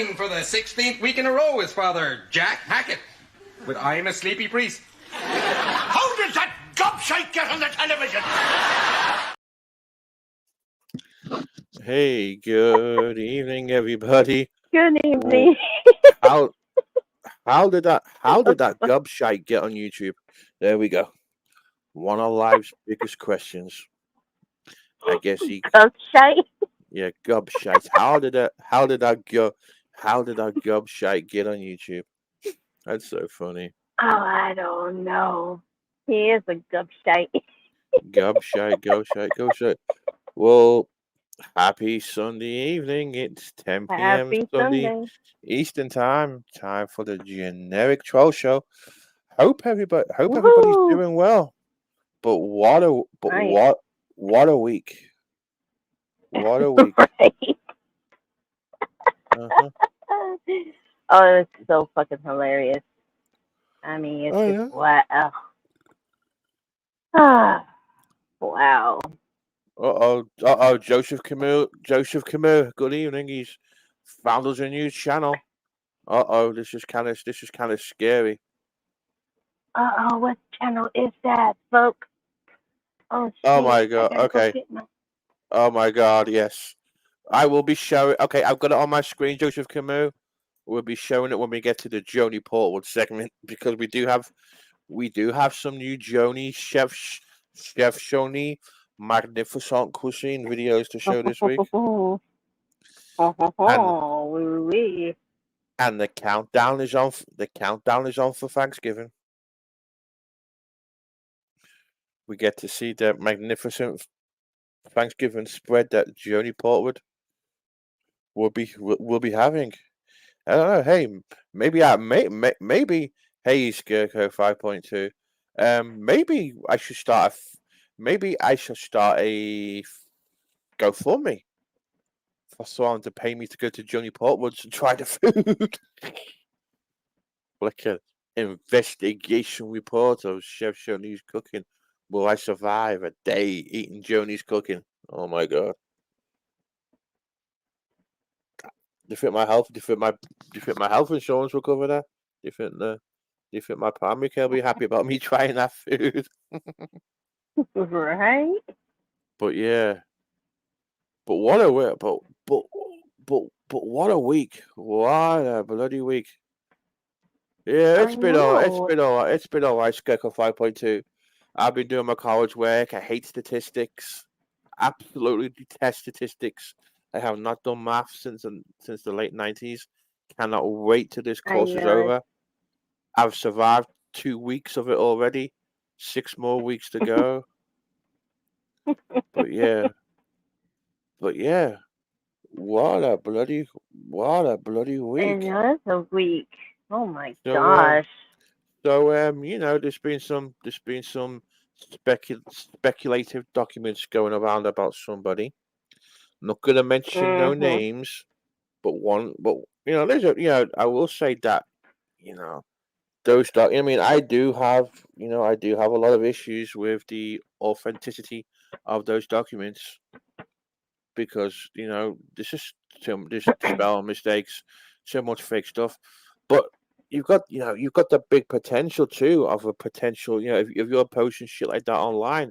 name for the 16th week in a row is Father Jack Hackett, with I'm a Sleepy Priest. How did that gobshite get on the television? Hey, good evening, everybody. Good evening. How did that gobshite get on YouTube? There we go. One of life's biggest questions. I guess Gobshite. Yeah, gobshite. How did that gobshite get on YouTube? That's so funny. Oh, I don't know. He is a gobshite. Gobshite. Well, happy Sunday evening. It's 10 p.m. Happy Sunday Sunday. Eastern time. Time for the generic troll show. Hope everybody's Woohoo! doing well. But what a week. What a week. Right. Uh-huh. Oh, it's so fucking hilarious. I mean, it's Oh, just wow. Ah, wow. Joseph Camus. Good evening. He's found us a new channel. This is kind of scary. What channel is that, folks? Oh, shit. Oh my god. I gotta Okay. go get my... Oh my god. Yes. I will be showing. Okay, I've got it on my screen. Joseph Camus. We'll be showing it when we get to the Joni Portwood segment because we do have some new Joni Chef Joni magnificent cuisine videos to show this week. And the countdown is on. The countdown is on for Thanksgiving. We get to see the magnificent Thanksgiving spread that Joni Portwood will be having. I don't know. Hey, maybe Hey, Skirko 5.2. Maybe I should start a GoFundMe for someone to pay me to go to Joni Portwood's and try the food. Like an investigation report of Chef Joni's cooking. Will I survive a day eating Joni's cooking? Oh my god. Do you think my health insurance will cover that? Do you think my primary care will be happy about me trying that food? Right? But yeah. But what a week! But what a week! What a bloody week! Yeah, it's been all right. It's been all right. Skeko 5.2. I've been doing my college work. I hate statistics. Absolutely detest statistics. I have not done math since the late 90s. Cannot wait till this course is over. I've survived 2 weeks of it already. 6 more weeks to go. But yeah. What a bloody week. Another week. Oh my gosh. There's been some speculative documents going around about somebody. Not gonna mention no names, but I will say that, those I do have a lot of issues with the authenticity of those documents because there's spell mistakes, so much fake stuff, but you've got the big potential too of a potential, if you're posting shit like that online,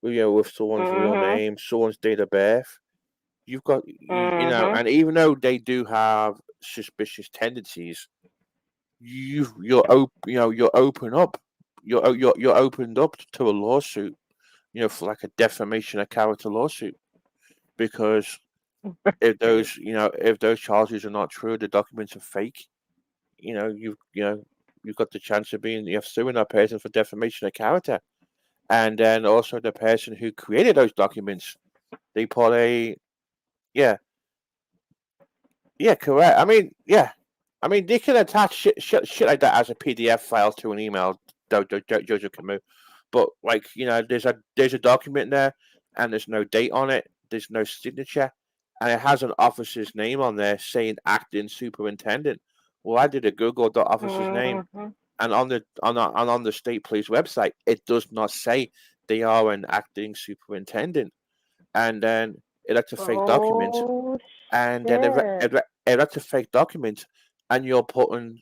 with someone's real name, someone's date of birth, you've got and even though they do have suspicious tendencies, you're opened up to a lawsuit, for like a defamation of character lawsuit, because if those charges are not true, the documents are fake, you've got the chance of suing that person for defamation of character. And then also the person who created those documents, they put correct. They can attach shit like that as a PDF file to an email, Joseph Camus. But there's a document there, and there's no date on it. There's no signature, and it has an officer's name on there saying acting superintendent. Well, I did a Google the officer's name, and on the state police website, it does not say they are an acting superintendent. And then it's a fake document. and then shit. if that's a fake document, and you're putting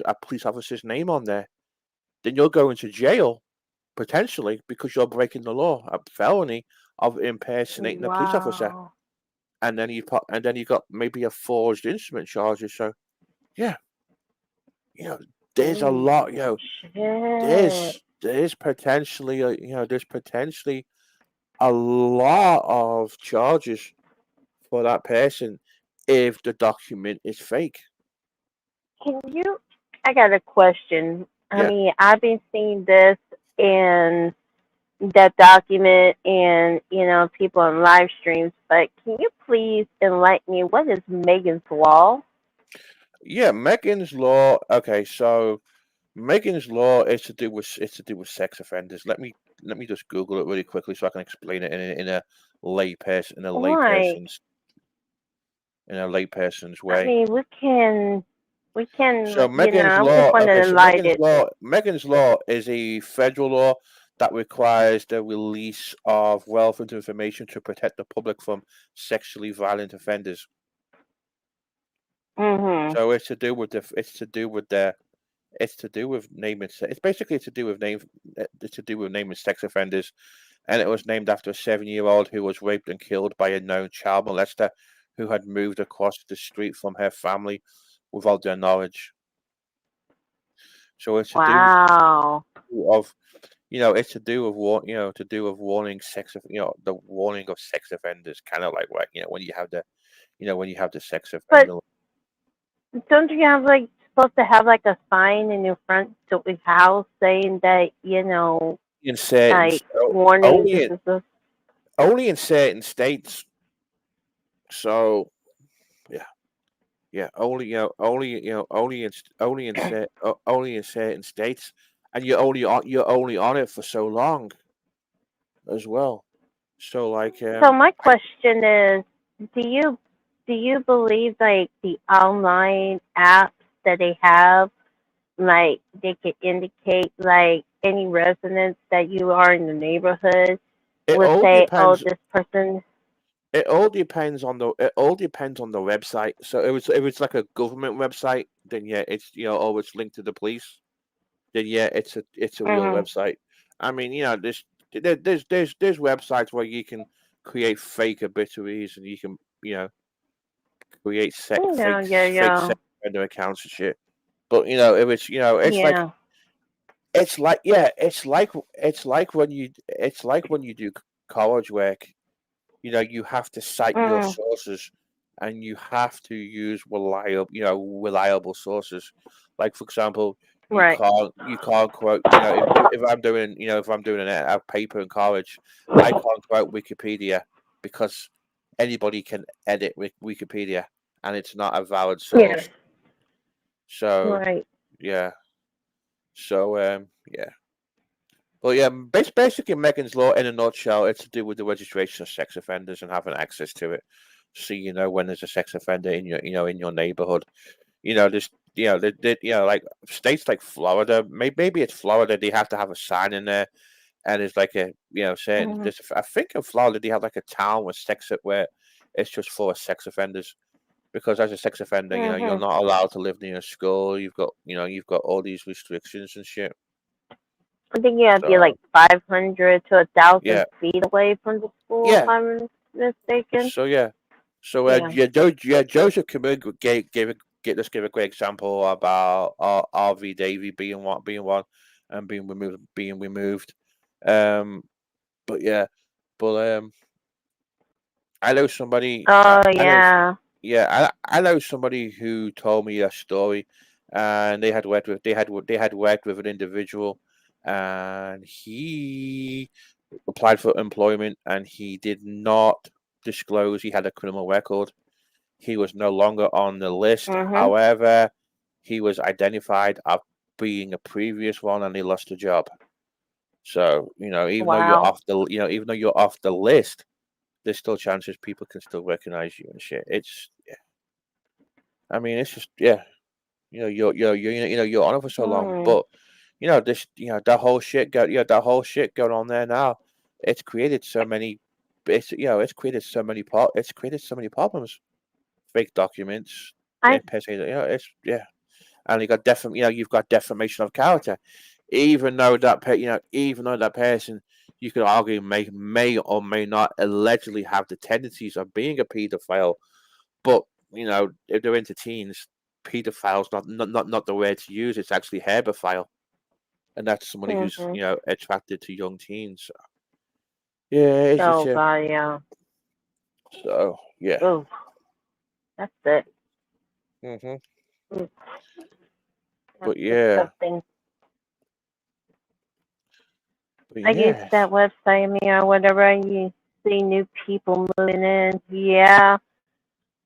a police officer's name on there, then you're going to jail potentially because you're breaking the law, a felony of impersonating a police officer, Wow. and then you got maybe a forged instrument charges. So yeah, there's a Holy lot, shit. there's potentially there's potentially a lot of charges for that person if the document is fake. Can you? I got a question. I Yeah, mean, I've been seeing this in that document and people on live streams, but can you please enlighten me? What is Megan's Law? yeah. Megan's Law. Okay, so Megan's Law is to do with sex offenders. Let me just Google it really quickly so I can explain it in a Right. layperson's I way. mean, we can, So Megan's I just Law. want Okay, to so enlighten it. Megan's Law is a federal law that requires the release of relevant information to protect the public from sexually violent offenders. Mhm. So it's to do with naming. It's to do with name. It's to do with naming sex offenders, and it was named after a 7-year-old who was raped and killed by a known child molester who had moved across the street from her family without their knowledge. So it's to do Wow. of it's to do with to do with warning the warning of sex offenders, kind of like what when you have when you have the sex But offender. don't you have supposed to have a sign in your front house saying that In certain like warning this is a only in certain states. So yeah. Yeah, only in certain states, and you're only on it for so long as well. So like So my question is, do you believe the online apps that they have, they could indicate any residents that you are in the neighborhood it would all say, oh, depends. this person. It all depends on the website. So if it's like a government website, then yeah, it's always linked to the police. Then yeah, it's a real Mhm. website. I mean, there's websites where you can create fake obituaries and you can create Yeah, yeah, fake yeah, sex offender accounts and shit. But if it's yeah. it's like yeah, it's like when you do college work. You have to cite your Mhm. sources, and you have to use reliable sources. Like for example, Right. you can't quote if I'm doing if I'm doing a paper in college, I can't quote Wikipedia because anybody can edit Wikipedia, and it's not a valid Yeah. source. So Right. yeah, so yeah. Well, yeah, basically Megan's Law in a nutshell, it's to do with the registration of sex offenders and having access to it. So when there's a sex offender in your in your neighborhood, this like states like Florida, maybe it's Florida, they have to have a sign in there, and it's like a saying Mhm. this. I think in Florida they have like a town with where it's just full of sex offenders. Because as a sex offender, you're Mhm. not allowed to live near a school. You've got all these restrictions and shit. I think you have to be So 500 to 1,000 yeah, feet away from the school, if yeah. I'm mistaken. So yeah, so Yeah. Joseph Camus let's give a great example about RV Davy being one, and being removed. Um, but yeah, but I know somebody. Oh I know yeah. I know somebody who told me a story, and they had worked with an individual, and he applied for employment, and he did not disclose he had a criminal record. He was no longer on the list. Mhm. However, he was identified as being a previous one, and he lost a job. So Wow. even though you're off the list, there's still chances people can still recognize you and shit. It's yeah. I mean, it's just yeah. You're on it for so long, Hmm. but this that whole shit that whole shit going on there now. It's created so many. It's created so many problems. fake documents. I And you've got defamation of character, even though even though that person, you could argue, may or may not allegedly have the tendencies of being a paedophile, but if they're into teens, pedophile's not the word to use. It's actually herbophile, and that's somebody who's mhm. attracted to young teens. So, yeah, it's just Oh God, yeah. so yeah. Oh, that's it. hmm Mm, that's But yeah, disgusting. but I use yes, that website, I mean, or whatever. You see new people moving in. Yeah.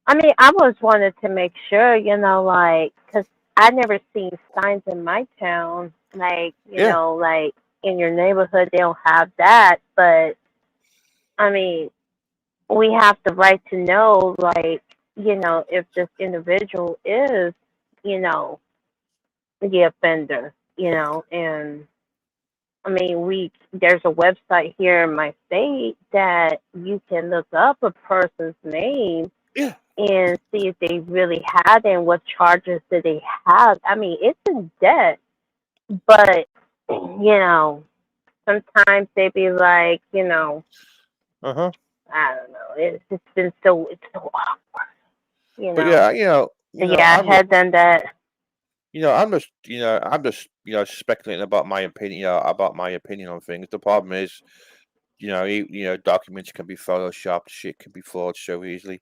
I mean, I always wanted to make sure, like, because I never seen signs in my town, like, yeah. like in your neighborhood, they don't have that. But, I mean, we have the right to know, like, if this individual is, you know, the offender, and I mean, there's a website here in my state that you can look up a person's name Yeah. and see if they really had and what charges did they have. I mean, it's in debt, but sometimes they be like, Uh-huh. I don't know. It's so awkward, But yeah, So yeah, I had done that. I'm just speculating about my opinion, on things. The problem is, documents can be photoshopped, shit can be forged so easily.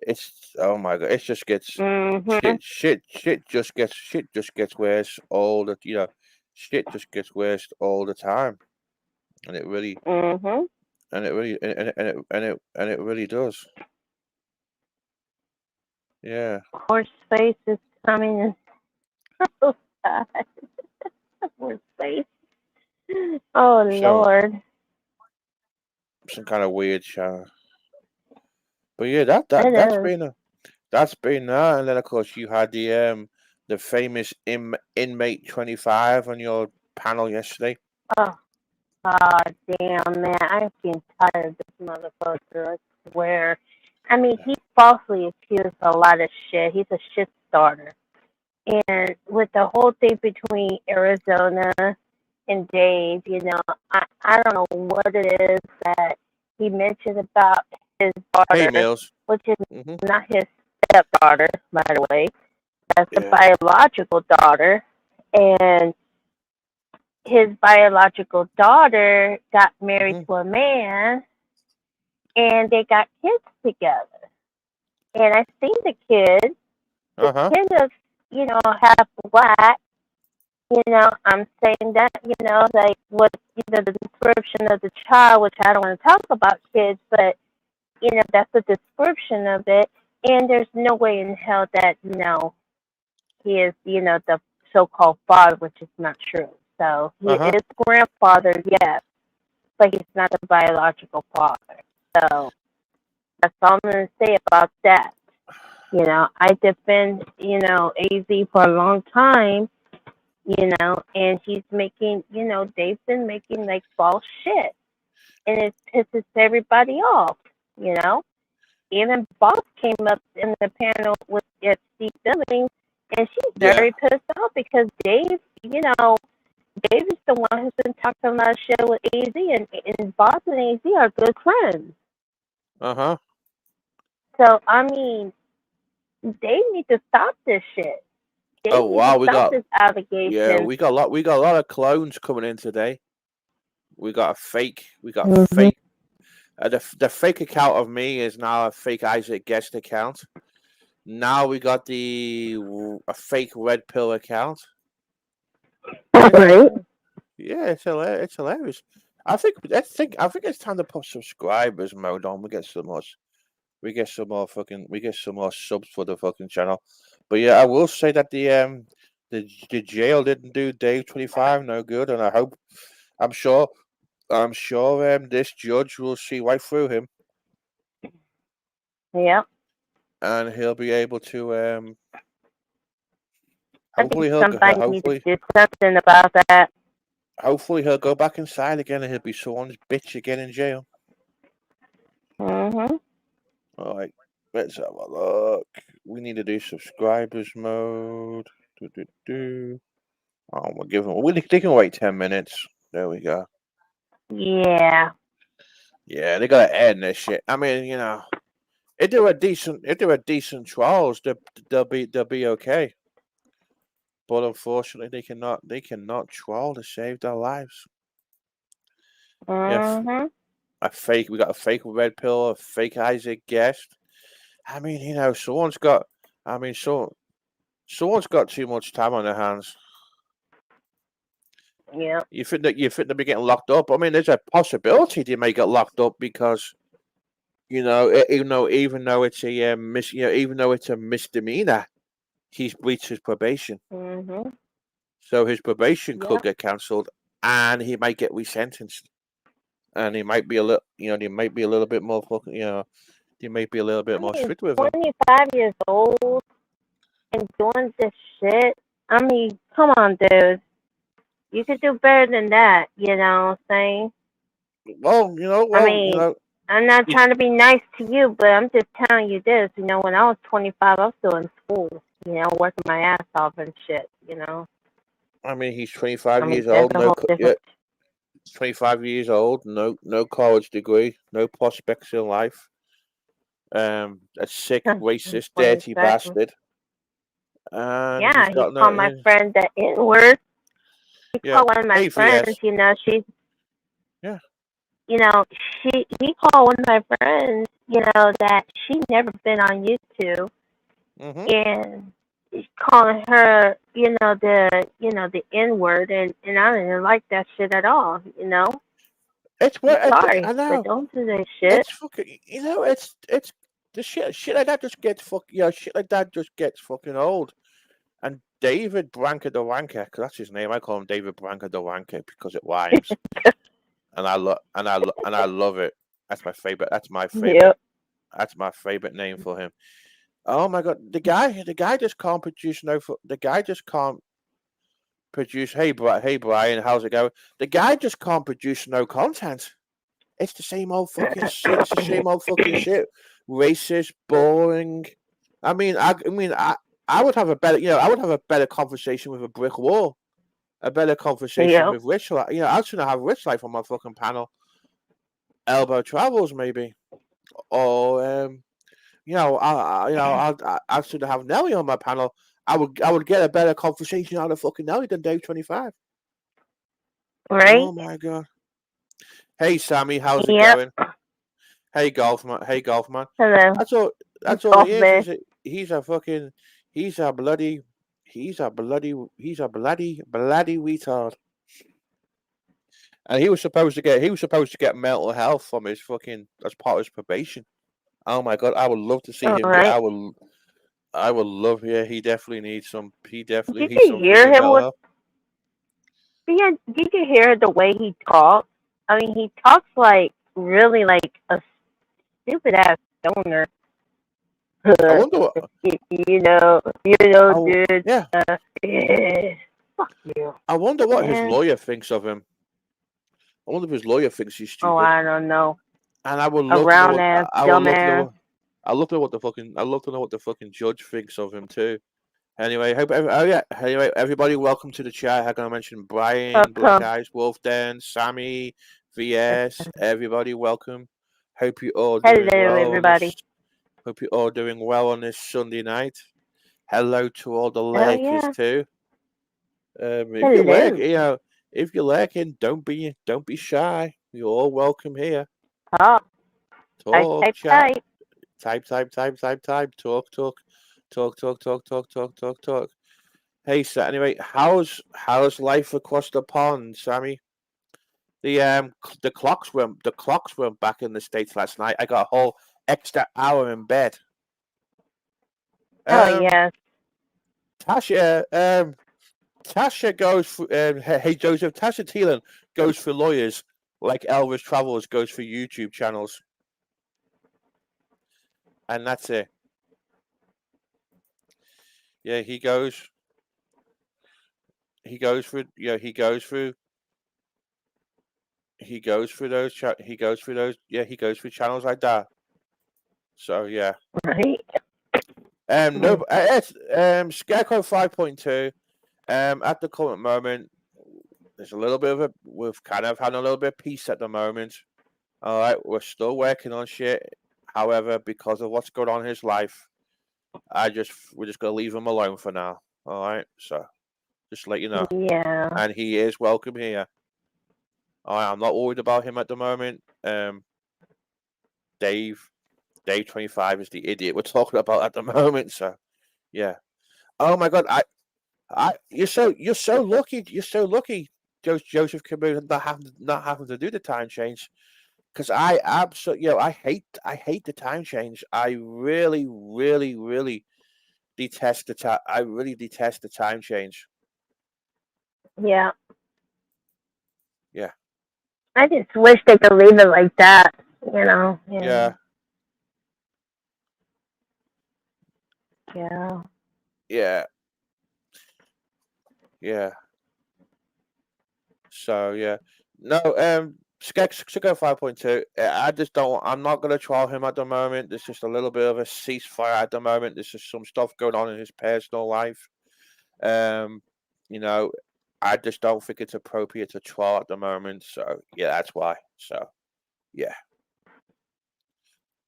It's, oh my god, it just gets Mhm. shit just gets worse all the shit just gets worse all the time, and it really Mhm. and it really and it really does. Yeah. Horse face is coming in so fast. Horse face. Oh So Lord. some kind of weird show. But yeah, It is. that's been that, and then of course you had the famous inmate 25 on your panel yesterday. Oh God damn man, I'm getting tired of this motherfucker, I swear. I mean, he falsely accused a lot of shit. He's a shit starter. And with the whole thing between Arizona and Dave, I don't know what it is that he mentioned about his Hey, daughter, Mills. which is hmm not his stepdaughter, by the way. That's the Yeah. biological daughter. And his biological daughter got married hmm to a man and they got kids together. And I seen the kid. The Uh-huh. kid is, half black. I'm saying that, like what, the description of the child, which I don't want to talk about kids, but, that's the description of it. And there's no way in hell that, he is, the so-called father, which is not true. So he Uh-huh. is grandfather, yes, but he's not the biological father. So that's all I'm going to say about that. I defend, AZ for a long time, and he's making, they've been making like false shit. And it pisses everybody off, you know. Even Boss came up in the panel with Steve Billings, and she's Yeah. very pissed off because Dave is the one who's been talking a lot of shit with AZ, and Boss and AZ are good friends. Uh-huh. So, I mean, they need to stop this shit. They Oh need to wow, stop this allegation. we got a lot of clones coming in today. We got Mm-hmm. fake. The fake account of me is now a fake Isaac Guest account. Now we got a fake Red Pill account. Right? Yeah, it's hilarious. I think it's time to put subscribers mode on. We get some more subs for the fucking channel. But yeah, I will say that the jail didn't do Dave 25 no good, and I'm sure this judge will see right through him, Yep. and he'll be able to I think hopefully he'll go, somebody needs to do something about that. hopefully he'll go back inside again, and he'll be someone's bitch again in jail. Mm-hmm. All right. Let's have a look. We need to do subscribers mode. Oh, we'll give them. They can wait 10 minutes. There we go. Yeah. Yeah, they gotta end this shit. I mean, if they're a decent trials, they'll be okay. But unfortunately, they cannot trial to save their lives. Yeah, Mhm. we got a fake red pill, a fake Isaac Guest. I mean, someone's got. I mean, someone's got too much time on their hands. Yep. You think they'll be getting locked up? I mean, there's a possibility they may get locked up because even though it's a even though it's a misdemeanor, he's breached his probation, Mhm. so his probation could Yep. get cancelled, and he might get resentenced, and he might be a little, they might be a little bit more fucking, they might be a little bit I more mean, strict with him. 25 years old and doing this shit. I mean, come on, dude. You could do better than that. You know what I'm saying? Well, I mean, I'm not trying to be nice to you, but I'm just telling you this. When I was 25, I was still in school. Working my ass off and shit. I mean, he's 25 I mean, years that's old, a whole different. 25 years old, no college degree, no prospects in life. A sick, racist, dirty Exactly. bastard, and he's Yeah, he got no. called my friend the N word. He Yeah, called one of my hey, friends. VS. She's. Yeah. He called one of my friends. That she never been on YouTube, Mm-hmm. and he's calling her, the N word, and I didn't like that shit at all. It's I'm what sorry, I but know. don't do that shit. It's fucking. It's the shit like that just gets shit like that just gets fucking old. And David Branca the Wanker, because that's his name. I call him David Branca the Wanker because it rhymes, and I love it. That's my favorite. That's my favorite. Yep. That's my favorite name for him. Oh my god, the guy just can't produce no. The guy just can't produce. Hey, hey Brian, how's it going? The guy just can't produce no content. It's the same old fucking shit. It's the same old fucking shit. Racist, boring. I would have a better, I would have a better conversation with a brick wall, a better conversation Yep. with Rich. I'd sooner have Rich Life on my fucking panel. Elbow Travels, maybe, or I'd sooner have Nelly on my panel. I would get a better conversation out of fucking Nelly than Dave 25. Right. Oh my god. Hey Sammy, how's it Yep. going? Hey Golfman. Hey Golfman. Hello. That's all. That's all Golf he is. man. He's a fucking. He's a bloody. He's a bloody. He's a bloody retard. And he was supposed to get. He was supposed to get mental health from his fucking as part of his probation. Oh my god, I would love to see All him get. right. I would love. Yeah, he definitely needs some. He definitely Did needs you some hear freaking him mental with? health. Did you hear the way he talks? I mean, he talks like really like a stupid ass stoner. I wonder what. Oh Dude. yeah. Fuck you, I wonder what his man. lawyer thinks of him. I wonder if his lawyer thinks he's Oh, stupid. I don't know. And I would A love to know round what ass, I would love to dumbass. know. I love to know what the fucking. I love to know what the fucking judge thinks of him too. Anyway, oh yeah. Anyway, everybody, welcome to the chat. I'm gonna mention Brian, Black Come. Eyes, Wolfden, Sammy, VS. Everybody, welcome. Hope you all doing Hello, well on this. everybody. Hope you all doing well on this Sunday night. Hello to all the Oh lurkers yeah. too. If you lurk, Hello. if you're lurking, don't be shy. You're all welcome here. Talk. Type, Talk, type, chat. type. Type. Talk. Hey, so anyway, how's life across the pond, Sammy? The clocks went back in the States last night. I got a whole extra hour in bed. Oh Um, yes. Tasha goes for hey Joseph. Tasha Thielen goes for lawyers like Elvis Travels goes for YouTube channels, and that's it. Yeah, he goes. He goes for he goes for those. He goes for those. Yeah, he goes for channels like that. So yeah. Right. No, it's Scarecrow 5.2. At the current moment, there's a little bit of we've kind of had a little bit of peace at the moment. All right, we're still working on shit. However, because of what's going on in his life, we're just gonna leave him alone for now. All right, so just to let you know. Yeah. And he is welcome here. All right, I'm not worried about him at the moment. Dave 25 is the idiot we're talking about at the moment. So yeah. Oh my God, you're so lucky. You're so lucky, Joseph Camus, not having to do the time change. Because I absolutely, I hate the time change. I really, really, really detest the time. I really detest the time change. Yeah. Yeah. I just wish they could leave it like that. You know. Yeah. Yeah. Yeah. Yeah. So yeah. No. Skeko 5.2. I just don't. I'm not gonna trial him at the moment. There's just a little bit of a ceasefire at the moment. There's just some stuff going on in his personal life. You know, I just don't think it's appropriate to trial at the moment. So yeah, that's why. So yeah.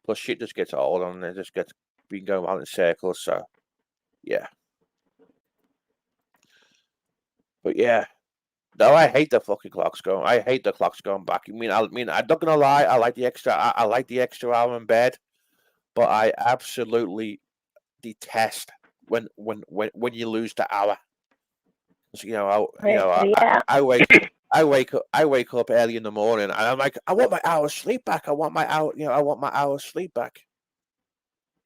Plus shit just gets old and it just gets been going around in circles. So yeah. But yeah. No, I hate the fucking clocks going. I hate the clocks going back. I mean, I'm not gonna lie. I like the extra. I like the extra hour in bed, but I absolutely detest when you lose the hour. So, Yeah. I wake up early in the morning, and I'm like, I want my hour's sleep back. I want my hour. I want my hour's sleep back,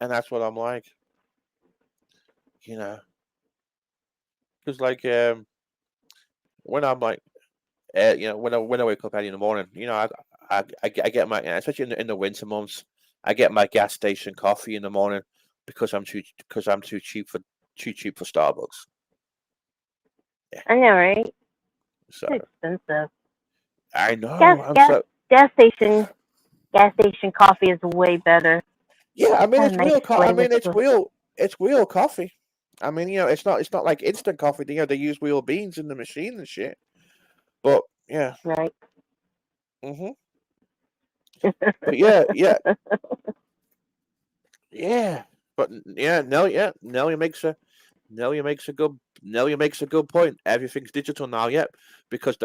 and that's what I'm like. Because when I'm like, when I wake up early in the morning, I get my, especially in the winter months, I get my gas station coffee in the morning because I'm too cheap for Starbucks. Yeah. I know, right? So It's expensive. I know. Gas station coffee is way better. Yeah, I mean Got it's a nice real. I flavor mean it's to it. real. It's real coffee. I mean, it's not like instant coffee. They use real beans in the machine and shit. But yeah. Right. Mhm. But yeah. But yeah, Nelly makes a good point. Everything's digital now, because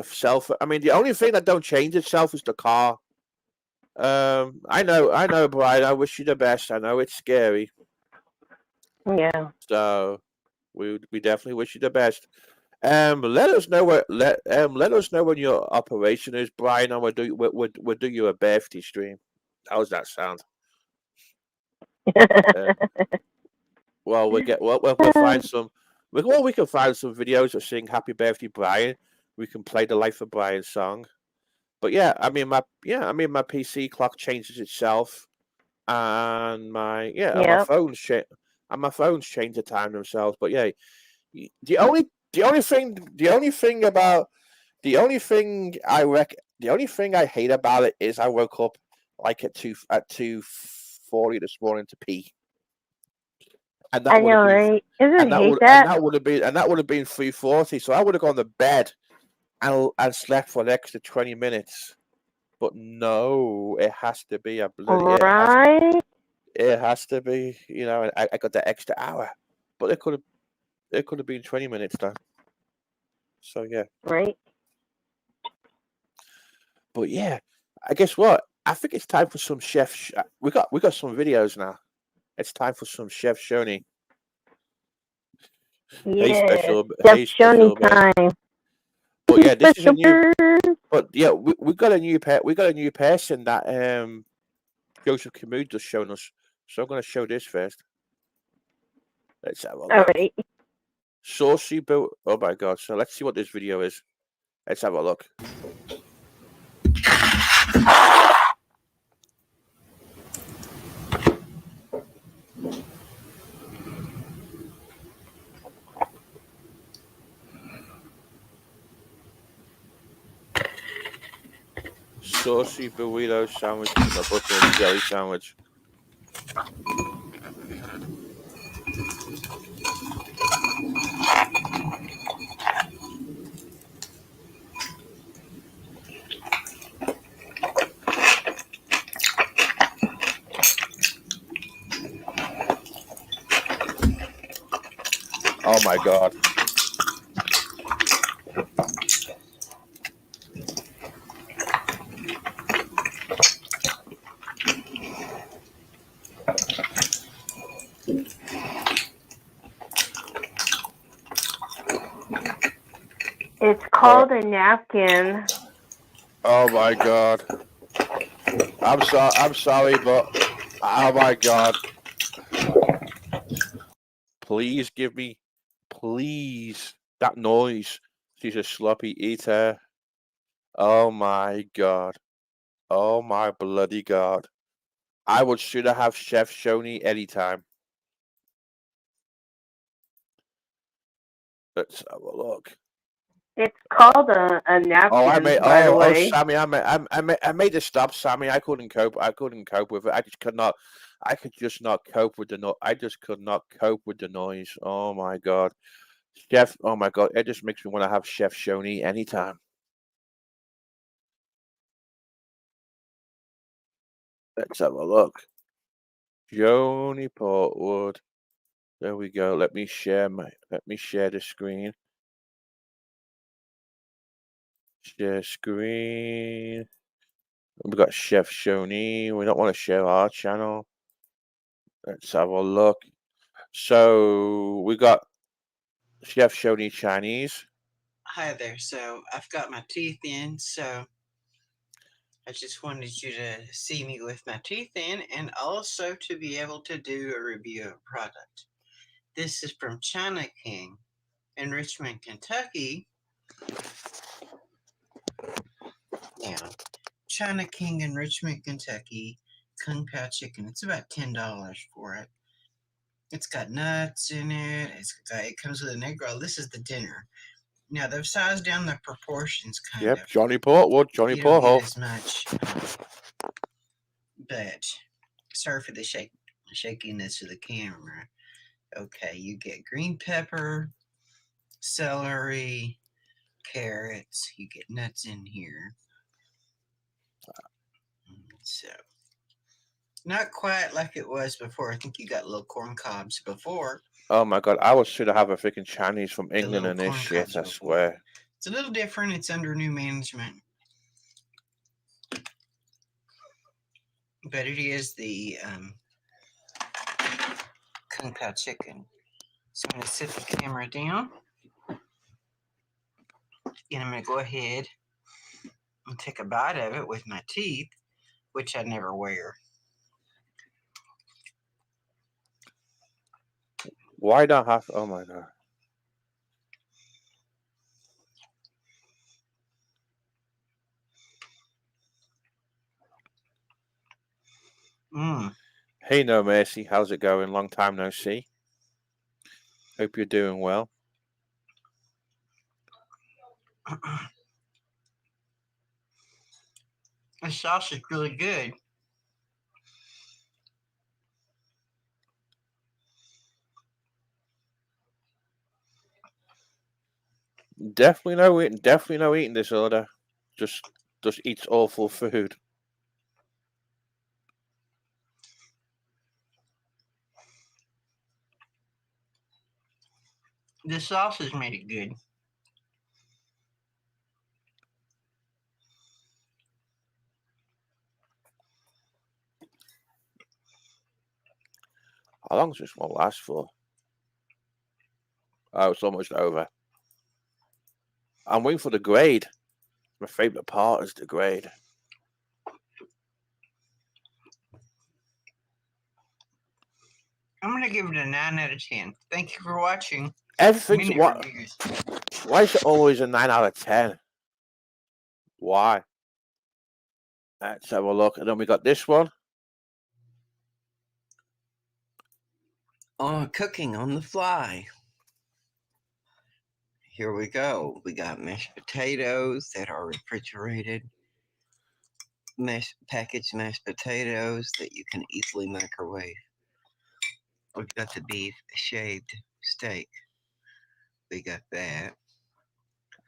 I mean, the only thing that don't change itself is the car. I know, Brian. I wish you the best. I know it's scary. Yeah. So we definitely wish you the best. Let us know let us know when your operation is, Brian, and we'll do you a birthday stream. How does that sound? Well, we'll find some. We can find some videos of saying "Happy Birthday, Brian." We can play the Life of Brian song. But yeah, I mean my PC clock changes itself, and my Yep. phones change the time themselves. But yeah, the only thing I hate about it is I woke up like at 2:40 this morning to pee. And I that would have know, been right? Isn't it hate that? and that would have been 3:40. So I would have gone to bed and slept for an extra 20 minutes. But no, it has to be Right. it has to be, I got that extra hour. But it could have been 20 minutes then. So yeah. Right. But yeah, I guess what? I think it's time for some chef. We got some videos now. It's time for some Chef Joni. Hey Yeah. special, Chef hey Joni special man. time. But yeah, this is a Special new. bird. But yeah, we got a new person that Joseph Camus just shown us. So I'm gonna show this first. Let's have a All look. right. Saucy Bill. Oh my God! So let's see what this video is. Let's have a look. Saucy burrito sandwich, peanut butter and jelly sandwich. my God. It's called a napkin. Oh my God. I'm sorry, but oh my God. Please give me, please, that noise. She's a sloppy eater. Oh my God. Oh my bloody God. I would sooner have Chef Joni anytime. Let's have a look. It's called a Oh, napkin, by the way. Sammy, I made a stop, Sammy. I couldn't cope. I couldn't cope with it. I just could not. I could just not cope with the no. I just could not cope with the noise. Oh my God, Chef. Oh my God, it just makes me want to have Chef Joni anytime. Let's have a look. Joni Portwood. There we go. Let me share the screen. Share screen. We've got Chef Joni. We don't want to share our channel. Let's have a look. So we got Chef Joni Chinese. Hi there. So I've got my teeth in, so I just wanted you to see me with my teeth in and also to be able to do a review of a product. This is from China King in Richmond, Kentucky. Now, China King in Richmond, Kentucky, Kung Pao chicken. It's about $10 for it. It's got nuts in it. It comes with an egg roll. This is the dinner. Now they've sized down the proportions kind Yep, of. Johnny Portwood, Johnny You don't get Portwood. as much, but sorry for the shakiness of the camera. Okay, you get green pepper, celery, carrots. You get nuts in here. So, not quite like it was before. I think you got little corn cobs before. Oh my God, I would should have a freaking Chinese from The England little and this corn shit, cobs I before. swear. It's a little different. It's under new management. But it is the Kung Pao chicken. So I'm going to set the camera down. And I'm going to go ahead and take a bite of it with my teeth, which I never wear. Why not have? Oh my God. Mmm. Hey, No Mercy, how's it going? Long time no see. Hope you're doing well. The sauce is really good. Definitely no eating disorder. Just eats awful food. The sauce has made it good. How long does this one last for? Oh, it's almost over. I'm waiting for the grade. My favorite part is the grade. I'm going to give it a 9 out of 10. Thank you for watching. Everything's Minute what? Reviews. Why is it always a 9 out of 10? Why? Let's have a look. And then we got this one. Cooking on the fly. Here we go. We got mashed potatoes that are refrigerated. Packaged mashed potatoes that you can easily microwave. We've got the beef shaved steak. We got that.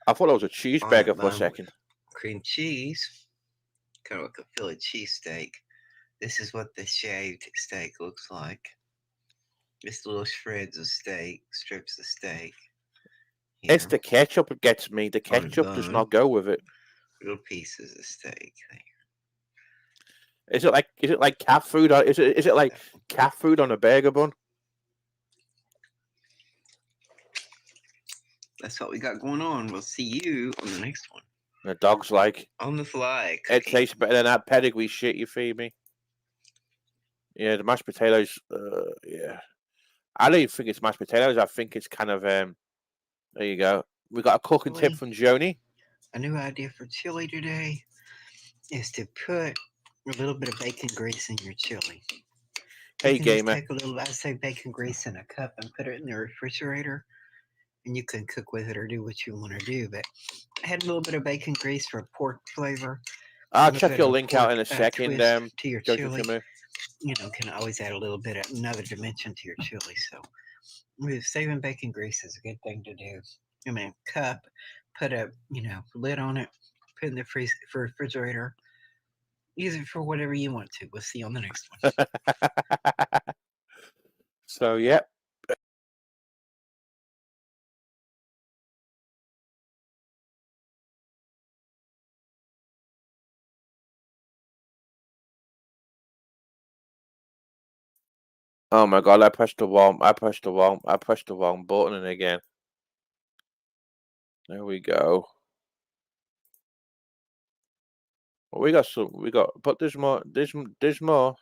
I thought it was a cheeseburger for a second. Cream cheese. Kind of like a Philly cheesesteak. This is what the shaved steak looks like. Just little shreds of steak, strips of steak. It's Here, the ketchup that gets me. The on a ketchup does bone, not go with it. little pieces of steak. There. Is it like cat food? Or is it like cat food on a burger bun? That's what we got going on. We'll see you on the next one. The dog's like, On the fly it cooking. tastes better than that pedigree shit you feed me. Yeah, the mashed potatoes. Yeah, I don't even think it's mashed potatoes. I think it's kind of There you go. We got a cooking tip from Joni. A new idea for chili today is to put a little bit of bacon grease in your chili. Hey, you can gamer. Just take a little, I say, bacon grease in a cup and put it in the refrigerator, and you can cook with it or do what you want to do. But I had a little bit of bacon grease for pork flavor. I'll check your link out in a second. To your Joseph, chili, can always add a little bit of another dimension to your chili. So saving bacon grease is a good thing to do. I mean, cup, put a lid on it, put it in the refrigerator. Use it for whatever you want to. We'll see you on the next one. So, yep. Oh my god! I pressed the wrong button again. There we go. Well, but there's more. There's more.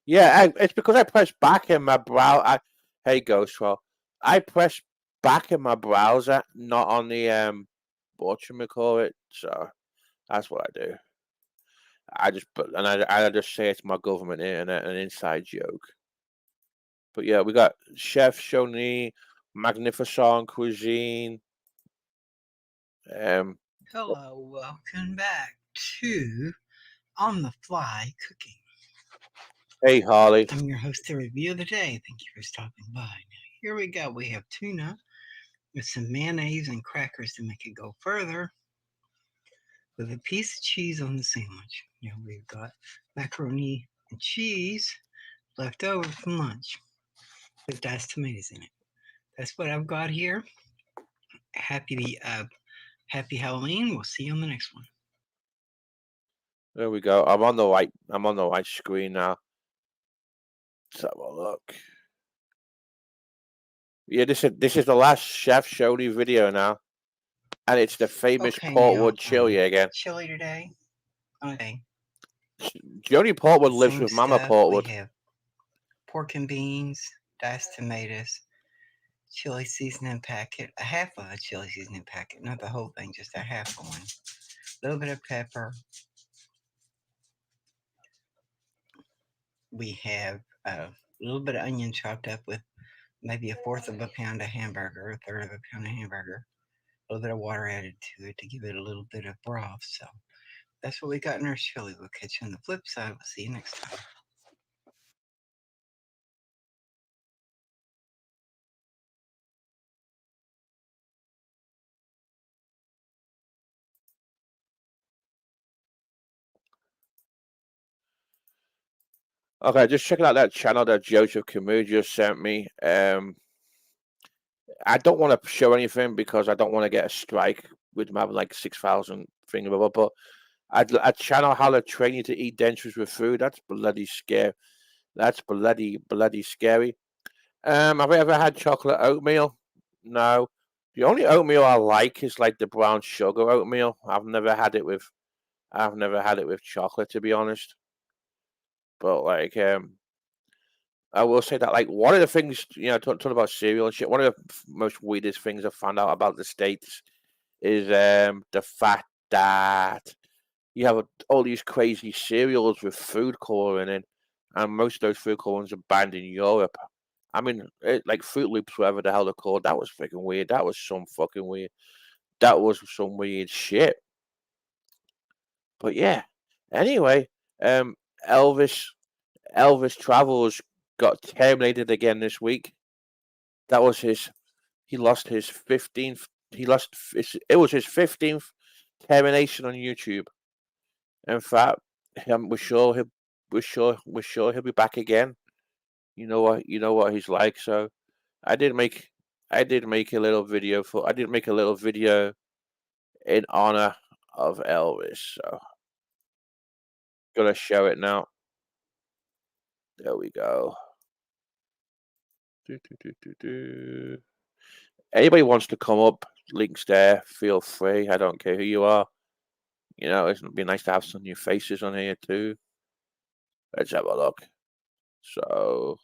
Yeah, it's because I pressed back in my brow. Hey, Ghostwell, I pressed back in my browser, not on the whatchamacallit. So that's what I do. I just say it's my government internet, an inside joke. But yeah, we got Chef Joni, Magnificent Cuisine. Hello, welcome back to On the Fly Cooking. Hey, Harley. I'm your host to review of the day. Thank you for stopping by. Now, here we go. We have tuna with some mayonnaise and crackers to make it go further, with a piece of cheese on the sandwich. We've got macaroni and cheese left over from lunch with diced tomatoes in it. That's what I've got here. Happy Halloween. We'll see you on the next one. There we go. I'm on the right screen now. Let's have a look. Yeah, this is the last Chef Joni video now, and it's the famous Portwood chili again. Chili today. Okay. Joni Portwood lives with Mama Portwood. We have pork and beans, diced tomatoes, chili seasoning packet, a half of a chili seasoning packet, not the whole thing, just a half of one. A little bit of pepper. We have a little bit of onion chopped up with maybe a fourth of a pound of hamburger, a third of a pound of hamburger. A little bit of water added to it to give it a little bit of broth. So that's what we got in our chili. We'll catch you on the flip side. We'll see you next time. Okay, just checking out that channel that Joseph Camus just sent me. I don't want to show anything because I don't want to get a strike with them having like 6,000 things, but a channel how to train you to eat dentures with food. That's bloody scary. That's bloody scary. Have I ever had chocolate oatmeal? No. The only oatmeal I like is like the brown sugar oatmeal. I've never had it with chocolate, to be honest. But like, I will say that like one of the things, talking about cereal and shit. One of the most weirdest things I found out about the States is the fact that you have all these crazy cereals with food coloring in, and most of those food colorings are banned in Europe. I mean, like Fruit Loops, whatever the hell they're called, that was freaking weird. That was some fucking weird. That was some weird shit. But yeah. Anyway, Elvis Travels got terminated again this week. That was he lost his 15th. It was his 15th termination on YouTube. In fact, we're sure he'll be back again. You know what he's like. So I did make I did make a little video in honor of Elvis. So gonna show it now. There we go. Do, do, do, do, do. Anybody wants to come up, links there. Feel free. I don't care who you are. You know, it'd be nice to have some new faces on here too. Let's have a look. So,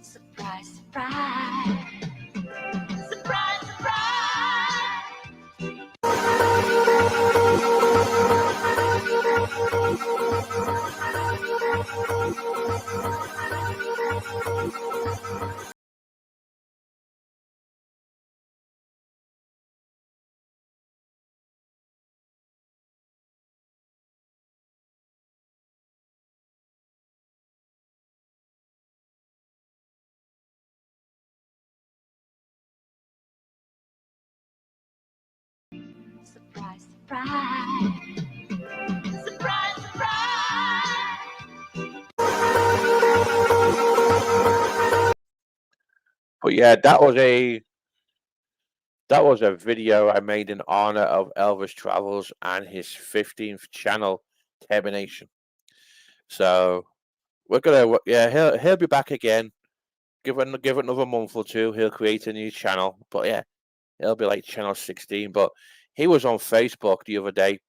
Surprise, surprise. Surprise, surprise. Surprise, surprise. Surprise, surprise. but yeah, that was a video I made in honor of Elvis Travels and his 15th channel termination. So we're gonna, yeah, he'll be back again. Give it another month or two. He'll create a new channel. But yeah, it'll be like channel 16. But he was on Facebook the other day.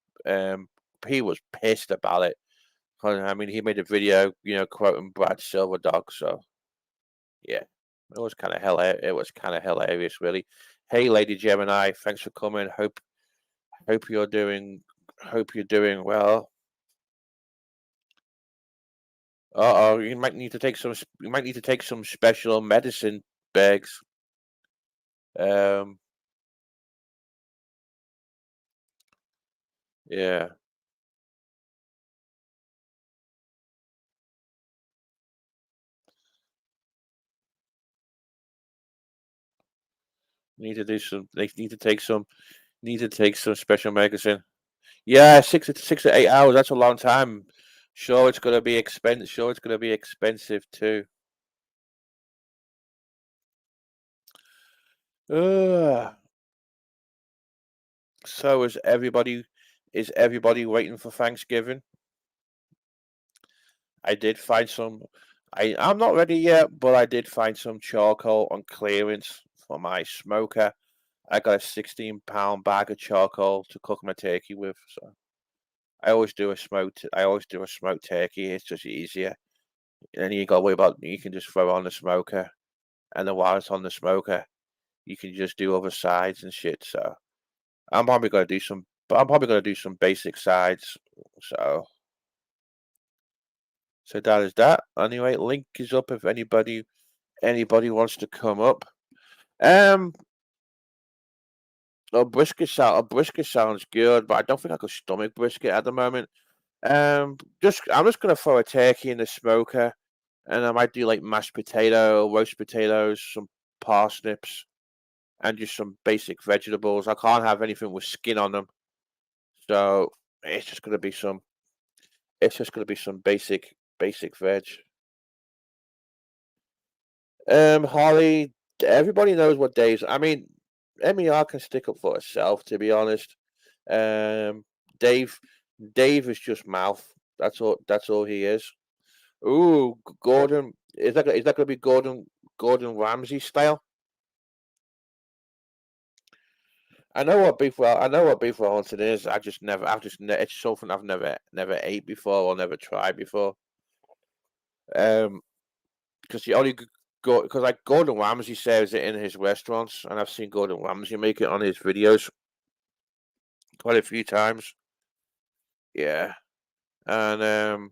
He was pissed about it. I mean, he made a video, quoting Brad Silverdog. So yeah, it was kind of hilarious, really. Hey, Lady Gemini, thanks for coming. Hope you're doing well. Uh oh, you might need to take some special medicine, Beggs. Um, yeah. Need to do some. They need to take some special medicine. Yeah, 6 to 8 hours. That's a long time. Sure, it's gonna be expensive. Sure, it's gonna be expensive too. Ugh. So is everybody waiting for Thanksgiving? I did find some. I'm not ready yet, but I did find some charcoal on clearance for my smoker. I got a 16-pound bag of charcoal to cook my turkey with. So I always do a smoked turkey. It's just easier. And then you got to worry about. You can just throw it on the smoker, and then while it's on the smoker, you can just do other sides and shit. So I'm probably gonna do some. But I'm probably gonna do some basic sides. So that is that. Anyway, link is up if anybody wants to come up. Um, a brisket sounds good, but I don't think I could stomach brisket at the moment. I'm just gonna throw a turkey in the smoker, and I might do like mashed potato, roast potatoes, some parsnips, and just some basic vegetables. I can't have anything with skin on them, so it's just gonna be some. It's just gonna be some basic veg. Holly, everybody knows what days. I mean, MER can stick up for herself, to be honest. Um, Dave, Dave is just mouth. That's all he is. Ooh, Gordon. Is that going to be Gordon Ramsay style? I know what beef Wellington is. It's something I've never ate before or never tried before. Because you only go because like Gordon Ramsay serves it in his restaurants, and I've seen Gordon Ramsay make it on his videos quite a few times. Yeah, and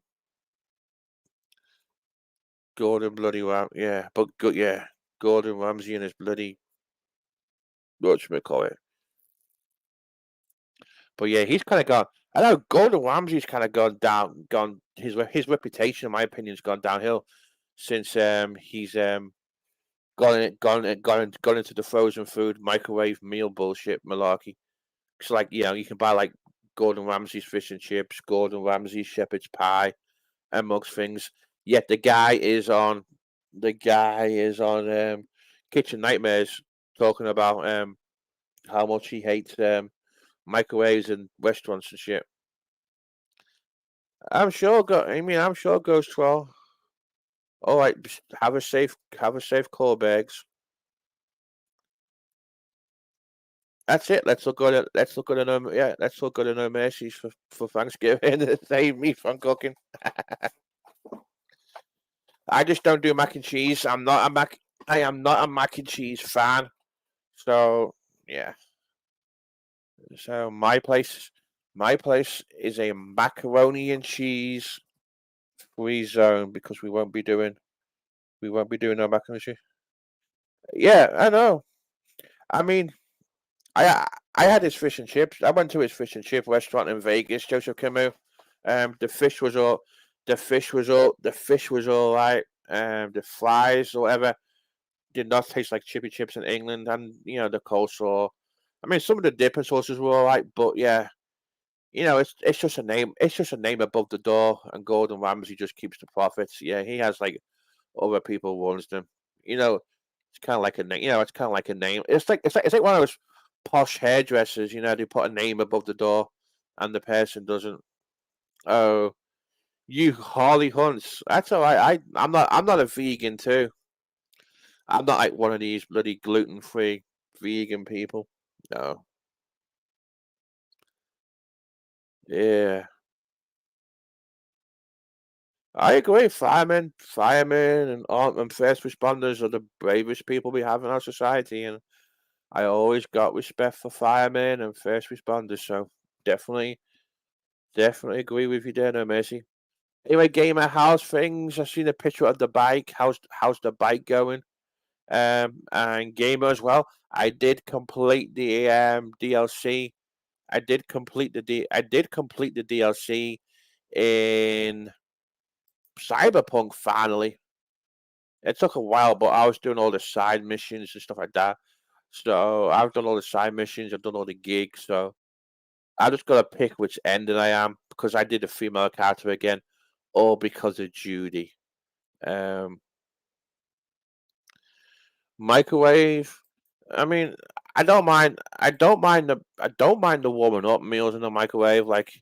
Gordon bloody yeah, but yeah, Gordon Ramsay and his bloody call it. But yeah, he's kind of gone. I know Gordon Ramsay's kind of gone. His reputation, in my opinion, has gone downhill since he's gone into the frozen food microwave meal bullshit malarkey. It's like you can buy like Gordon Ramsay's fish and chips, Gordon Ramsay's shepherd's pie, and mugs things. Yet the guy is on Kitchen Nightmares talking about how much he hates microwaves in restaurants and shit. I'm sure Ghost Troll. All right, have a safe call, bags. That's it. Let's look at No Mercies for Thanksgiving. Save me from cooking. I just don't do mac and cheese. I am not a mac and cheese fan. So yeah. So my place is a macaroni and cheese free zone because we won't be doing no macaroni and cheese. Yeah, I know. I mean, I I had his fish and chips. I went to his fish and chip restaurant in Vegas, Joseph Camus. The fish was the fish was all right. The fries or whatever did not taste like chippy chips in England, and the coleslaw. I mean, some of the dipping sauces were all right, but yeah, it's just a name. It's just a name above the door, and Gordon Ramsay just keeps the profits. Yeah, he has like other people runs them. It's kind of like a name. It's kind of like a name. It's like one of those posh hairdressers. They put a name above the door, and the person doesn't. Oh, you Harley Hunts. That's all right. I'm not a vegan too. I'm not like one of these bloody gluten-free vegan people. No. Yeah. I agree. Firemen, and first responders are the bravest people we have in our society, and I always got respect for firemen and first responders. So definitely, definitely agree with you there, no mercy. Anyway, gamer, how's things? I've seen a picture of the bike. How's the bike going? And gamer as well. I did complete the DLC. I did complete the DLC in Cyberpunk finally. It took a while, but I was doing all the side missions and stuff like that. So I've done all the side missions. I've done all the gigs. So I just gotta pick which ending I am because I did a female character again, all because of Judy. Um, Microwave. I mean, I don't mind. I don't mind the warming up meals in the microwave. Like,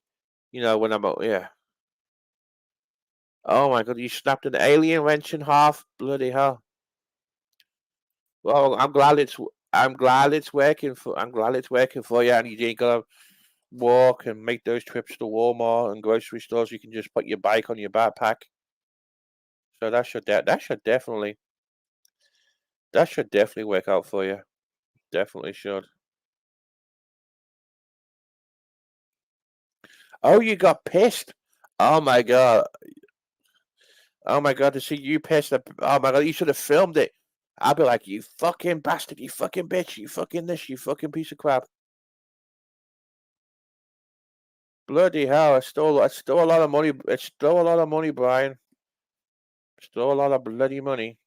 when yeah. Oh my god, you snapped an alien wrench in half. Bloody hell. Well, I'm glad it's working for you, and you ain't gotta walk and make those trips to Walmart and grocery stores. You can just put your bike on your backpack. So that should definitely work out for you. Definitely should. Oh, you got pissed. Oh my god. Oh my god, to see you pissed. Oh my god, you should have filmed it. I'd be like, you fucking bastard, you fucking bitch, you fucking this, you fucking piece of crap. Bloody hell, I stole a lot of money. It stole a lot of money, Brian. Stole a lot of bloody money.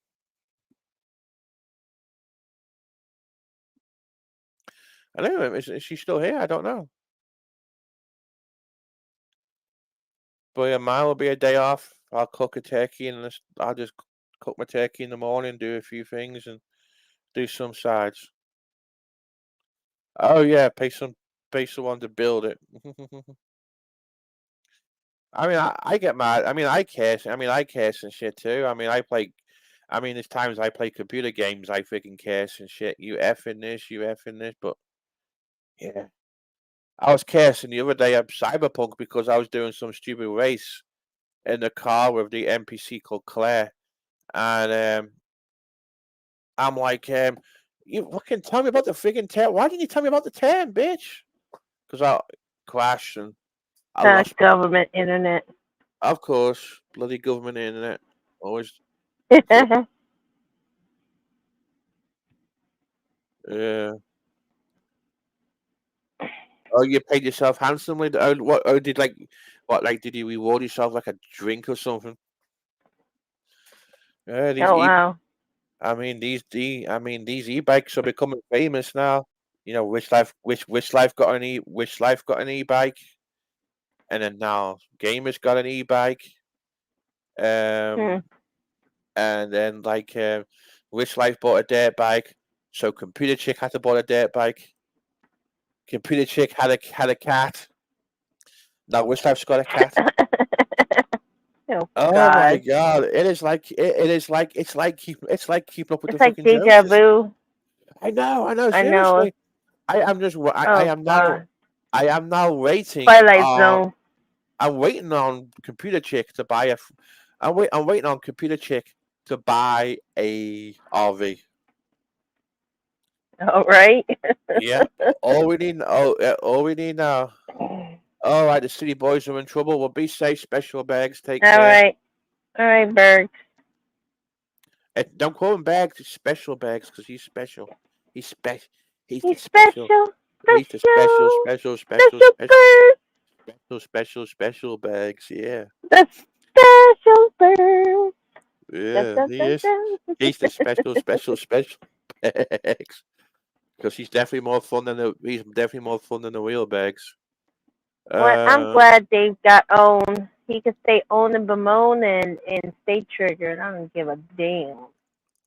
I don't know. Is she still here? I don't know. But yeah, mine will be a day off. I'll cook a turkey and I'll just cook my turkey in the morning, do a few things, and do some sides. Oh yeah, pay someone to build it. I mean, I get mad. I mean, I curse and shit too. I mean, I play. I mean, there's times I play computer games. I freaking curse and shit. You effing this, you effing this. But yeah, I was cursing the other day at Cyberpunk because I was doing some stupid race in the car with the NPC called Claire, and I'm like, you fucking tell me about the freaking term. Why didn't you tell me about the term, bitch? Because I crashed and I lost. Government internet. Of course, bloody government internet always. Yeah. Oh, you paid yourself handsomely. Oh, what? Oh, did like what? Like, did you reward yourself like a drink or something? Yeah, Oh wow. I mean these e-bikes are becoming famous now. Which life got an e-bike, and then now gamers got an e-bike. Um, Hmm. and then like Rich Life bought a dirt bike, so Computer Chick had to buy a dirt bike. Computer Chick had a cat. Now Rich Life's got a cat. Oh Oh my God. god! It's like keeping up with the It's like fucking deja Joneses. vu. I know. I know. Seriously, I Oh am now God. I am now waiting. Twilight Zone. I'm waiting on Computer Chick to buy I'm waiting on Computer Chick to buy a RV. All right. Yep. All we need now. All right, the city boys are in trouble. Well, be safe, special bags. Take All care. right. All right, Berg. Don't call him bags. It's special bags because he's special. He's special. He's the He's special. special. He's the special, Special. special, special, Special special, bird. special bags. Yeah, The special bird. Dun, yeah. dun, He dun, is. dun. He's the special bags. Because he's definitely more fun than the wheel bags. Well, I'm Uh glad Dave got owned. He could stay owned and bemoaned and stay triggered. I don't give a damn.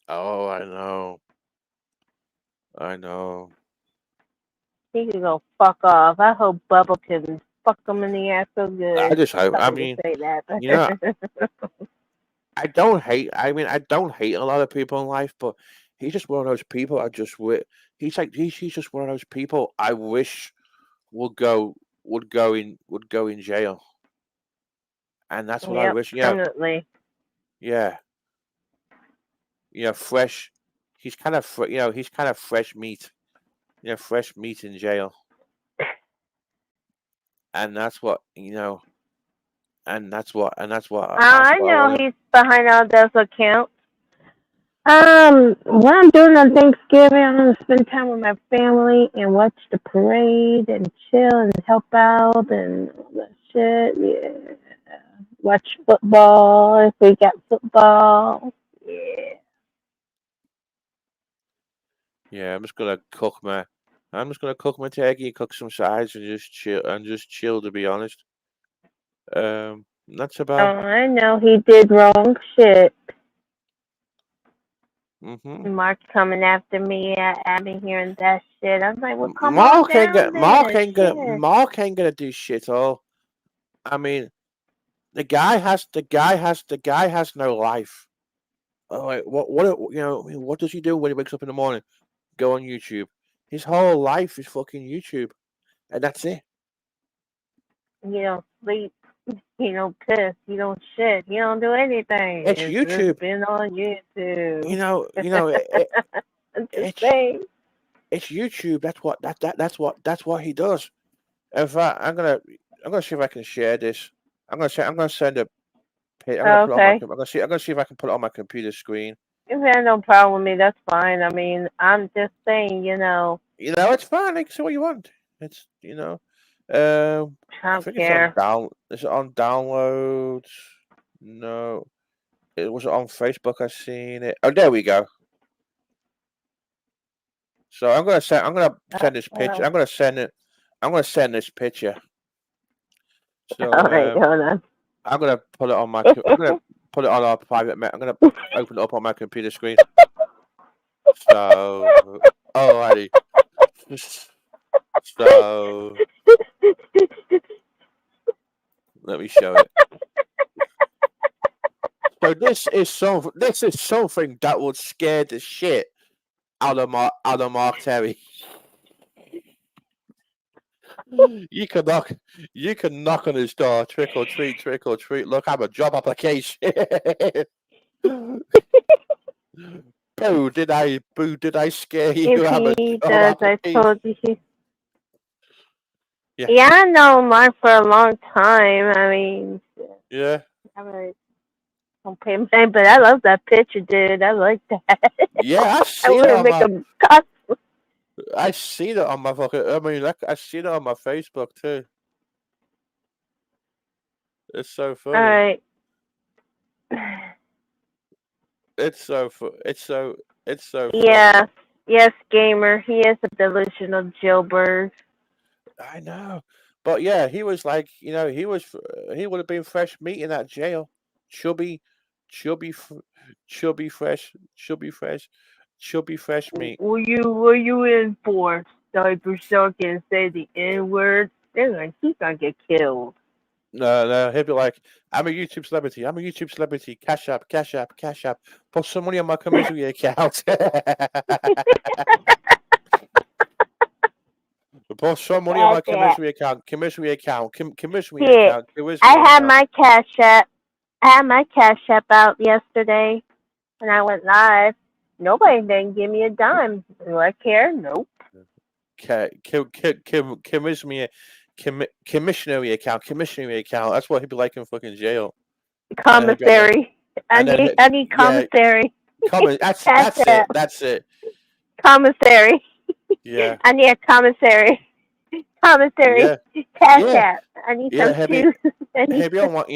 oh, I know. I know. He could go fuck off. I hope Bubble can fuck him in the ass so I good. just hope. I Sorry to mean, say that. you know, I don't hate. I mean, I don't hate a lot of people in life, but he's just one of those people. He's just one of those people. I wish would go in jail, and that's what I Yep, wish. Yeah, permanently. yeah, fresh. He's kind of fresh meat. Fresh meat in jail, and that's I what I know want him. he's behind all those accounts. What I'm doing on Thanksgiving, I'm gonna spend time with my family and watch the parade and chill and help out and all that shit. Yeah. Watch football if we got football. Yeah. Yeah, I'm just gonna cook my turkey, cook some sides, and just chill. To be honest, that's Oh, about. I know he did wrong shit. Mm-hmm. Mark's coming after me at me hearing that shit. I'm like, well, come on down then. Shit. Mark ain't gonna do shit all. I mean, the guy has no life. Oh, wait, what does he do when he wakes up in the morning? Go on YouTube. His whole life is fucking YouTube, and that's it. You don't sleep. You don't piss. You don't shit. You don't do anything. It's It's just YouTube. been on YouTube. You know, I'm just it's saying. it's YouTube. That's what he does. In fact, I'm gonna see if I can share this. I'm gonna send a I'm gonna put it on my Okay. I'm gonna see if I can put it on my computer screen. If you have no problem with me, that's fine. I mean, I'm just saying, It's fine. It's what you want. It's I I don't think it's on care. down. Is it on downloads? No, it was on Facebook. I seen it. Oh, there we go. So I'm gonna send this picture. Uh, I'm gonna send this picture. all So right, hold on. I'm gonna put it on I'm gonna put it on our private. I'm gonna open it up on my computer screen. So, alrighty. So let me show it. So this is something that would scare the shit out of Mark Terry. You can knock on his door, trick or treat, trick or treat. Look, I'm a job application. Boo, did I scare If you? I'm a he job does, I application. told you. Yeah. Yeah, I know Mark for a long time. I mean, Yeah. I really don't pay money, but I love that picture, dude. I like that. Yeah, I want to make a costume. I see that on my fucking. I mean, I see that on my Facebook too. It's so All funny. right. It's so funny. Yes, yes, gamer. He is a delusional jailbird. I know, but yeah, he was like, he would have been fresh meat in that jail, chubby, chubby, chubby fresh, chubby fresh meat. What you in for? Cyber Shark and say the N word? He's gonna get killed. No, he'll be like, I'm a YouTube celebrity. I'm a YouTube celebrity. Cash app, cash app, cash app. Put some money on my commercial account. Put some money on my Cash App. commercial account. Shit. I had my Cash App out yesterday when I went live. Nobody didn't give me a dime. Do I care? Nope. Commissionary account. That's what he'd be like in fucking jail. Commissary. I need commissary. That's App. it. Commissary. Yeah. I need a commissary. Commissary. Yeah. Cash Yeah. App. I need some shoes. He'd be on one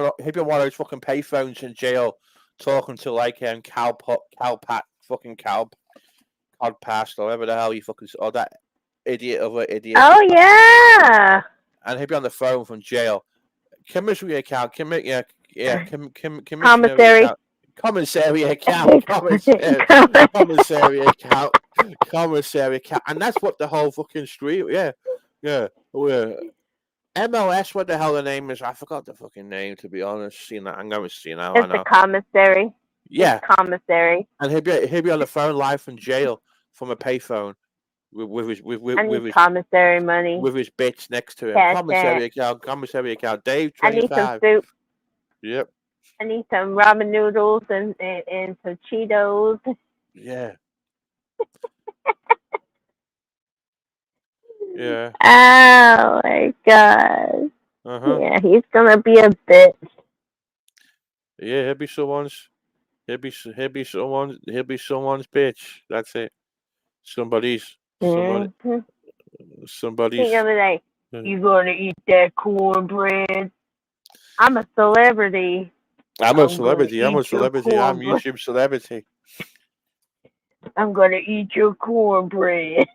of those fucking payphones in jail, talking to like cod past or whatever the hell you fucking or that idiot. Oh yeah. And he'd be on the phone from jail. Commissary account. Commissary Commissary. account. Commissary account. Commissary account. Commissary account. And that's what the whole fucking street. Yeah. MLS. What the hell the name is? I forgot the fucking name, to be honest. I'm going to see now. It's the commissary. Yeah. It's commissary. And he'd be on the phone live from jail from a payphone with his commissary money with his bits next to him. Cash Commissary account. Dave 25. I need some soup. Yep. I need some ramen noodles and some Cheetos. Yeah. Yeah. Oh my god. Yeah, he's gonna be a bitch. Yeah, he'll be someone's bitch. That's it. Somebody's. He's gonna be like, you gonna eat that cornbread? I'm a celebrity. I'm a celebrity. I'm YouTube celebrity. I'm gonna eat your cornbread.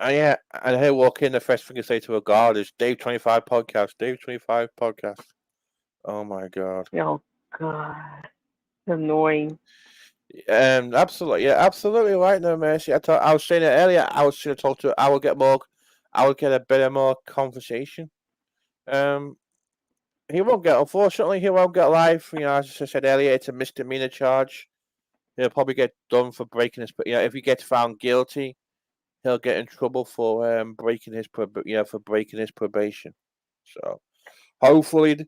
Yeah, and he'll walk in. The first thing you say to a guard is Dave 25 podcast. Dave 25 podcast. Oh my god. Oh god, annoying. Absolutely, yeah, absolutely right. No mercy. I was saying it earlier. I was going to talk to. I would get a bit more conversation. He won't get. Unfortunately, he won't get live. As I said earlier, it's a misdemeanor charge. He'll probably get done for breaking his. If he gets found guilty, he'll get in trouble for breaking his probation. So, hopefully,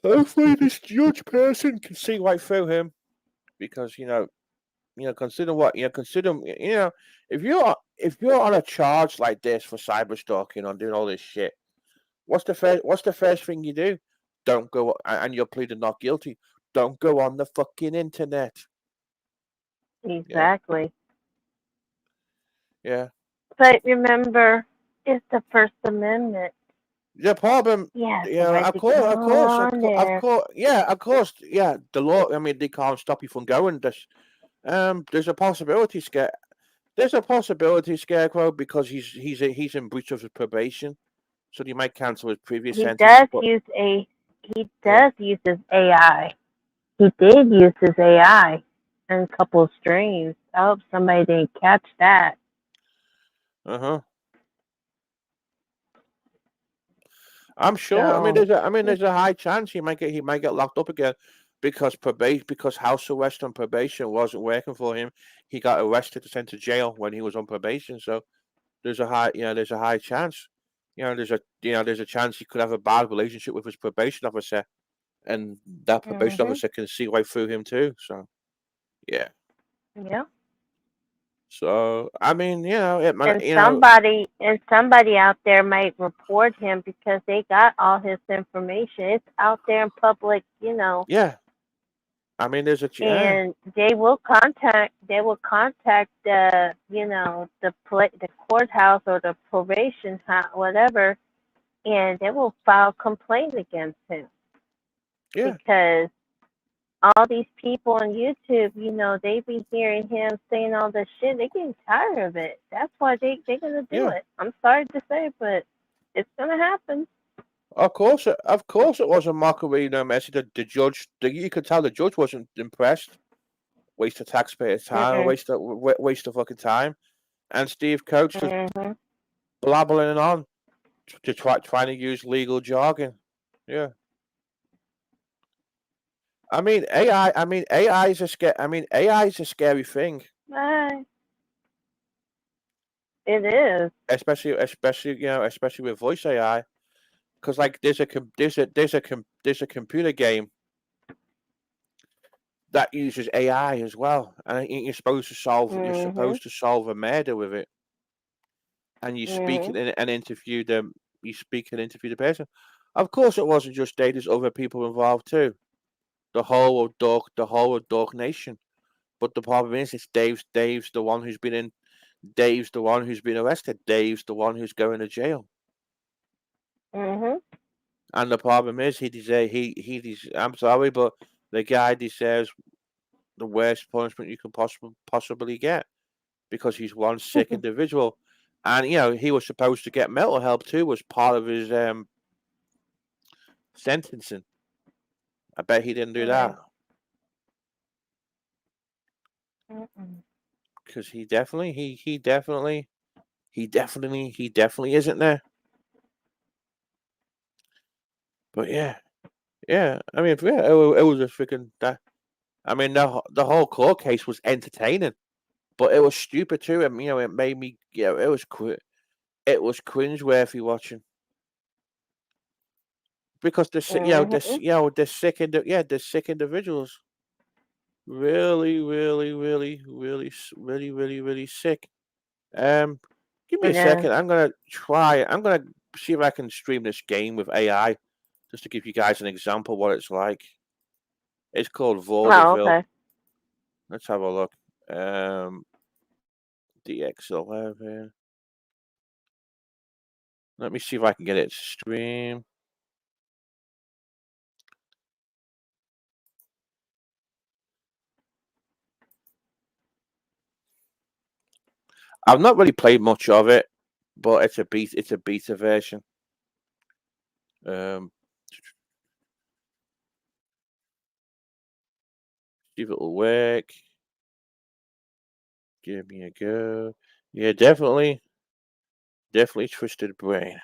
hopefully this judge person can see right through him, because consider if you're on a charge like this for cyber stalking and doing all this shit, what's the first thing you do? Don't go, and you're pleading not guilty. Don't go on the fucking internet. Exactly. Yeah. But remember, it's the First Amendment. The problem, of course, the law. I mean, they can't stop you from going. There's a possibility, Scarecrow, because he's in breach of his probation, so he might cancel his previous sentence. He does use his AI. He did use his AI in a couple of streams. I hope somebody didn't catch that. I'm sure. So, there's a high chance he might get locked up again because house arrest and probation wasn't working for him. He got arrested and sent to jail when he was on probation. So there's a high chance. There's a chance he could have a bad relationship with his probation officer, and that probation officer can see right through him too. So, yeah. Yeah. So somebody out there might report him because they got all his information. It's out there in public, Yeah. There's a chance. And they will contact the courthouse or the probation house, whatever, and they will file complaint against him. Yeah. Because all these people on YouTube, they be hearing him saying all this shit. They're getting tired of it. That's why they're going to do it. I'm sorry to say, but it's going to happen. Of course, it was a mockery. No, Messi. The judge, you could tell the judge wasn't impressed. Waste of taxpayers' time, Mm-mm. waste of fucking time. And Steve Coates just Mm-hmm. blabbering on to trying to use legal jargon. Yeah, I mean AI. AI is a scare. AI is a scary thing, It is. especially with voice AI. Because like there's a computer game that uses AI as well, and you're Mm-hmm. supposed to solve a murder with it, and you speak Mm-hmm. and interview them. You speak and interview the person. Of course, it wasn't just Dave. There's other people involved too. The whole of Dog Nation. But the problem is, it's Dave's the one who's been in. Dave's the one who's been arrested. Dave's the one who's going to jail. Mm-hmm. And the problem is, I'm sorry, but the guy deserves the worst punishment you can possibly get because he's one sick individual, and he was supposed to get mental help too, was part of his sentencing. I bet he didn't do Yeah. that Mm-mm. because he definitely isn't there. But yeah, yeah. I mean, yeah, it was a freaking that. I mean, the whole court case was entertaining, but it was stupid too. And it made me, it was cringeworthy watching because Mm-hmm. the sick individuals, really, really, really, really, really, really, really sick. Um, Give me a Yeah. second. I'm gonna see if I can stream this game with AI just to give you guys an example of what it's like. It's called Oh, Vaudeville. okay. Let's have a look. Um, DX11. Let me see if I can get it to stream. I've not really played much of it, but it's a beta version. Um, See if it'll work. Give me a go. Yeah, definitely Twisted Brain.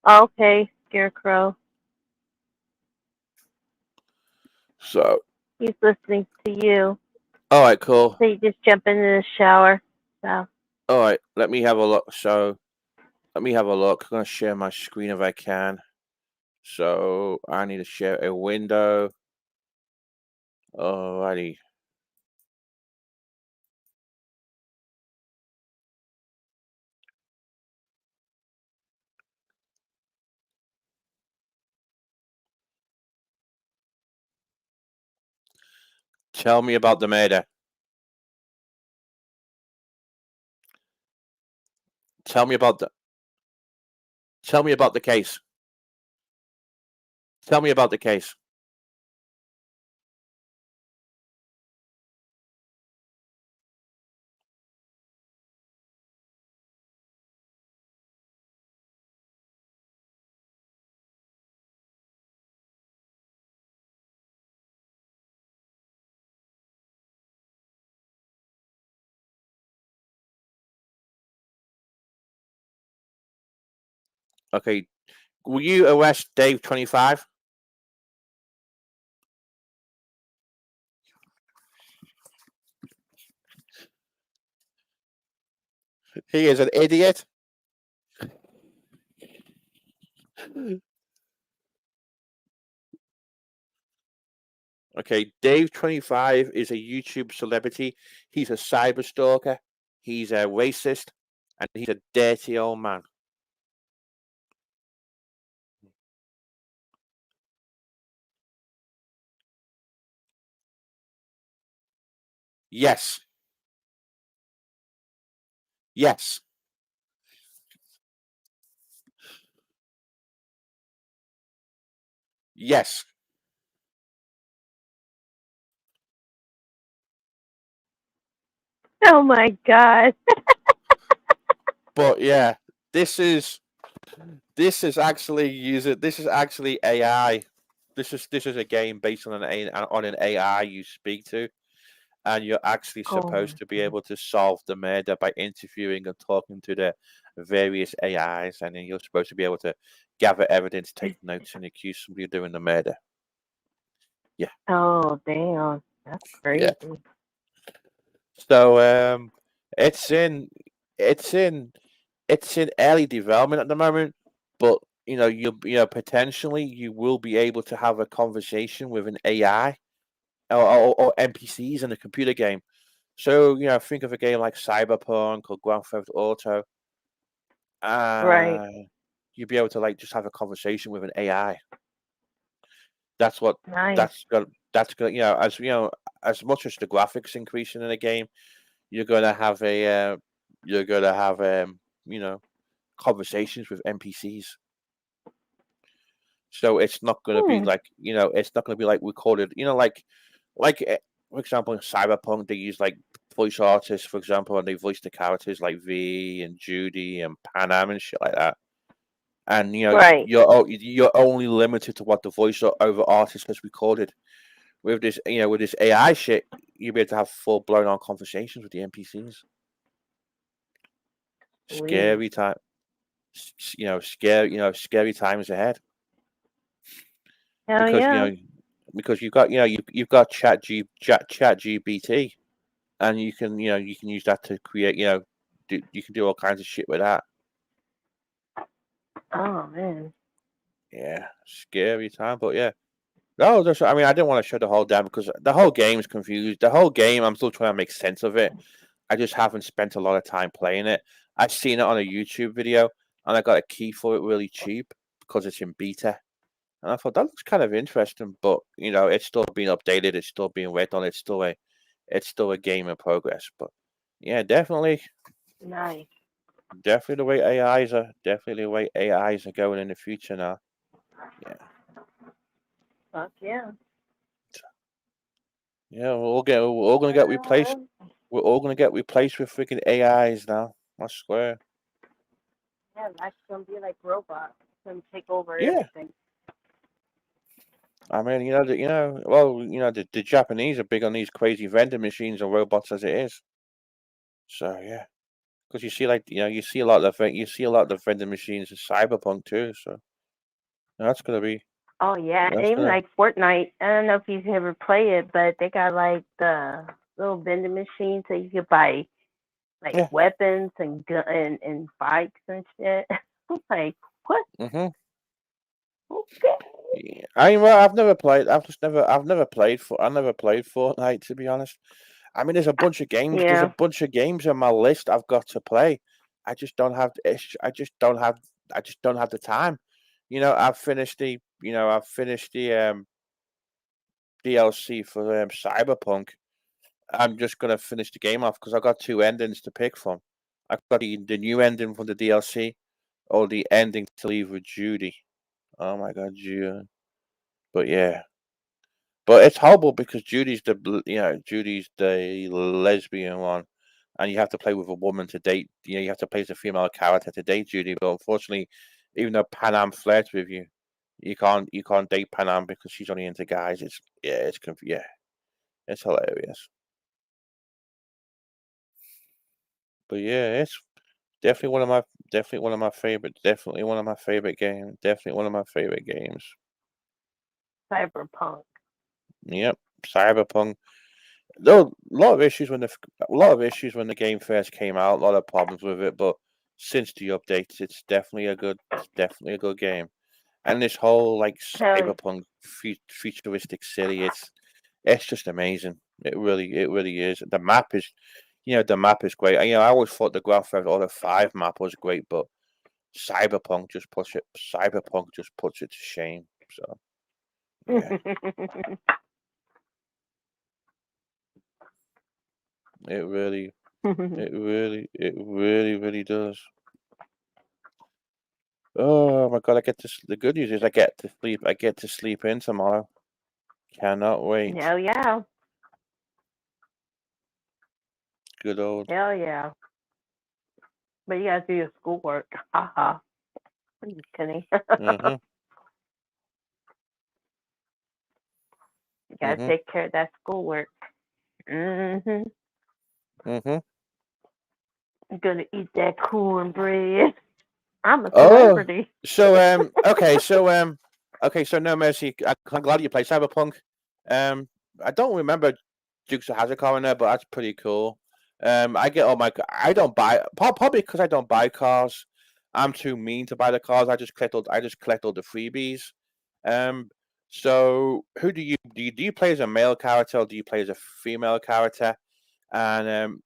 Okay, Scarecrow. So, He's listening to you. all right, cool. So you just jump into the shower. So. All right, let me have a look. Let me have a look. I'm gonna share my screen if I can. So I need to share a window. Alrighty. Tell me about the murder. Tell me about the. Tell me about the case. Tell me about the case. Okay. Will you arrest Dave 25? He is an idiot. Okay, Dave 25 is a YouTube celebrity. He's a cyber stalker. He's a racist, and he's a dirty old man. Yes. Yes. Yes. Oh my God. But yeah, this is this is actually AI. This is a game based on an AI you speak to, and you're actually Oh supposed my to be God. able to solve the murder by interviewing and talking to the various AIs, and then you're supposed to be able to gather evidence, take notes, and accuse somebody of doing the murder. Yeah, Oh damn. That's yeah. crazy. So it's in it's in it's in early development at the moment, but potentially you will be able to have a conversation with an AI or NPCs in a computer game. So think of a game like Cyberpunk or Grand Theft Auto. Right. Uh, you'd be able to like just have a conversation with an AI. That's what Nice. that's as much as the graphics increasing in a game, you're gonna have a you're gonna have you know conversations with NPCs. So it's not going to be Hmm. like it's not going to be like recorded. For example, in Cyberpunk, they use like voice artists, for example, and they voice the characters like V and Judy and Panam and shit like that. And Right. you're only limited to what the voice-over artist has recorded. With this AI shit, you'll be able to have full blown on conversations with the NPCs. Sweet. Scary time, scary times ahead. Hell because you yeah. know because you've got chat GPT, and you can use that to create you can do all kinds of shit with that. Oh man. Yeah, scary time, but yeah. No, I mean, I didn't want to shut the whole down because the whole game's confused. The whole game, I'm still trying to make sense of it. I just haven't spent a lot of time playing it. I've seen it on a YouTube video, and I got a key for it really cheap because it's in beta. And I thought that looks kind of interesting, but it's still being updated. It's still being worked on. It's still a game in progress. But yeah, Nice. definitely the way AIs are going in the future now. Yeah, Fuck yeah. yeah, we're all gonna get replaced. Well, We're all gonna get replaced with freaking AIs now. I swear. yeah, that's gonna be like robots. It's gonna take over Yeah, everything. I mean, the Japanese are big on these crazy vending machines and robots as it is. So yeah. Because you see, like you see a lot of the vending machines in Cyberpunk too. So that's gonna be Oh yeah, and that's even gonna like Fortnite. I don't know if you've ever played it, but they got like the little vending machines so you could buy like yeah. weapons and and bikes and shit. I'm like, what? Mhm. Okay. Yeah. I've never played Fortnite, to be honest. I mean, there's a bunch of games. There's a Yeah. bunch of games on my list I've got to play. I just don't have. I just don't have. I just don't have the time. I've finished the DLC for Cyberpunk. I'm just gonna finish the game off because I got two endings to pick from. I've got the new ending from the DLC or the ending to leave with Judy. Oh my god, Judy! But yeah, but it's horrible because Judy's the lesbian one, and you have to play with a woman to date. You have to play as a female character to date Judy. But unfortunately, even though Panam flirts with you, you can't date Panam because she's only into guys. Yeah, it's hilarious. But yeah, it's definitely one of my definitely one of my favorite games. Definitely one of my favorite games. Cyberpunk. Yep, Cyberpunk. Though a lot of issues when the game first came out, a lot of problems with it, but since the updates, it's definitely a good game. And this whole like Hell, cyberpunk futuristic city, it's just amazing. It really is. The map is great. I always thought the Grand Theft Auto 5 map was great, but Cyberpunk just puts it to shame. So yeah. yeah. It really, really does. Oh my god! The good news is I get to sleep. I get to sleep in tomorrow. Cannot wait. Hell yeah. Good old. Hell yeah. But you gotta do your schoolwork. Haha. I'm just kidding. Mhm. You gotta Mhm. take care of that schoolwork. Mhm. Mhm. I'm gonna eat that cornbread. I'm a Oh, celebrity. okay, so No Mercy. I'm glad you play Cyberpunk. I don't remember Dukes of Hazzard car in there, but that's pretty cool. I get all my. I don't buy probably because I don't buy cars. I'm too mean to buy the cars. I just collect all the freebies. Um, so who do you play as a male character or do you play as a female character? And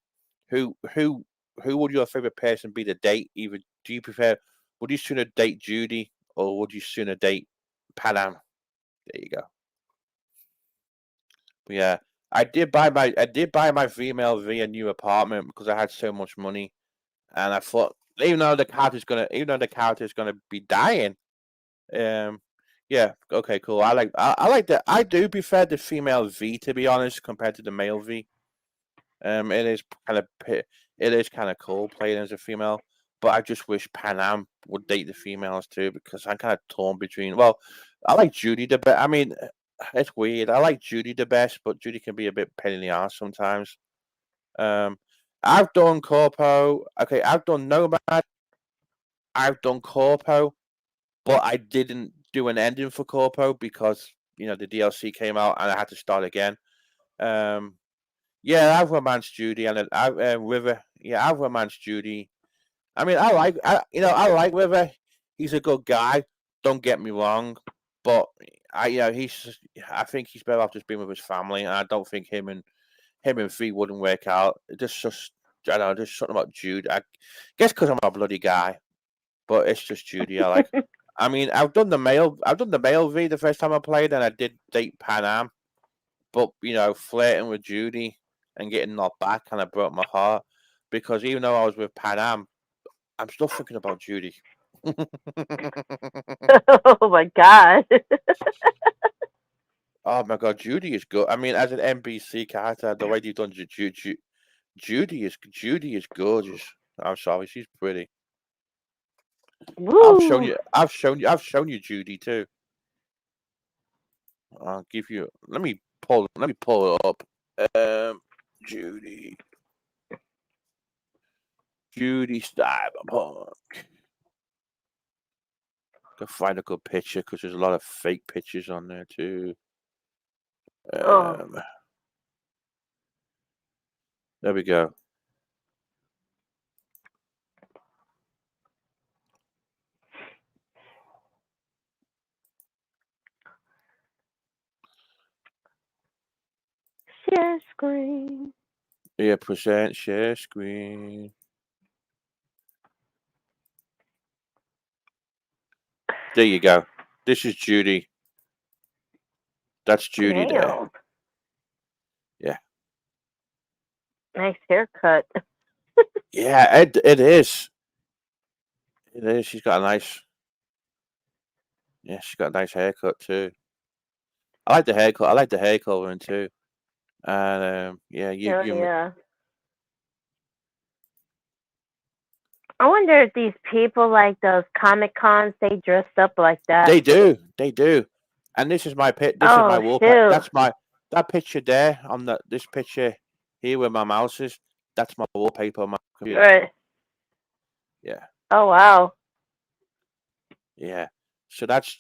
who who who would your favorite person be to date? Either do you prefer? Would you sooner date Judy or would you sooner date Panam? There you go. But yeah, I did buy my female V a new apartment because I had so much money, and I thought even though the character's gonna be dying, um, yeah, okay, cool. I like that. I do prefer the female V to be honest compared to the male V. It is it is kind of cool playing as a female, but I just wish Panam would date the females too because I'm kind of torn between. Well, I like Judy the best. I mean, it's weird. I like Judy the best, but Judy can be a bit pain in the ass sometimes. Um, I've done Corpo. Okay, I've done Nomad. I've done Corpo, but I didn't do an ending for Corpo because the DLC came out and I had to start again. Um, Yeah, I've romanced Judy, and I've River. Yeah, I've romanced Judy. I mean, I like River. He's a good guy. Don't get me wrong, but I think he's better off just being with his family, and I don't think him and Fee wouldn't work out. Just I don't know, just something about Jude. I guess because I'm a bloody guy, but it's just Judy. I like. I mean, I've done the male V the first time I played, and I did date Pan Am. But flirting with Judy and getting knocked back kind of broke my heart because even though I was with Pan Am, I'm still thinking about Judy. Oh my god. Oh my god, Judy is good. I mean, as an NBC character, the way you've done Judy is gorgeous. I'm sorry, she's pretty. Woo. I've shown you Judy too. I'll give you. Let me pull it up. Judy. Judy Cyberpunk. Go find a good picture because there's a lot of fake pictures on there too. Oh. Um, there we go. Share screen. Yeah, present share screen. There you go. This is Judy. That's Judy there. Damn. Yeah. Nice haircut. Yeah, it is. It is. She's got a nice. Yeah, she's got a nice haircut too. I like the haircut. I like the hair coloring too. And yeah, Hell yeah. I wonder if these people like those Comic Cons, they dress up like that. They do. They do. And this is my pit. This is my Oh wallpaper. shoot. That picture there on this picture here where my mouse is. That's my wallpaper on my computer. Right. Yeah. Oh wow. Yeah. So that's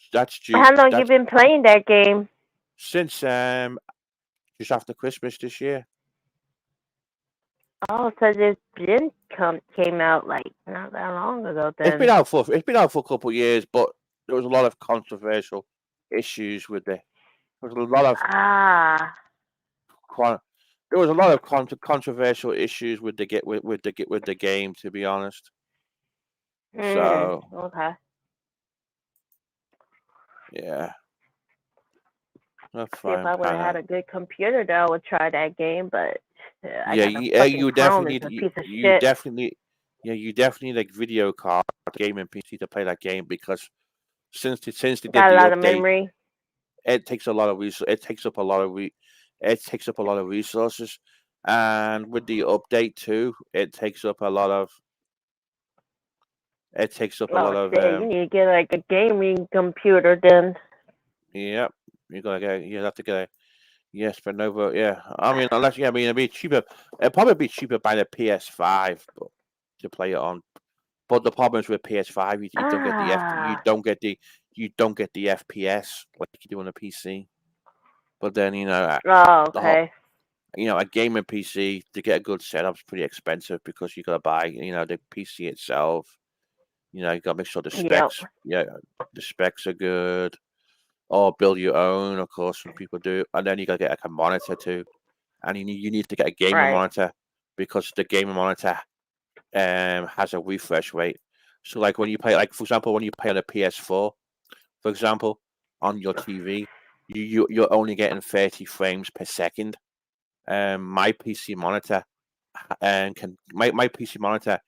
How long you been playing that game? since just after Christmas this year. Oh, so this came out like not that long ago then. It's been out for a couple of years, but there was a lot of controversial issues with it. There was a lot of there was a lot of controversial issues with the game, to be honest. So okay. yeah. See if I would have had a good computer though, I would try that game, but I Yeah, got a fucking you phone. definitely It's need a piece of you shit. definitely you definitely need like video card, gaming PC to play that game because since they did Got a the lot of update, memory. it takes a lot of it takes up a lot of it takes up a lot of resources, and with the update too, it takes up a Oh lot of shit! You need to get like a gaming computer then. yeah, you have to get a yes, but no, yeah. I mean, unless yeah, I mean, it'd be cheaper. It'd probably be cheaper buying a PS5, but to play it on. But the problem is with PS5, you don't get the Ah. you don't get the FPS like you do on a PC. But then Oh, the whole okay. a gaming PC to get a good setup is pretty expensive because you got to buy the PC itself. You got to make sure Yep. the specs are good. Or build your own, of course, some people do, and then you got to get like a monitor too, and you need to get a gamer Right. monitor because the gamer monitor has a refresh rate. So like when you play, like for example, when you play on a PS4, for example, on your TV, you're only getting 30 frames per second. My PC monitor my PC monitor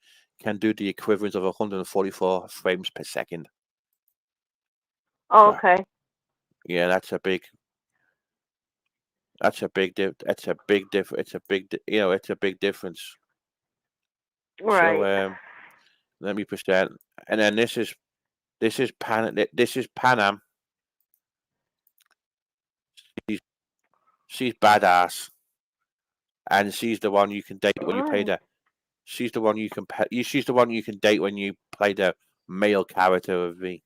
can do the equivalent of 144 frames per second. Oh, So okay. yeah, that's a big it's a big it's a it's a big difference. So Right. let me push that, and then this is Pan Am. She's she's badass, and she's the one you can date when you play Right. the. She's the one you can she's the one you can date when you play the male character of V.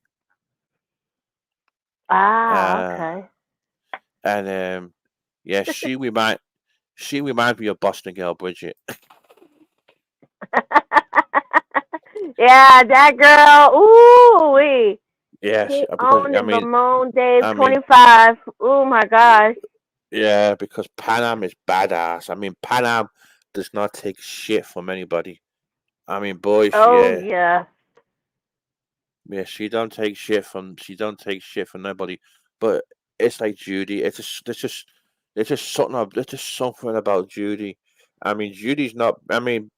Ah, Uh, okay. and yeah, she reminds me of Boston Girl Bridget. Yeah, that girl. Ooh, wee. Yes, She because owned it. Bemoan Dave I mean, 25. Oh my gosh. yeah, because Pan Am is badass. I mean, Pan Am does not take shit from anybody. I mean, boys, Oh yeah. yeah, she don't take shit from nobody. But it's like Judy. It's just something about Judy. I mean, Judy's not. I mean,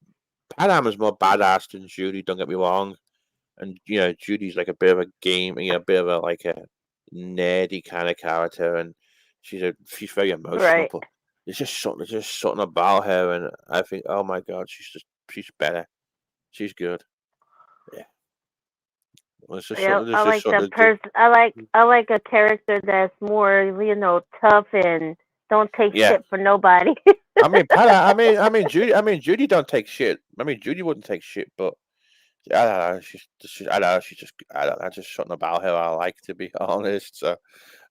Pan Am is more badass than Judy. Don't get me wrong. And Judy's like a bit of a game. A bit of a like a nerdy kind of character, and she's very emotional. Right. But there's just something about her, and I think, oh my god, she's better. She's good. Yeah. Well, it's just Yep. something. There's I just like something. that person. I like a character that's more, tough and don't take Yeah. shit for nobody. I mean, Judy. I mean, Judy don't take shit. I mean, Judy wouldn't take shit, but I don't know. I don't know. She's just, I don't know. Just something about her I like, to be honest. So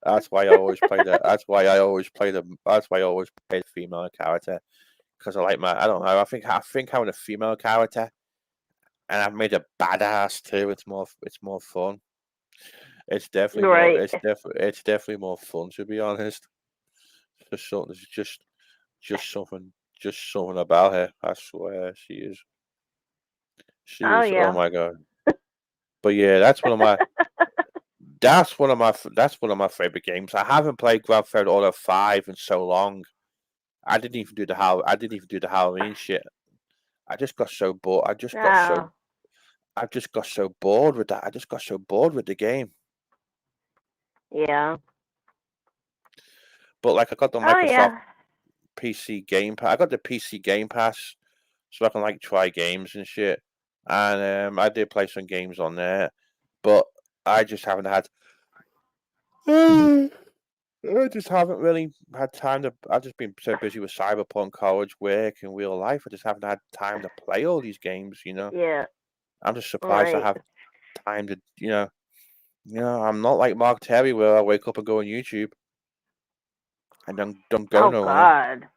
that's why I always play the. That's why I always play the. That's why I always play the female character because I like my. I don't know. I think having a female character and I've made a badass too. It's more fun. It's definitely more. Right. It's definitely more fun, to be honest. Just something. Just something. Just something about her. I swear she is. She Oh is. Oh yeah. my god. But yeah, that's one of my favorite games. I haven't played Grand Theft Auto 5 in so long. I didn't even do the Halloween shit. I just got so bored. Oh. I just got so bored with that. I just got so bored with the game. Yeah. But like I got the Oh Microsoft yeah. PC Game Pass. I got the PC Game Pass so I can like try games and shit. And I did play some games on there, but I just haven't had I just haven't really had time to. I've just been so busy with Cyberpunk, college, work, and real life. I just haven't had time to play all these games. Yeah. I'm just surprised I Right. have time to. I'm not like Mark Terry where I wake up and go on YouTube and don't go Oh nowhere. God.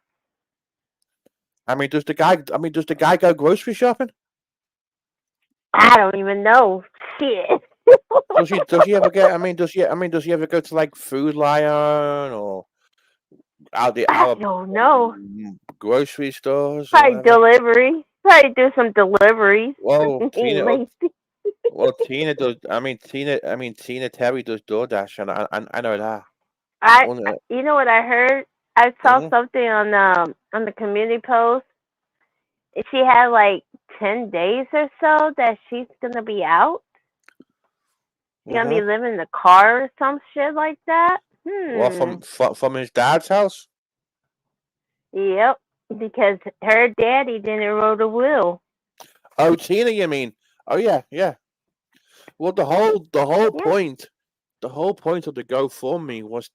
I mean, does the guy go grocery shopping? I don't even know. Shit. Does he ever get? Does he ever go to like Food Lion or I out don't know. grocery stores or Probably whatever? delivery. Probably do some deliveries. Well, He lazy. Tina does. Tina Terry does DoorDash, and I know that. I, One, you know what I heard? I saw Mhm. something on the community post. She had like 10 days or so that she's gonna be out. She's gonna be Mhm. living in the car or some shit like that. Well, from his dad's house. Yep. Because her daddy didn't wrote a will. Oh, Tina, you mean? Oh yeah, yeah. Well, Yeah. the whole point of the GoFundMe was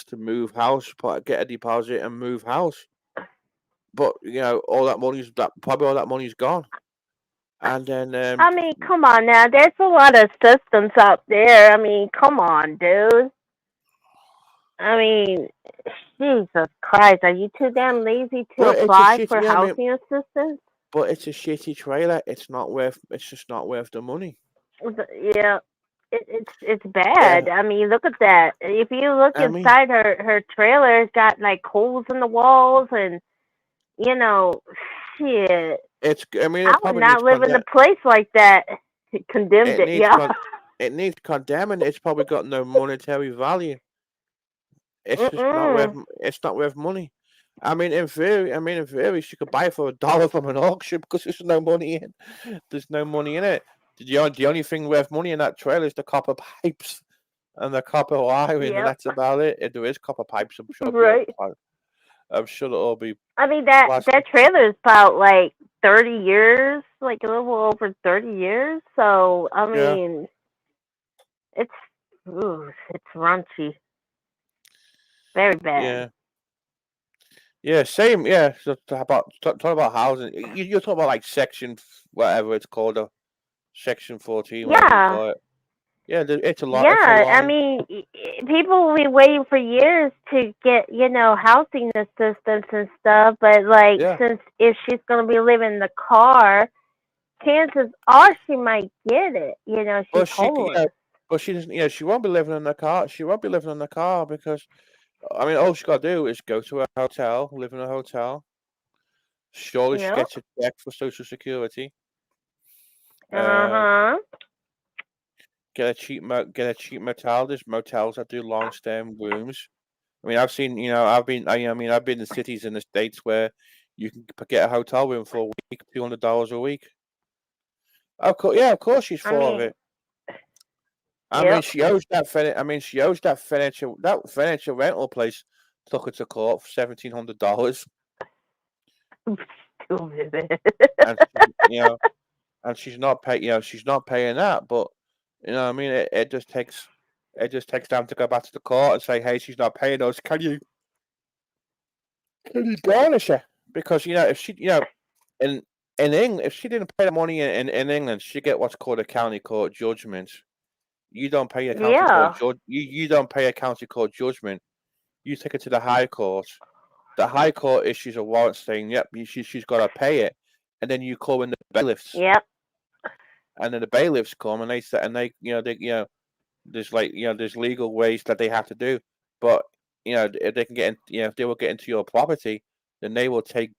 to move house, get a deposit, and move house. But all that probably all that money's gone. And then I mean, come on now. There's a lot of systems out there. I mean, come on, dude. I mean, Jesus Christ, are you too damn lazy to but it's a apply shit. for Yeah, I mean, housing assistance? but it's a shitty trailer. It's not worth. It's just not worth the money. Yeah, it's Yeah, bad. I mean, look at that. If you look I mean, inside her trailer, it's got like holes in the walls, and you know, shit. I mean, I it would probably needs not live in a place like that. Condemned it it, needs yeah. con. It needs condemning. It's probably got no monetary value. It's just not worth. Mm-mm. It's not worth money. In theory, she could buy it for $1 from an auction because there's no money in. There's no money in it. The only thing worth money in that trailer is the copper pipes and the copper wiring, and Yep. that's about it. If there is copper pipes, I'm sure it'll be all. Right. I'm sure it'll all be I mean that plastic. trailer is about like 30 years, like a little over 30 years. So I Yeah, mean, it's it's raunchy, very bad. yeah, yeah. Same. Yeah. So talk about housing. You're talking about like whatever it's called, section 14, whatever you Yeah, call it. Yeah, it's a lot. It's a yeah. I long. mean, people will be waiting for years to get housing assistance and stuff. But like, Yeah. since if she's gonna be living in the car, chances are she might get it. She's Well, homeless. but she doesn't. She won't be living in the car. She won't be living in the car because all she got to do is go to a hotel, live in a hotel. Surely she Yep. gets a check for Social Security. Uh Uh, huh. get a cheap motel. There's motels that do long stay rooms. I mean, I've seen. I've been in cities in the states where you can get a hotel room for a week, $200 a week. Of course, yeah, of course she's I for of mean, it. I mean, yep. she owes that. She owes that furniture. That furniture rental place took her to court for $1,700, Stupid. and and she's not pay. She's not paying that. But what I mean, it just takes time to go back to the court and say, hey, she's not paying us. Can you garnish her? Because if she, in England, if she didn't pay the money in England, she get what's called a county court judgment. You don't pay a county court Yeah. judge. You don't pay a county court judgment. You take it to the High Court. The High Court issues a warrant saying, "Yep, she's got to pay it," and then you call in the bailiffs, Yep. and then the bailiffs come and they say, and there's there's legal ways that they have to do, but if they can get in, if they will get into your property, then they will take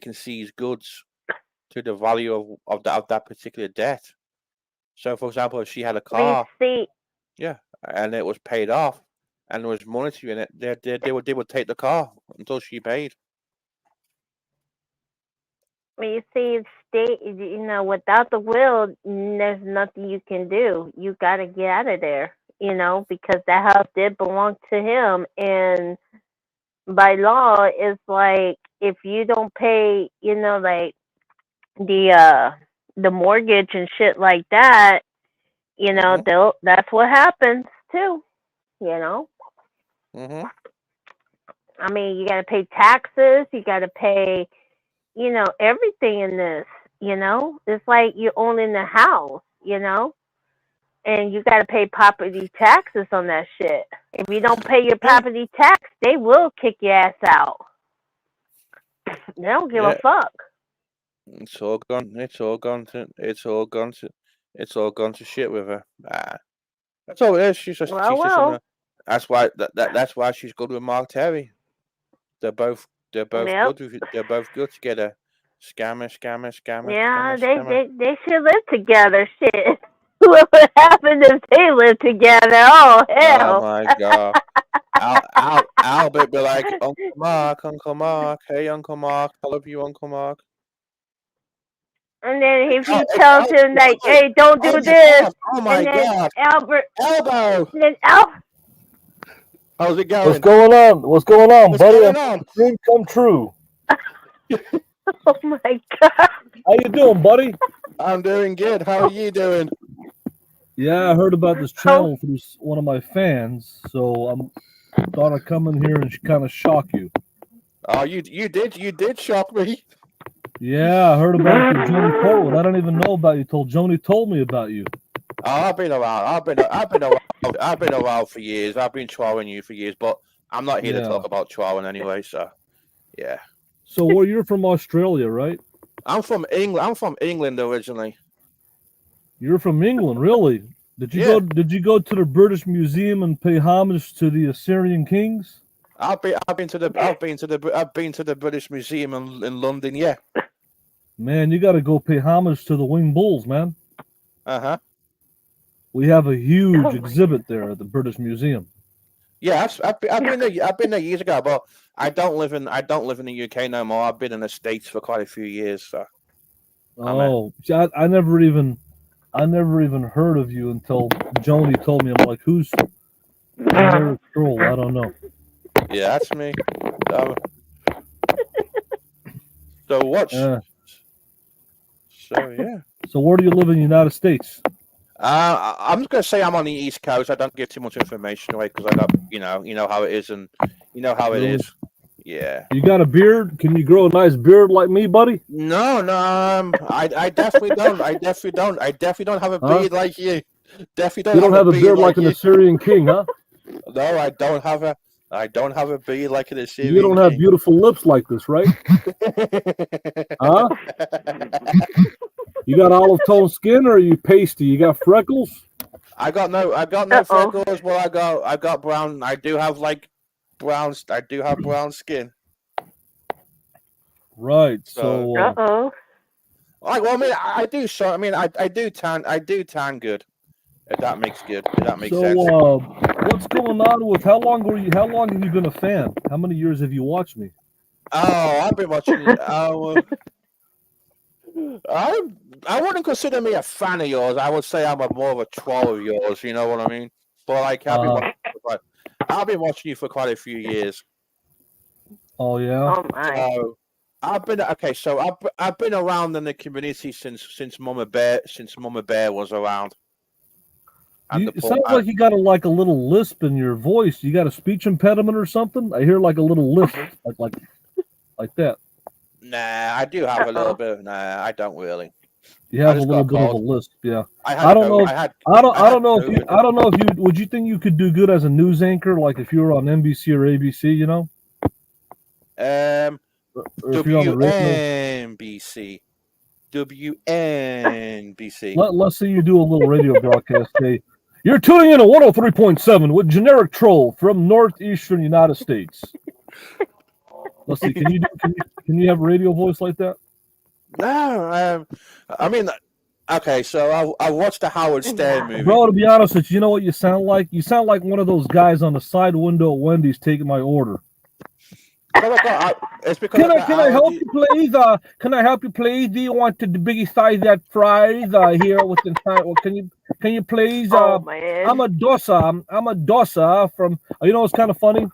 and seize goods to the value of that particular debt. So, for example, if she had a We car, see. yeah, and it was paid off, and there was monetary in it, they would take the car until she paid. We see. State. Without the will, there's nothing you can do. You got to get out of there. Because that house did belong to him, and by law, it's like if you don't pay, like the mortgage and shit like that, Mhm. that's what happens too. You know, Mhm. I mean, you got to pay taxes, you got to pay, everything in this. It's like you're owning the house. And you got to pay property taxes on that shit. If you don't pay your Yeah. property tax, they will kick your ass out. They don't give a Yeah. fuck. It's all gone. It's all gone to. It's all gone to. It's all gone to shit with her. Ah, that's all it is. Well, She's just in well. a. That's why she's good with Mark Terry. They're both. They're both Yep. good with. They're both good together. Scammer, scammer, scammer, Yeah, scammer, they scammer. they they should live together. Shit. What would happen if they lived together? Oh Oh hell. my god. Albert be like, Uncle Mark, hey, Uncle Mark, I love you, Uncle Mark. And then if he It's tells him like, "Hey, don't do this," Oh my and then God, Albert, Elbow, and then Albert, how's it What's going? going on? What's going on, What's buddy? going I'm on? dream come true. oh my God. How you doing, buddy? I'm doing good. How are you doing? Yeah, I heard about this Oh, channel through one of my fans, so thought I'd come in here and kind of shock you. Oh, you did shock me. Yeah, I heard about you, Joni Portwood. I don't even know about you till Joni told me about you. Oh, I've been around. I've been around for years. I've been trolling you for years, but I'm not here to Yeah. talk about trolling anyway. So, yeah. So, where you're from Australia, right? I'm from England. I'm from England originally. You're from England, really? Did you Yeah. Did you go to the British Museum and pay homage to the Assyrian kings? I've been to the British Museum in London. Yeah. Man, you got to go pay homage to the winged bulls, man. Uh-huh. We have a huge Oh my exhibit there at the British Museum. Yeah, I've been there years ago, but I don't live in the UK no more. I've been in the States for quite a few years. So Oh, see, I never even heard of you until Joni told me. I'm like, who's Generic Troll? I don't know. yeah, that's me. So what's Uh, so yeah. so where do you live in the United States? I'm just gonna say I'm on the East Coast. I don't give too much information away because I got you know how it is, and you know how it Really? is. Yeah. You got a beard? Can you grow a nice beard like me, buddy? No, I definitely don't. I definitely don't have a Huh? beard like you. Definitely You don't don't have a beard like an you. Assyrian king, huh? No, I don't have a beard like an Assyrian You don't have king. beautiful lips like this, right? Huh? You got olive tone skin, or are you pasty? You got freckles? I got no Uh-oh. freckles. Well, I got brown. I do have brown skin. Right. So, Uh-oh. Like, well, I mean, I do. So, I mean, I do tan good. If that makes sense. what's going on with how long have you been a fan? How many years have you watched me? Oh, I've been watching. I wouldn't consider me a fan of yours. I would say I'm more of a troll of yours. You know what I mean? But like, I've been watching you for quite a few years. Oh yeah. Oh my. So I've been around in the community since Mama Bear was around. And It sounds like you got a little lisp in your voice. You got a speech impediment or something? I hear like a little lisp, like that. Nah, I do have a little bit. Nah, I don't really. You have a just little got bit of a cold. lisp, yeah. I don't know. I don't know if you would you think you could do good as a news anchor, like if you were on NBC or ABC, you know? Or if you're on the radio. WNBC. Let's say you do a little radio broadcast. Say, you're tuning in to 103.7 with Generic Troll from northeastern United States. Let's see. Can you have a radio voice like that? No, I mean, okay. So I watched the Howard Stern movie. Bro, to be honest with you, you know what you sound like? You sound like one of those guys on the side window at Wendy's taking my order. It's because Can I help you, please? Can I help you, please? Do you want the biggest size that fries here with the can you please? Oh man. I'm a dosa. I'm a dosa from. You know, it's kind of funny.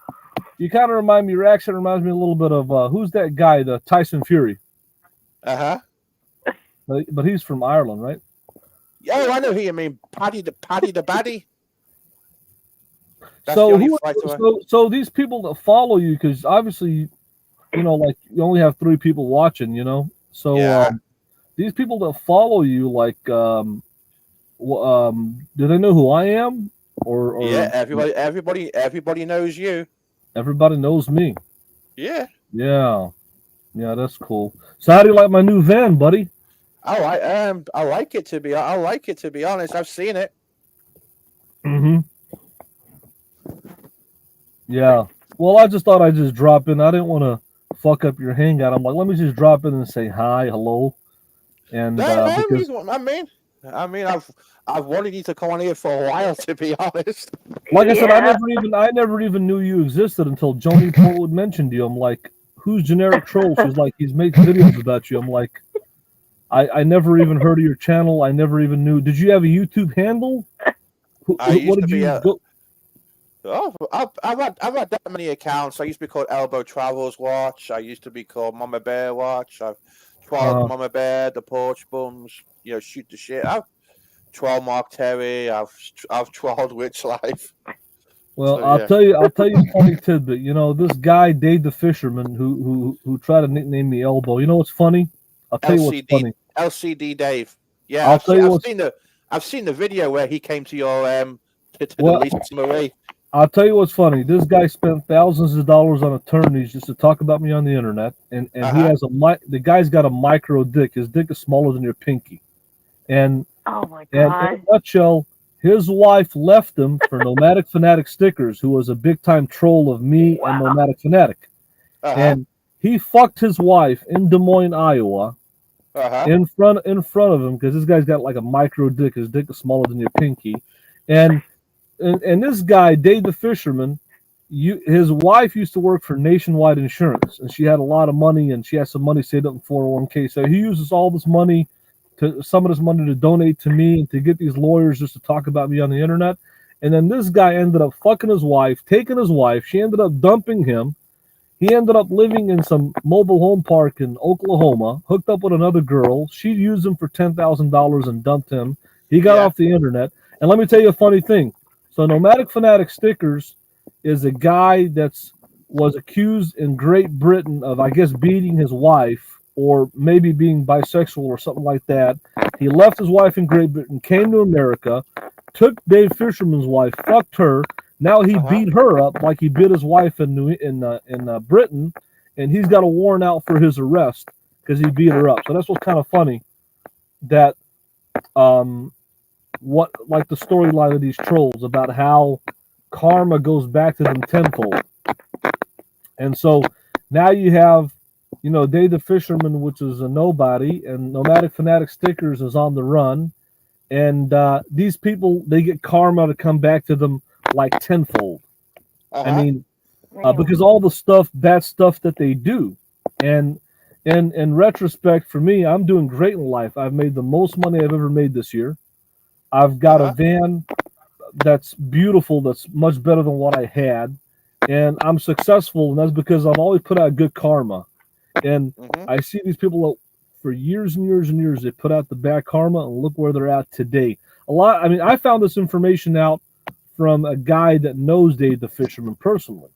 You kind of remind me. Your accent reminds me a little bit of who's that guy? The Tyson Fury. But he's from Ireland, right? Oh, I know who you mean. Paddy the Baddie. That's So these people that follow you, because obviously, you know, like you only have 3 people watching, you know. So Yeah. These people that follow you, like, do they know who I am? Or yeah, everybody knows you. Everybody knows me. Yeah. Yeah, that's cool. So how do you like my new van, buddy? Oh, I like it to be honest. I've seen it. Mm-hmm. Yeah. Well, I just thought I'd just drop in. I didn't want to fuck up your hangout. I'm like, let me just drop in and say hi, hello, and because I mean, I've wanted you to come on here for a while, to be honest. Like I said, I Yeah. never even knew you existed until Joni Portwood mentioned you. I'm like, who's Generic Troll? She's like, he's made videos about you. I'm like, I never even heard of your channel. I never even knew. Did you have a YouTube handle? I What used to did be you a. go? Oh, I've had that many accounts. I used to be called Elbow Travels Watch. I used to be called Mama Bear Watch. I've trialed Uh, Mama Bear, the Porch Bums. Shoot the shit. I've trialed Mark Terry. I've trialed Witch Life. well, So yeah, I'll tell you a funny tidbit. You know, this guy Dave the Fisherman who tried to nickname me Elbow. You know what's funny? I'll tell you what's LCD funny. LCD Dave. Yeah, I'll tell you what's I've seen the video where he came to your to the what Lisa Marie. I'll tell you what's funny. This guy spent thousands of dollars on attorneys just to talk about me on the internet, and he Uh-huh. has the guy's got a micro dick. His dick is smaller than your pinky, and Oh my and in a God. nutshell, his wife left him for Nomadic Fanatic Stickers, who was a big time troll of me and Wow. Nomadic Fanatic, Uh-huh. and he fucked his wife in Des Moines, Iowa, Uh-huh. in front of him because this guy's got like a micro dick. His dick is smaller than your pinky, and this guy Dave the Fisherman, his wife used to work for Nationwide Insurance, and she had a lot of money, and she has some money saved up in 401k. So he uses all this money some of this money to donate to me and to get these lawyers just to talk about me on the internet. And then this guy ended up fucking his wife, taking his wife. She ended up dumping him. He ended up living in some mobile home park in Oklahoma, hooked up with another girl. She used him for $10,000 and dumped him. He got Yeah. off the internet. And let me tell you a funny thing. So Nomadic Fanatic Stickers is a guy was accused in Great Britain of, I guess, beating his wife or maybe being bisexual or something like that. He left his wife in Great Britain, came to America, took Dave Fisherman's wife, fucked her. Now he beat her up like he beat his wife in Britain, and he's got a warrant out for his arrest because he beat her up. So that's what's kind of funny that what like the storyline of these trolls about how karma goes back to them tenfold. And so now you have, Dave the Fisherman, which is a nobody, and Nomadic Fanatic Stickers is on the run. And these people, they get karma to come back to them like tenfold. Uh-huh. I mean, because all the bad stuff that they do. And in retrospect, for me, I'm doing great in life. I've made the most money I've ever made this year. I've got a van that's beautiful, that's much better than what I had. And I'm successful, and that's because I've always put out good karma. And I see these people for years and years and years, they put out the bad karma, and look where they're at today. I found this information out from a guy that knows Dave the Fisherman personally.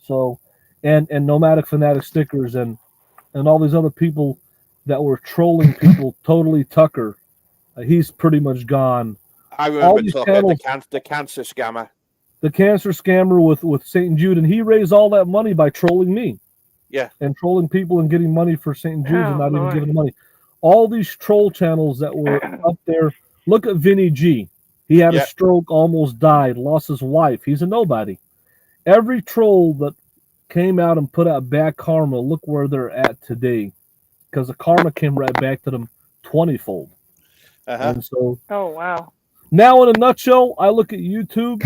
So, and Nomadic Fanatic Stickers and all these other people that were trolling people, totally Tucker. He's pretty much gone. I All remember these talking channels, the cancer scammer. the cancer scammer with St. Jude, and he raised all that money by trolling me. Yeah. And trolling people and getting money for St. Jude's and not Lord. even giving the money. All these troll channels that were up there. Look at Vinny G. He had a stroke, almost died, lost his wife. He's a nobody. Every troll that came out and put out bad karma, look where they're at today. Because the karma came right back to them 20-fold. And so Oh wow. now, in a nutshell, I look at YouTube.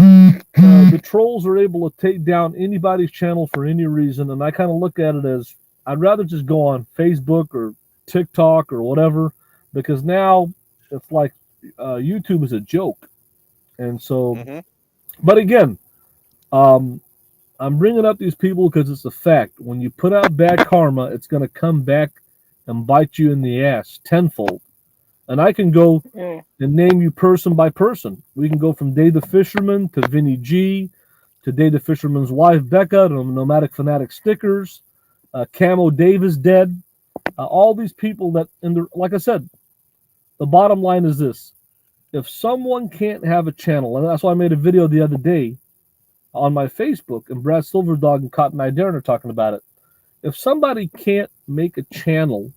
The trolls are able to take down anybody's channel for any reason, and I kind of look at it as I'd rather just go on Facebook or TikTok or whatever, because now it's like YouTube is a joke. And so, but again, I'm bringing up these people because it's a fact. When you put out bad karma, it's going to come back and bite you in the ass tenfold. And I can go and name you person by person. We can go from Dave the Fisherman to Vinny G to Dave the Fisherman's wife, Becca, to Nomadic Fanatic Stickers. Camo Dave is dead. All these people that, like I said, the bottom line is this. If someone can't have a channel, and that's why I made a video the other day on my Facebook, and Brad Silverdog and Cotton Eye Darren are talking about it. If somebody can't make a channel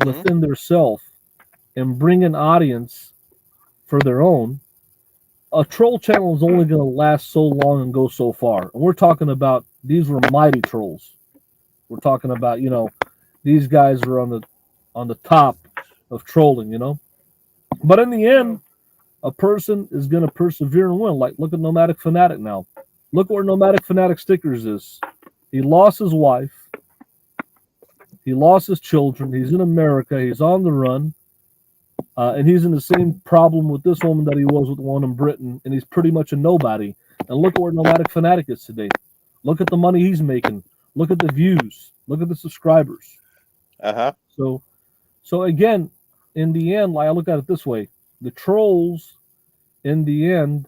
within their self and bring an audience for their own, a troll channel is only going to last so long and go so far. And we're talking about, these were mighty trolls. We're talking about, these guys were on the top of trolling, But in the end, a person is going to persevere and win. Like, look at Nomadic Fanatic now. Look where Nomadic Fanatic Stickers is. He lost his wife. He lost his children. He's in America. He's on the run. And he's in the same problem with this woman that he was with the one in Britain. And he's pretty much a nobody. And look at where Nomadic Fanatic is today. Look at the money he's making. Look at the views. Look at the subscribers. So again, in the end, like I look at it this way, the trolls, in the end,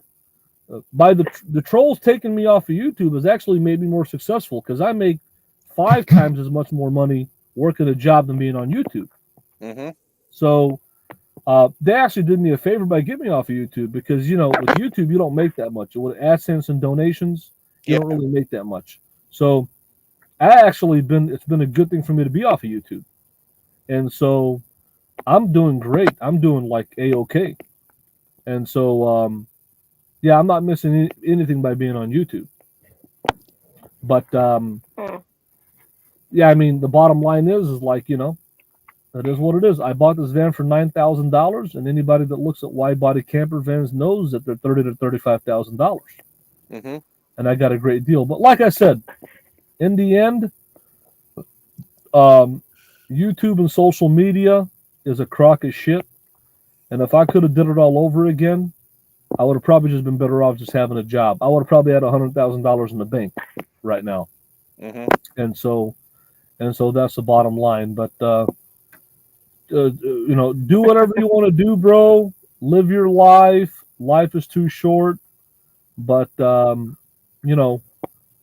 by the trolls taking me off of YouTube has actually made me more successful because I make 5 times as much more money working a job than being on YouTube. So they actually did me a favor by getting me off of YouTube because, you know, with YouTube, you don't make that much. With AdSense and donations, you don't really make that much. So it's been a good thing for me to be off of YouTube. And so I'm doing great. I'm doing like A-OK. And so, yeah, I'm not missing anything by being on YouTube. But, yeah, I mean, the bottom line is like, you know, that is what it is. I bought this van for $9,000, and anybody that looks at wide-body camper vans knows that they're $30,000 to $35,000. And I got a great deal. But like I said, in the end, YouTube and social media is a crock of shit. And if I could have did it all over again, I would have probably just been better off just having a job. I would have probably had $100,000 in the bank right now. And so that's the bottom line. But you know, do whatever you want to do, bro. Live your life. Life is too short. But you know,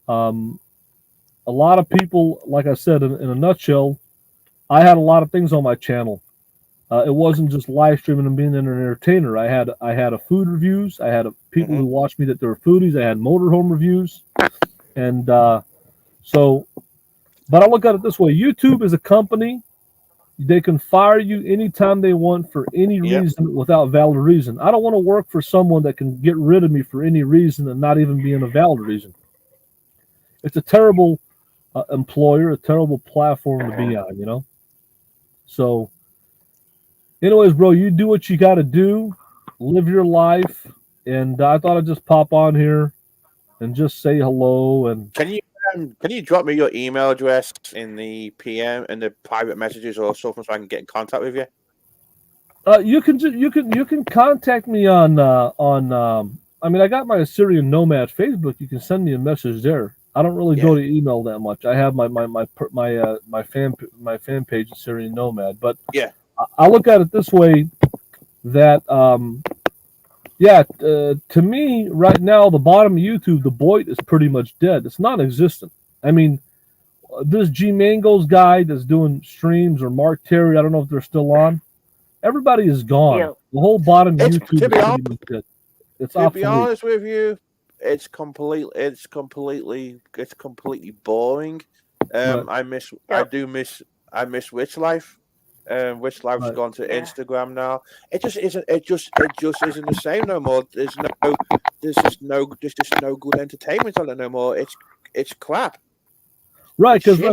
a lot of people, like I said, in a nutshell, I had a lot of things on my channel. It wasn't just live streaming and being an entertainer. I had a food reviews. I had people who watched me that they were foodies. I had motorhome reviews, and so. But I look at it this way: YouTube is a company. They can fire you anytime they want for any reason without valid reason. I don't want to work for someone that can get rid of me for any reason and not even being a valid reason. It's a terrible employer, a terrible platform to be on, you know. So. Anyways, bro, you do what you got to do, live your life, and I thought I'd just pop on here and just say hello. And can you drop me your email address in the PM and the private messages or something so I can get in contact with you? You can contact me on I mean, I got my Assyrian Nomad Facebook. You can send me a message there. I don't really go to email that much. I have my fan page Assyrian Nomad, but I look at it this way, that to me right now the bottom of YouTube, the Boyd is pretty much dead. It's non-existent. I mean, this G Mango's guy that's doing streams, or Mark Terry, I don't know if they're still on. Everybody is gone. The whole bottom of YouTube is pretty much dead. It's to be honest with you, it's completely boring. I miss Witch Life. Witch Life's gone to Instagram now. It just isn't the same no more. There's just no good entertainment on it no more. It's crap. Right, because I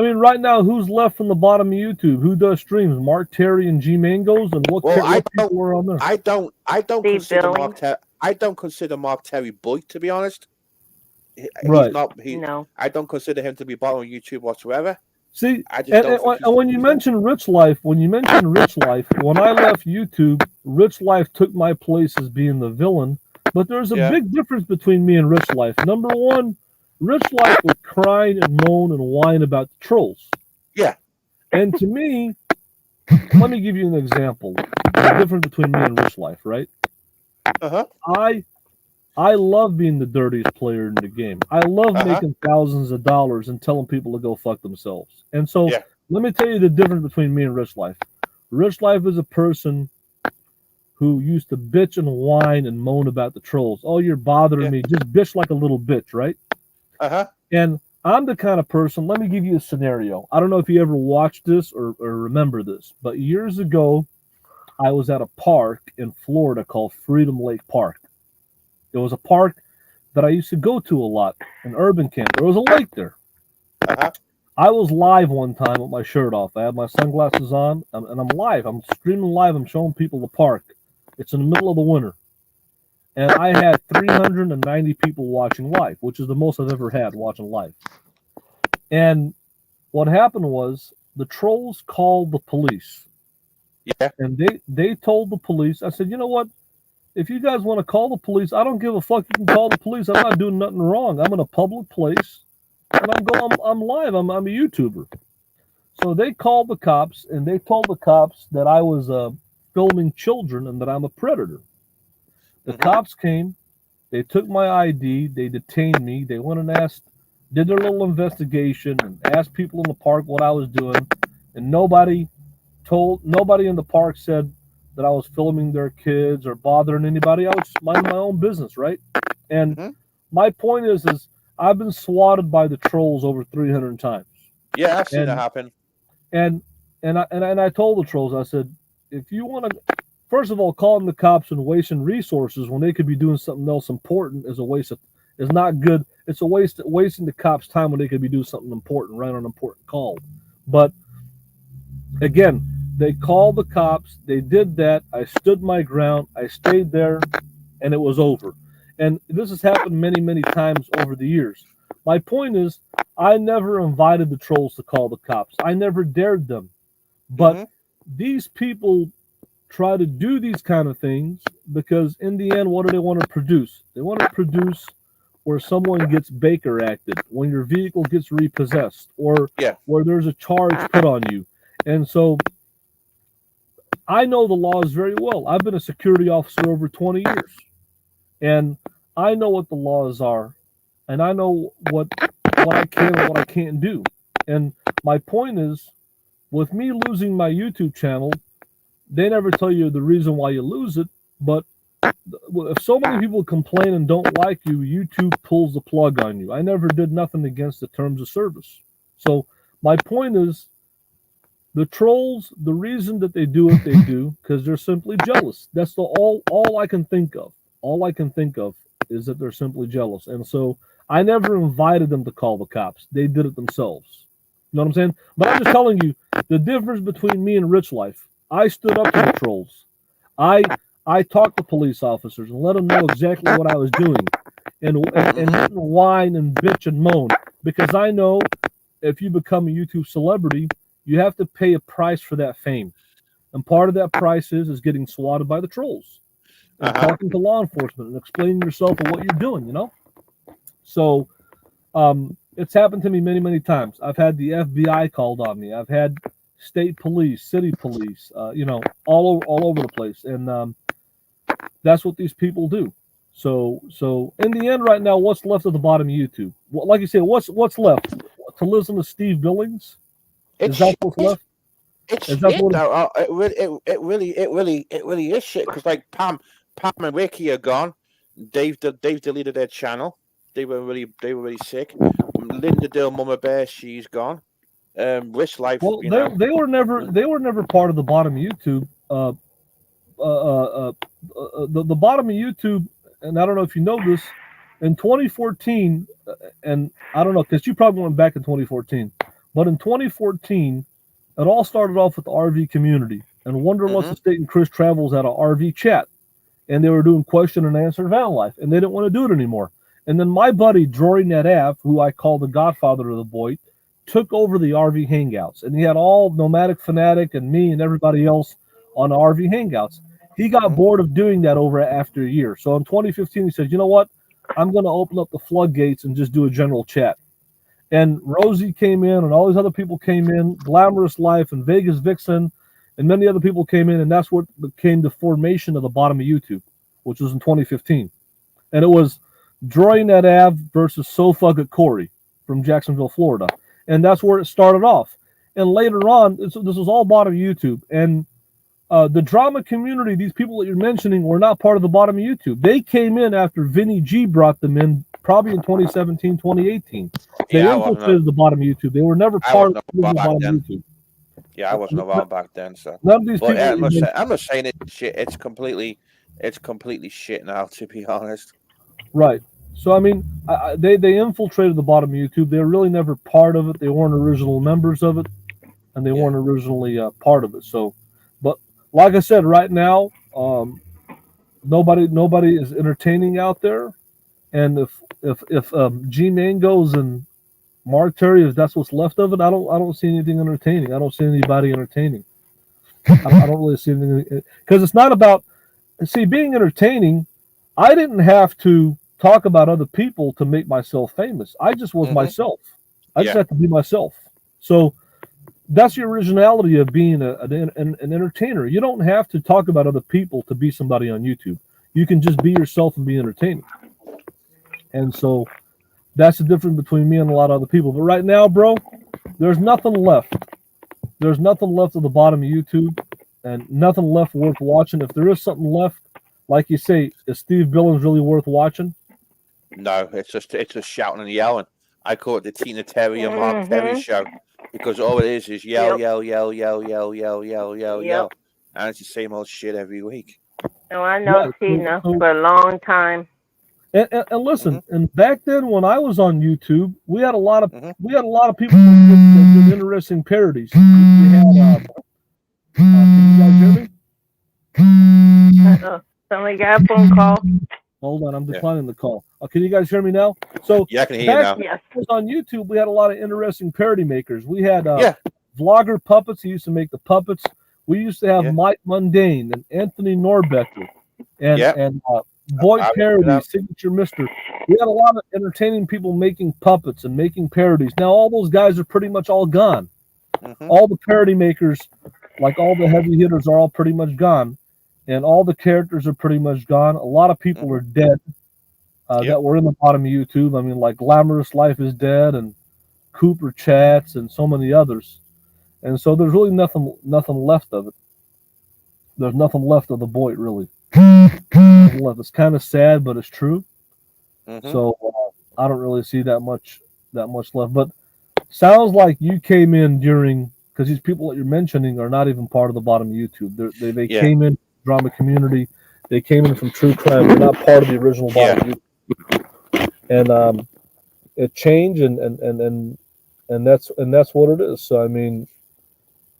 mean, right now, who's left from the bottom of YouTube? Who does streams? Mark Terry and G Mangos, and what people were on there? I don't consider Mark Terry Boyd, to be honest. Right. I don't consider him to be bottom of YouTube whatsoever. See, and when you mention Rich Life, when I left YouTube, Rich Life took my place as being the villain. But there's a big difference between me and Rich Life. Number one, Rich Life would cry and moan and whine about the trolls. Yeah. And to me, let me give you an example. The difference between me and Rich Life, right? I love being the dirtiest player in the game. I love making thousands of dollars and telling people to go fuck themselves. And so let me tell you the difference between me and Rich Life. Rich Life is a person who used to bitch and whine and moan about the trolls. Oh, you're bothering me. Just bitch like a little bitch, right? And I'm the kind of person, let me give you a scenario. I don't know if you ever watched this or remember this, but years ago, I was at a park in Florida called Freedom Lake Park. It was a park that I used to go to a lot, an urban camp. There was a lake there. I was live one time with my shirt off. I had my sunglasses on, and I'm live. I'm streaming live. I'm showing people the park. It's in the middle of the winter. And I had 390 people watching live, which is the most I've ever had watching live. And what happened was the trolls called the police. Yeah. And they told the police, I said, you know what? If you guys want to call the police, I don't give a fuck. You can call the police. I'm not doing nothing wrong. I'm in a public place, and I'm live. I'm a YouTuber. So they called the cops, and they told the cops that I was filming children and that I'm a predator. The cops came. They took my ID. They detained me. They went and did their little investigation and asked people in the park what I was doing, and nobody in the park said that I was filming their kids or bothering anybody. I was just minding my own business, right? And my point is I've been swatted by the trolls over 300 times. Yeah, I've seen that happen. And I told the trolls, I said, if you want to, first of all, calling the cops and wasting resources when they could be doing something else important is not good. It's a wasting the cops' time when they could be doing something important, right on an important call. But again, they called the cops. They did that. I stood my ground. I stayed there, and it was over. And this has happened many, many times over the years. My point is, I never invited the trolls to call the cops. I never dared them. But these people try to do these kind of things because in the end, what do they want to produce? They want to produce where someone gets Baker acted, when your vehicle gets repossessed, or where there's a charge put on you. And so I know the laws very well. I've been a security officer over 20 years. And I know what the laws are. And I know what I can and what I can't do. And my point is, with me losing my YouTube channel, they never tell you the reason why you lose it. But if so many people complain and don't like you, YouTube pulls the plug on you. I never did nothing against the terms of service. So my point is, the trolls, the reason that they do what they do, because they're simply jealous. That's all I can think of. All I can think of is that they're simply jealous. And so I never invited them to call the cops. They did it themselves. You know what I'm saying? But I'm just telling you, the difference between me and Rich Life, I stood up to the trolls. I talked to police officers and let them know exactly what I was doing. And didn't whine and bitch and moan. Because I know if you become a YouTube celebrity, you have to pay a price for that fame. And part of that price is getting swatted by the trolls. And talking to law enforcement and explaining yourself and what you're doing, you know? So it's happened to me many, many times. I've had the FBI called on me. I've had state police, city police, all over the place. And that's what these people do. So in the end right now, what's left at the bottom of YouTube? Like you said, what's left? To listen to Steve Billings? Is that what's left? It's shit. No, it really is shit. Because like Pam and Ricky are gone. They've deleted their channel. They were really sick. Linda Dill, Mama Bear, she's gone. Rich Life. Well, they were never part of the bottom of YouTube. The bottom of YouTube, and I don't know if you know this, in 2014, and I don't know because you probably went back in 2014. But in 2014, it all started off with the RV community. And Wanderlust Estate and Chris Travels had an RV chat. And they were doing question and answer van life. And they didn't want to do it anymore. And then my buddy, Jory Netav, who I call the godfather of the boy, took over the RV hangouts. And he had all Nomadic Fanatic and me and everybody else on the RV hangouts. He got bored of doing that after a year. So in 2015, he said, you know what? I'm going to open up the floodgates and just do a general chat. And Rosie came in, and all these other people came in, Glamorous Life and Vegas Vixen, and many other people came in, and that's what became the formation of the bottom of YouTube, which was in 2015. And it was Droy Netav versus Sofuga Corey from Jacksonville, Florida. And that's where it started off. And later on, this was all bottom of YouTube. And the drama community, these people that you're mentioning, were not part of the bottom of YouTube. They came in after Vinny G brought them in, probably in 2017, 2018. They infiltrated the bottom of YouTube. They were never part of the bottom of YouTube. Yeah, I wasn't around back then, so. None of these people. I'm not saying it's shit. It's completely shit now, to be honest. Right. So I mean, they infiltrated the bottom of YouTube. They were really never part of it. They weren't original members of it, and they weren't originally part of it. So, but like I said, right now, nobody is entertaining out there. And if G Mangos and Mark Terry, if that's what's left of it, I don't see anything entertaining. I don't see anybody entertaining. I don't really see anything, because it's not about being entertaining. I didn't have to talk about other people to make myself famous. I just was myself. I just had to be myself. So that's the originality of being an entertainer. You don't have to talk about other people to be somebody on YouTube. You can just be yourself and be entertaining. And so that's the difference between me and a lot of other people. But right now, bro, there's nothing left. There's nothing left at the bottom of YouTube, and nothing left worth watching. If there is something left, like you say, is Steve Billings really worth watching? No, it's just shouting and yelling. I call it the Tina Terry and Mark Terry show, because all it is yell, yell, yell, yell, yell, yell, yell, yell, yell, and it's the same old shit every week. No, I know Tina for a long time. And listen, and back then when I was on YouTube, we had a lot of people that did interesting parodies. We had can you guys hear me? Somebody got a phone call. Hold on, I'm declining the call. Can you guys hear me now? So I can hear you now. Yes. On YouTube, we had a lot of interesting parody makers. We had vlogger puppets who used to make the puppets. We used to have Mike Mundane and Anthony Norbecker and Boy Parody, Signature Mister. We had a lot of entertaining people making puppets and making parodies. Now all those guys are pretty much all gone. All the parody makers, like all the heavy hitters, are all pretty much gone, and all the characters are pretty much gone. A lot of people are dead that were in the bottom of YouTube. I mean, like Glamorous Life is dead, and Cooper Chats, and so many others. And so there's really nothing left of it. There's nothing left of the Boyd, really. It's kind of sad, but it's true. So I don't really see that much left. But sounds like you came in during, because these people that you're mentioning are not even part of the bottom of YouTube. They came in drama community. They came in from true crime. They're not part of the original bottom of YouTube. And it changed, and that's what it is. So I mean,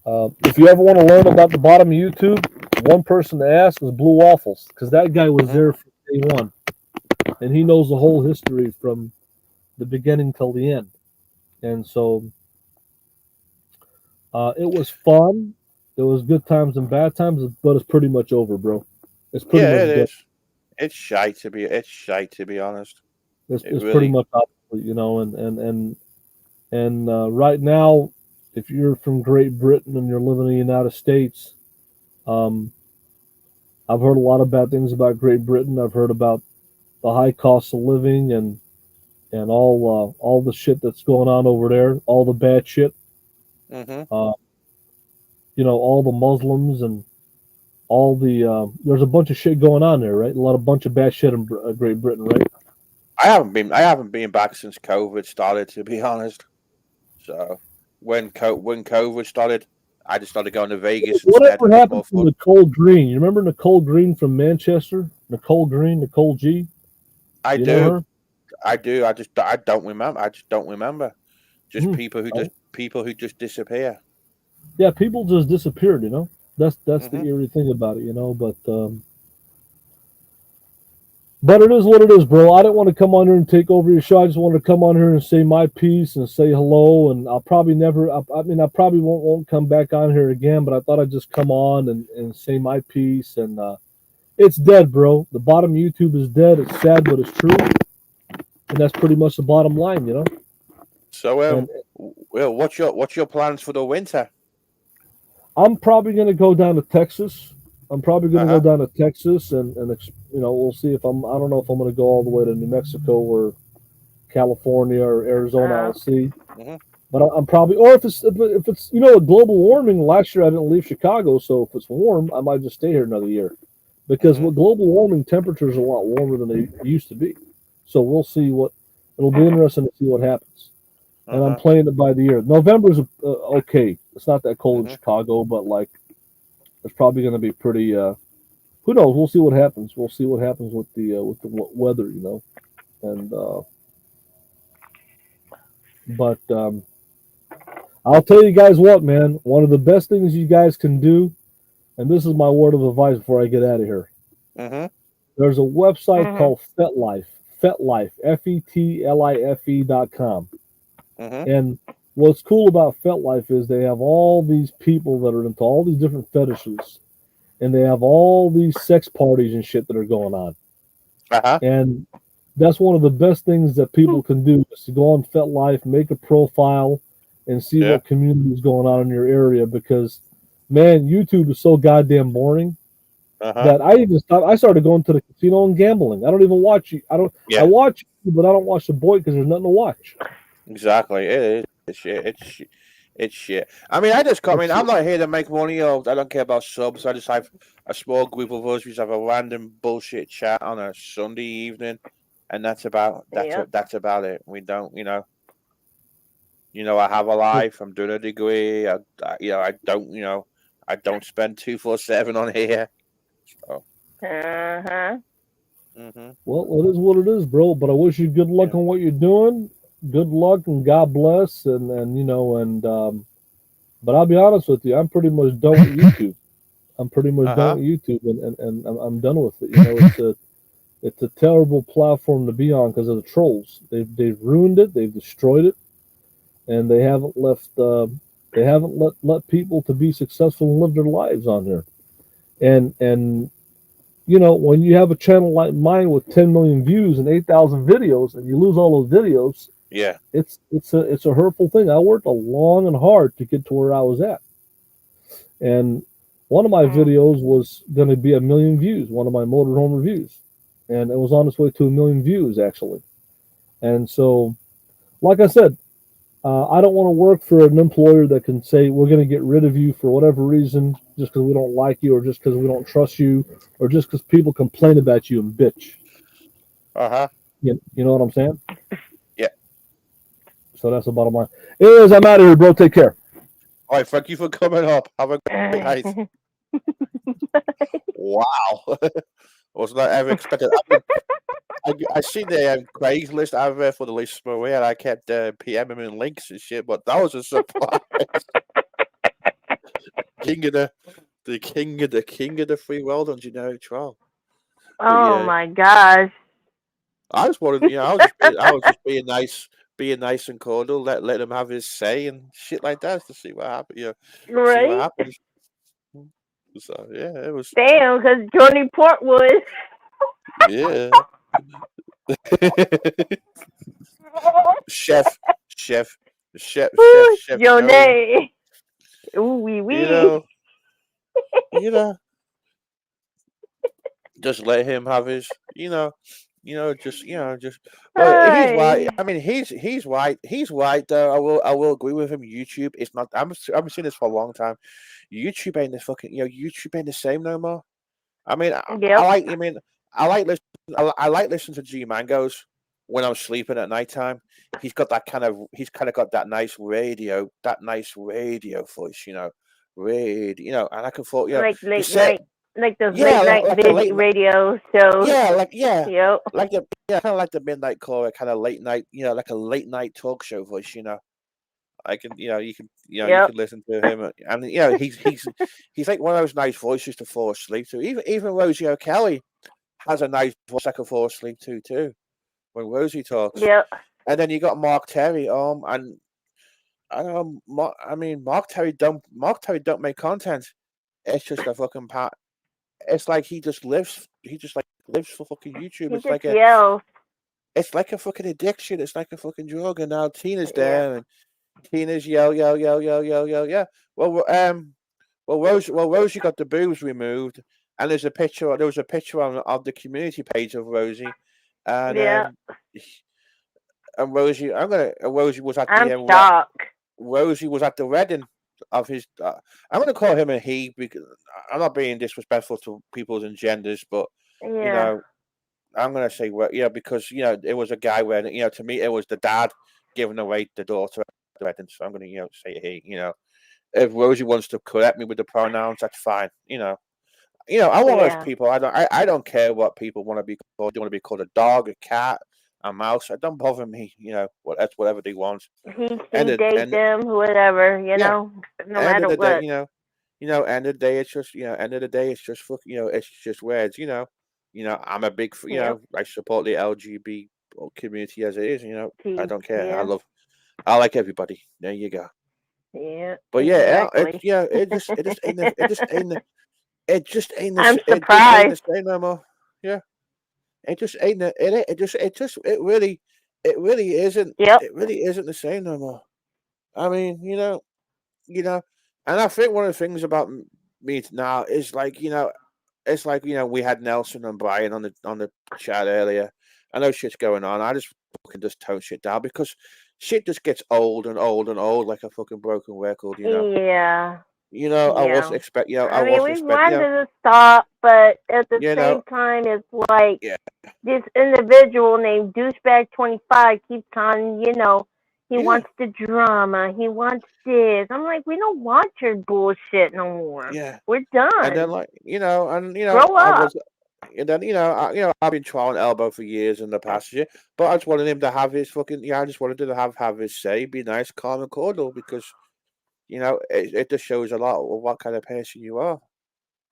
if you ever want to learn about the bottom of YouTube, one person to ask is Blue Waffles, because that guy was there from day one, and he knows the whole history from the beginning till the end. And so it was fun. It was good times and bad times, but it's pretty much over, bro. It's pretty much it dead. is. It's shite to be honest. It's really, pretty much obsolete, you know. And right now, if you're from Great Britain and you're living in the United States, I've heard a lot of bad things about Great Britain. I've heard about the high cost of living and all the shit that's going on over there, all the bad shit. You know, all the Muslims and all the there's a bunch of shit going on there, right? A bunch of bad shit in Great Britain, right? I haven't been back since COVID started, to be honest. So when COVID started, I just started going to Vegas. Whatever happened to Nicole Green? You remember Nicole Green from Manchester? Nicole Green, Nicole G. I do. I don't remember. I just don't remember. Just people who just disappear. Yeah, people just disappeared. You know, that's the eerie thing about it. You know, but it is what it is, bro. I didn't want to come on here and take over your show. I just wanted to come on here and say my piece and say hello. And I'll probably never. I mean, I probably won't come back on here again. But I thought I'd just come on and say my piece. And it's dead, bro. The bottom of YouTube is dead. It's sad, but it's true. And that's pretty much the bottom line, you know. So, well, what's your plans for the winter? I'm probably going to go down to Texas. I'm probably going to go down to Texas and you know, we'll see if I don't know if I'm going to go all the way to New Mexico or California or Arizona. I'll see. But I'm probably, or if it's you know, global warming. Last year I didn't leave Chicago, so if it's warm, I might just stay here another year. Because with global warming, temperatures are a lot warmer than they used to be. So we'll see it'll be interesting to see what happens. And I'm playing it by the year. November's okay. It's not that cold in Chicago, but like it's probably going to be pretty. Who knows? We'll see what happens. We'll see what happens with the weather. You know. and but I'll tell you guys what, man. One of the best things you guys can do, and this is my word of advice before I get out of here. Mm-hmm. There's a website Mhm. called FetLife, FetLife, FetLife.com. Mm-hmm. And what's cool about FetLife is they have all these people that are into all these different fetishes, and they have all these sex parties and shit that are going on. Uh-huh. And that's one of the best things that people can do is to go on FetLife, make a profile, and see Yeah. what community is going on in your area. Because, man, YouTube is so goddamn boring Uh-huh. that I even stopped. I started going to the casino and gambling. I don't even watch. I don't. I Yeah. watch, but I don't watch the boy because there's nothing to watch. Exactly. It is. It's shit. It's shit. I mean, I'm not here to make money, or I don't care about subs. I just have a small group of us. We just have a random bullshit chat on a Sunday evening, and Yep. that's about it. We don't, I have a life. I'm doing a degree. I don't, I don't spend 247 on here. So, Uh huh. hmm Well, it is what it is, bro. But I wish you good luck yeah. on what you're doing. Good luck and God bless. And but I'll be honest with you. I'm pretty much done with YouTube. I'm pretty much Uh done huh. with YouTube, and I'm done with it. It's a terrible platform to be on because of the trolls. They've ruined it. They've destroyed it, and they haven't let people to be successful and live their lives on there. And when you have a channel like mine with 10 million views and 8,000 videos, and you lose all those videos, Yeah. it's a hurtful thing. I worked a long and hard to get to where I was at, and one of my Mm. videos was going to be a million views. One of my motorhome reviews, and it was on its way to a million views actually. And so, like I said, I don't want to work for an employer that can say we're going to get rid of you for whatever reason, just because we don't like you, or just because we don't trust you, or just because people complain about you and bitch. Uh huh. You know what I'm saying? Yeah. So that's the bottom line. Anyways, I'm out of here, bro. Take care. All right. Thank you for coming up. Have a great night. Wow. Was not ever expected. I seen the Craigslist advert for the Lisa Marie, and I kept PMing him links and shit, but that was a surprise. king of the king of the free world on generic trial. But Oh yeah, my gosh. I just wanted, I was just being nice and cordial, let him have his say and shit like that to see what happens. See what Right? happens. So yeah, it was Damn, because Johnny Portwood. yeah. chef, chef, Woo, chef Joni. Johnny. Ooh, wee You wee. know, you know, just let him have his, just. Well, he's white. Hi. I mean, he's white. He's white though. I will agree with him. YouTube, it's not. I've seen this for a long time. YouTube ain't the fucking. YouTube ain't the same no more. I mean, I Yep. like. I mean, I like listen. I like listening to G Mangoes when I'm sleeping at nighttime. He's got that kind of. He's kind of got that nice radio. That nice radio voice. Radio. And I can thought. Like The late set. night, like those Yeah, late night like a late. radio shows. Yeah, Yep. kind of like the midnight caller, kind of late night, like a late night talk show voice. I can, you Yep. can listen to him, and he's like one of those nice voices to fall asleep to. Even Rosie O'Kelly has a nice voice I can fall asleep to too when Rosie talks. Yep. And then you got Mark Terry, and I don't know, Mark Terry don't make content. It's just a fucking pat. It's like he just lives. He just like lives for fucking YouTube. He just yells. It's like a fucking addiction. It's like a fucking drug. And now Tina's Yeah. there, and Tina's yell, yell, yell, yell, yell, yell, yeah. Well, Rosie got the boobs removed, and there's a picture. There was a picture on of the community page of Rosie, and Yeah. Rosie was at I'm the shocked. Rosie was at the wedding of his. I'm gonna call him a he because I'm not being disrespectful to people's and genders, but you Yeah. know I'm gonna say because it was a guy wearing to me it was the dad giving away the daughter at the wedding, so I'm gonna say he. If Rosie wants to correct me with the pronouns, that's fine. I'm one of those Yeah. people. I don't care what people want to be called. Do you want to be called a dog, a cat, a mouse. It don't bother me. That's whatever they want. He date them, whatever, Yeah, no end of matter the day, what. end of the day, it's just, end of the day, it's just fuck, it's just words, I'm a big, Yep. I support the LGBT community as it is, I don't care. Yeah. I like everybody. There you go. Yeah. But Exactly. it just ain't the, I'm it just ain't the surprised. same no more. Yeah, it just ain't the, it really isn't, Yep. the same no more. I mean, you know, and I think one of the things about me now is like, it's like, we had Nelson and Brian on the chat earlier. I know shit's going on. I just fucking just tone shit down because shit just gets old and old and old like a fucking broken record. Yeah. I Yeah. wasn't expect, I I mean, wasn't we expect, wanted to stop, but at the you know, same time, it's like yeah, this individual named Douchebag25 keeps on, he yeah, wants the drama. He wants this. I'm like, we don't want your bullshit no more. yeah. We're And then done. like, Grow I up. was, and then I've been trying elbow for years in the past year, but I just wanted him to have his fucking, I just wanted to have his say, be nice, calm, and cordial because it just shows a lot of what kind of person you are.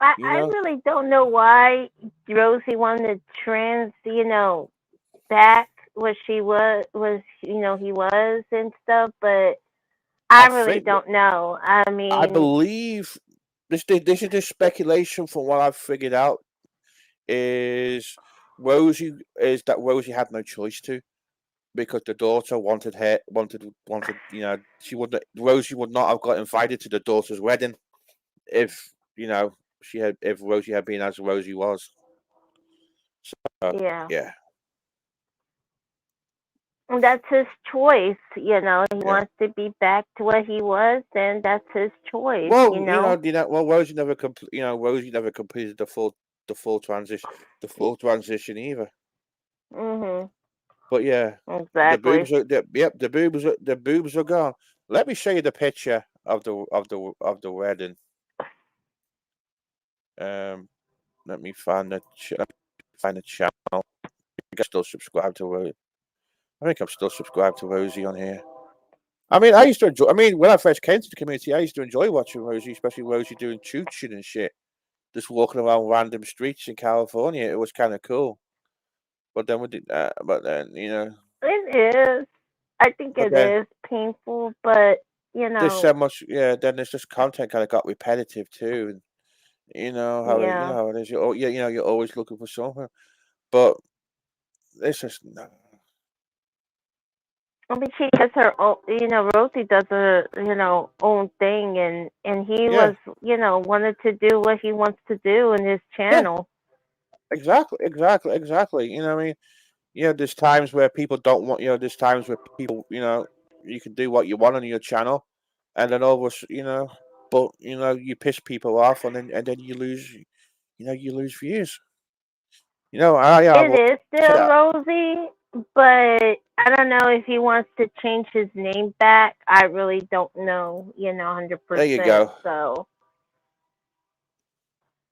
I really don't know why Rosie wanted to back what she he was and stuff, but I I really think don't know. I I mean, believe this is just speculation from what I've figured out is Rosie had no choice to because the daughter wanted she wouldn't Rosie would not have got invited to the daughter's wedding if if Rosie had been as Rosie was. So yeah. yeah, And that's his choice, He yeah. wants to be back to what he was, then that's his choice. Well, Rosie never Rosie never completed the full transition either. Mhm. But yeah, the Exactly. boobs are yep, the boobs are gone. Let me show you the picture of the wedding. Um, let me find the channel. I think I'm still subscribed to Rosie. I think I'm still subscribed to Rosie on here. I mean, I used to enjoy. I mean, when I first came to the community, I used to enjoy watching Rosie, especially Rosie doing chooching and shit, just walking around random streets in California. It was kind of cool. But then we did that. But then It is. I think but it then is painful, but there's so much. Yeah, then there's just content kind of got repetitive too. And yeah. how it is. You're always looking for something. But it's just no. I mean, she does her own. Rosie does her, own thing, and he Yeah, was, wanted to do what he wants to do in his yeah, channel. exactly. What I mean, there's times where people don't want. There's times where people, you can do what you want on your channel, and then all of us, but you piss people off, and then you lose. You lose views. I will It is say still that. Rosie, but I don't know if he wants to change his name back. I really don't know, There you 100%. go. So,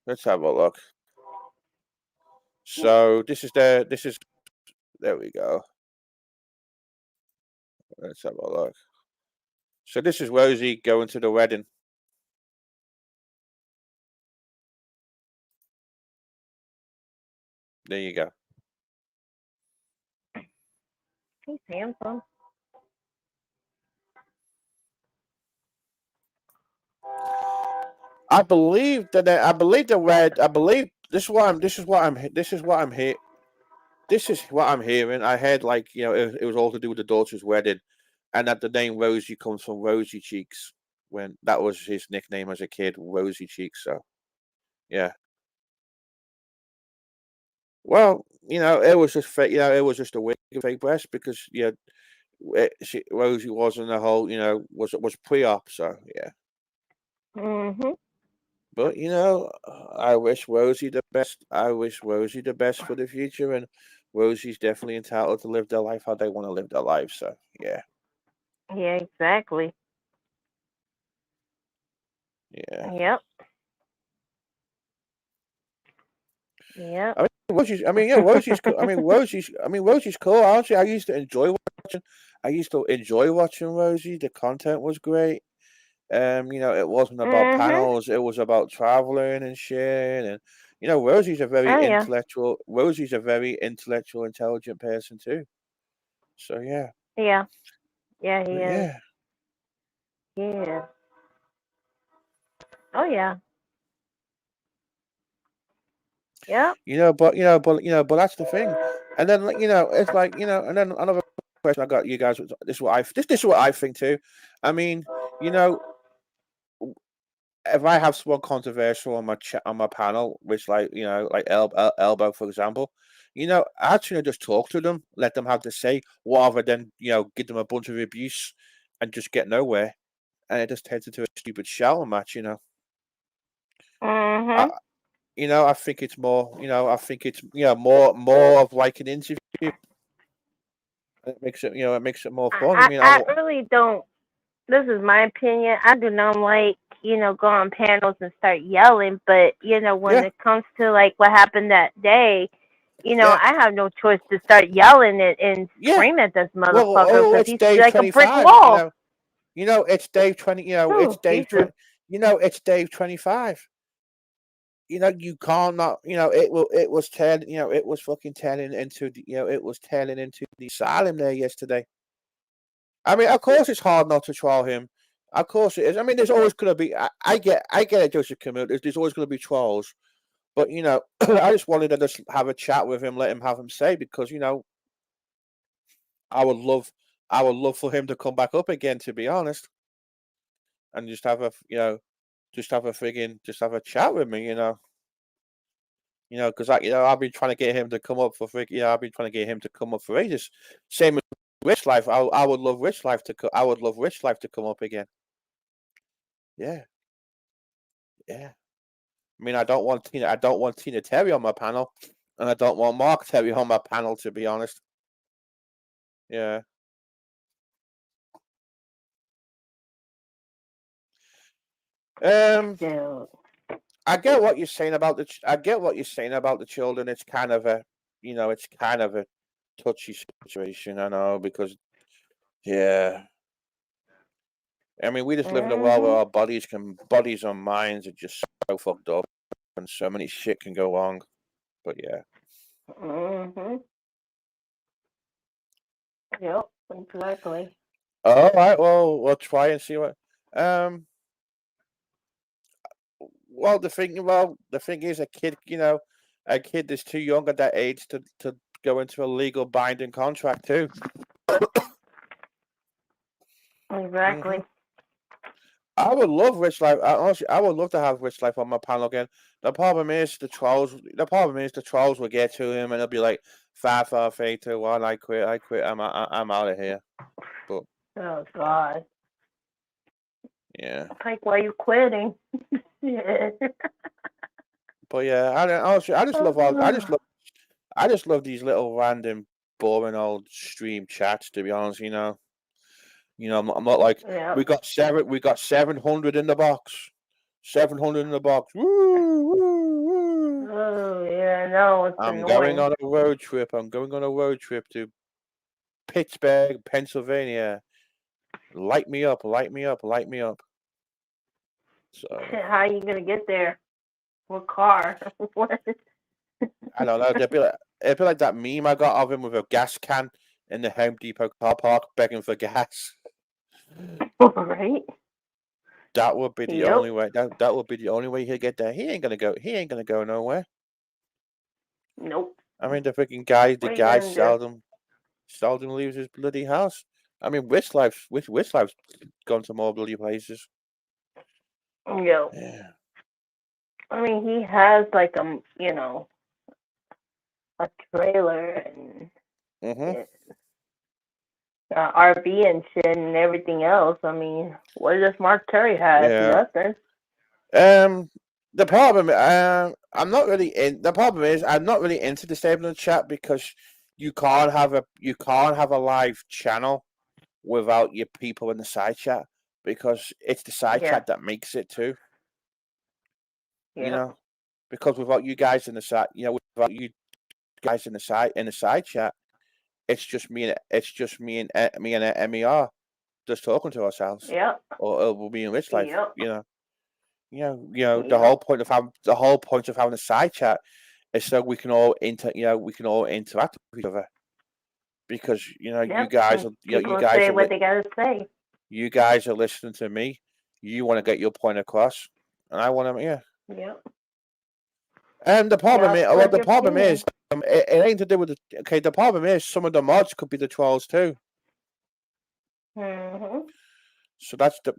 Let's have a look. So this is there we go. Let's have a look. So this is Rosie going to the wedding. There you go. he's handsome. I believe the red. I believe this is what I'm hearing. I heard like it was all to do with the daughter's wedding, and that the name Rosie comes from Rosy Cheeks when that was his nickname as a kid, Rosy Cheeks. So yeah. Well, it was just fake. It was just a wig and fake breast because Rosie wasn't a whole. Was pre-op. So yeah. Mhm. But I wish Rosie the best. I wish Rosie the best for the future, and Rosie's definitely entitled to live their life how they want to live their life. So yeah, Yeah, exactly. yeah. Yep. Yep. I mean, Rosie's. I mean, yeah, Rosie's. Rosie's cool. Honestly, I used to enjoy watching. I used to enjoy watching Rosie. The content was great. It wasn't about Mhm. panels. It was about traveling and shit. And Rosie's a very Oh yeah. intellectual. Rosie's a very intellectual, intelligent person too. So yeah, Yeah. Yeah. He but is. yeah, He is. Oh yeah. Yep. but that's the thing. And then it's like and then another question I got you guys. This is what I think too. I mean, you know, if I have someone controversial on on my panel, which like Elbow for example, I actually just talk to them, let them have to say, rather than give them a bunch of abuse and just get nowhere, and it just turns into a stupid shower match. I Mhm. I think it's more, I think it's more of like an interview. It makes it more fun. I mean, I really don't. This is my opinion. I do not like, go on panels and start yelling, but when yeah, it comes to like what happened that day, yeah, I have no choice to start yelling and yeah. scream at this Well, motherfucker because it's he's Dave like a brick 25. wall. It's Dave 20. It's Oh, Dave Jesus. 20. It's Dave 25. You can't not. It will. It was turning. It was fucking turning into. It was turning into the asylum there yesterday. I mean, of course, it's hard not to troll him. Of course it is. I mean, there's always going to be. I get it, Joseph Camille. There's always going to be trolls, but I just wanted to just have a chat with him, let him have him say, because I would love, I would love for him to come back up again, to be honest, and just have a, just have a chat with me, because I've been trying to get him to come up for I've been trying to get him to come up for ages. Same with Rich Life. I would love Rich Life to I would love Rich Life to come up again. Yeah, yeah. I mean, I don't want Tina Terry on my panel, and I don't want Mark Terry on my panel, to be honest. Yeah. Um, Dude. I get what you're saying about I get what you're saying about the children. It's kind of a, it's kind of a touchy situation. I know because, yeah. I mean, we just live in a world where Mhm. our bodies and minds are just so fucked up, and so many shit can go wrong. But yeah. Mhm. Yep. Exactly. All right. Well, we'll try and see what. Um. The thing is, a kid that's too young at that age to go into a legal binding contract too. Hmm. Exactly. I would love Rich Life. Honestly, I would love to have Rich Life on my panel again. The problem is the trolls. The problem is the trolls will get to him and they'll be like, "Five, four, three, two, one. I quit. I quit. I'm out of here." But Oh God. yeah, Like, why you quitting? Yeah. but yeah. Honestly, I just love these little random, boring old stream chats. To be honest, I'm not like Yep. we got 700 in the box, 700 in the box. Woo, woo, woo. Oh yeah, no, it's I'm going annoying. on a road trip. I'm going on a road trip to Pittsburgh, Pennsylvania. Light me up, light me up, light me up. So How are you gonna get there? What car? What? I don't know. It'd be like that meme I got of him with a gas can in the Home Depot car park begging for gas. Right? That would be the Yep. only way. That would be the only way he'll get there. He ain't gonna go. He ain't gonna go nowhere. Nope. I mean, the What are you guy gonna do? seldom leaves his bloody house. I mean, Wish Life's gone to more bloody places. Yep. Yeah. I mean, he has like a trailer and Mhm. RV and shit and everything else. I mean, what does Mark Terry have? Yeah. Nothing. Um. The problem. I'm not really in. The problem is I'm not really into disabling chat because you can't have a live channel without your people in the side chat because it's the side Yeah. chat that makes it too. You Yep. know, because without you guys in the side, without you guys in the side chat. It's just me and MER just talking to ourselves, Yep. or me and Rich Life. Yep. The Yep. whole point of having a side chat is so we can all interact with each other, because you Yep. guys And are people will say what they gotta say. you guys are listening to me. You want to get your point across, and I want to Yep. And the problem Yep. is, well, What's the your problem opinion? is, it ain't to do with the problem is some of the mods could be the trolls too. Mhm. So that's the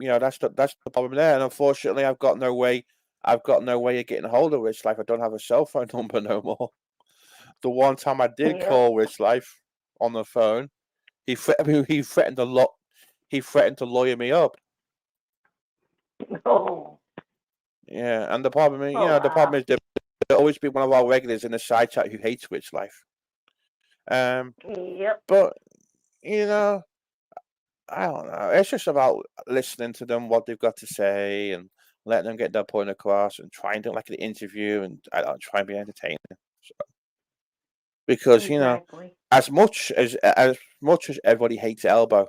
problem there. And unfortunately, I've got no way of getting a hold of Rich Life. I don't have a cell phone number no more. The one time I did Yep. call Rich Life on the phone, he threatened to lawyer me up. Oh. Yeah, and the problem is, Oh the problem wow. is there'll always be one of our regulars in the side chat who hates Rich Life. Yep. But I don't know. It's just about listening to them, what they've got to say, and letting them get their point across, and trying to like an interview, and I don't try and be entertaining. So, because Exactly. as much as everybody hates Elbow,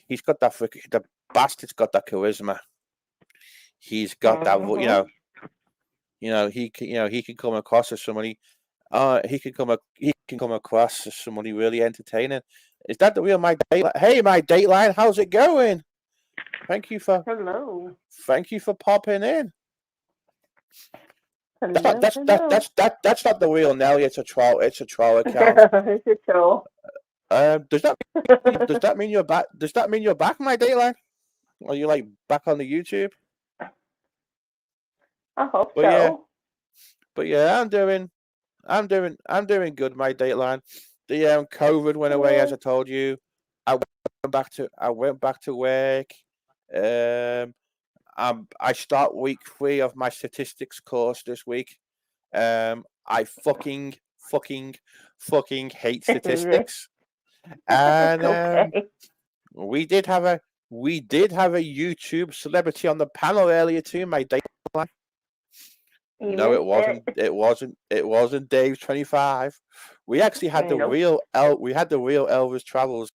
he's got the bastard's got that charisma. He's got that, Mhm. he can come across as somebody. He can come across as somebody really entertaining. Is that the real my Dateline? Hey, my Dateline, how's it going? Thank you for Hello. popping in. Hello. That's not the real Nelly. It's a troll. It's a troll account. It's a troll. Does that mean you're back? Does that mean you're back, my Dateline? Are you like back on the YouTube? I hope But so. yeah, I'm doing good, my Dateline. The COVID went away, as I told you. I went back to work. I start week 3 of my statistics course this week. I fucking hate statistics. And Okay. we did have a YouTube celebrity on the panel earlier too, my Dateline. You No, it missed wasn't. It wasn't Dave 25. We actually had the Nope. real Elvis Travels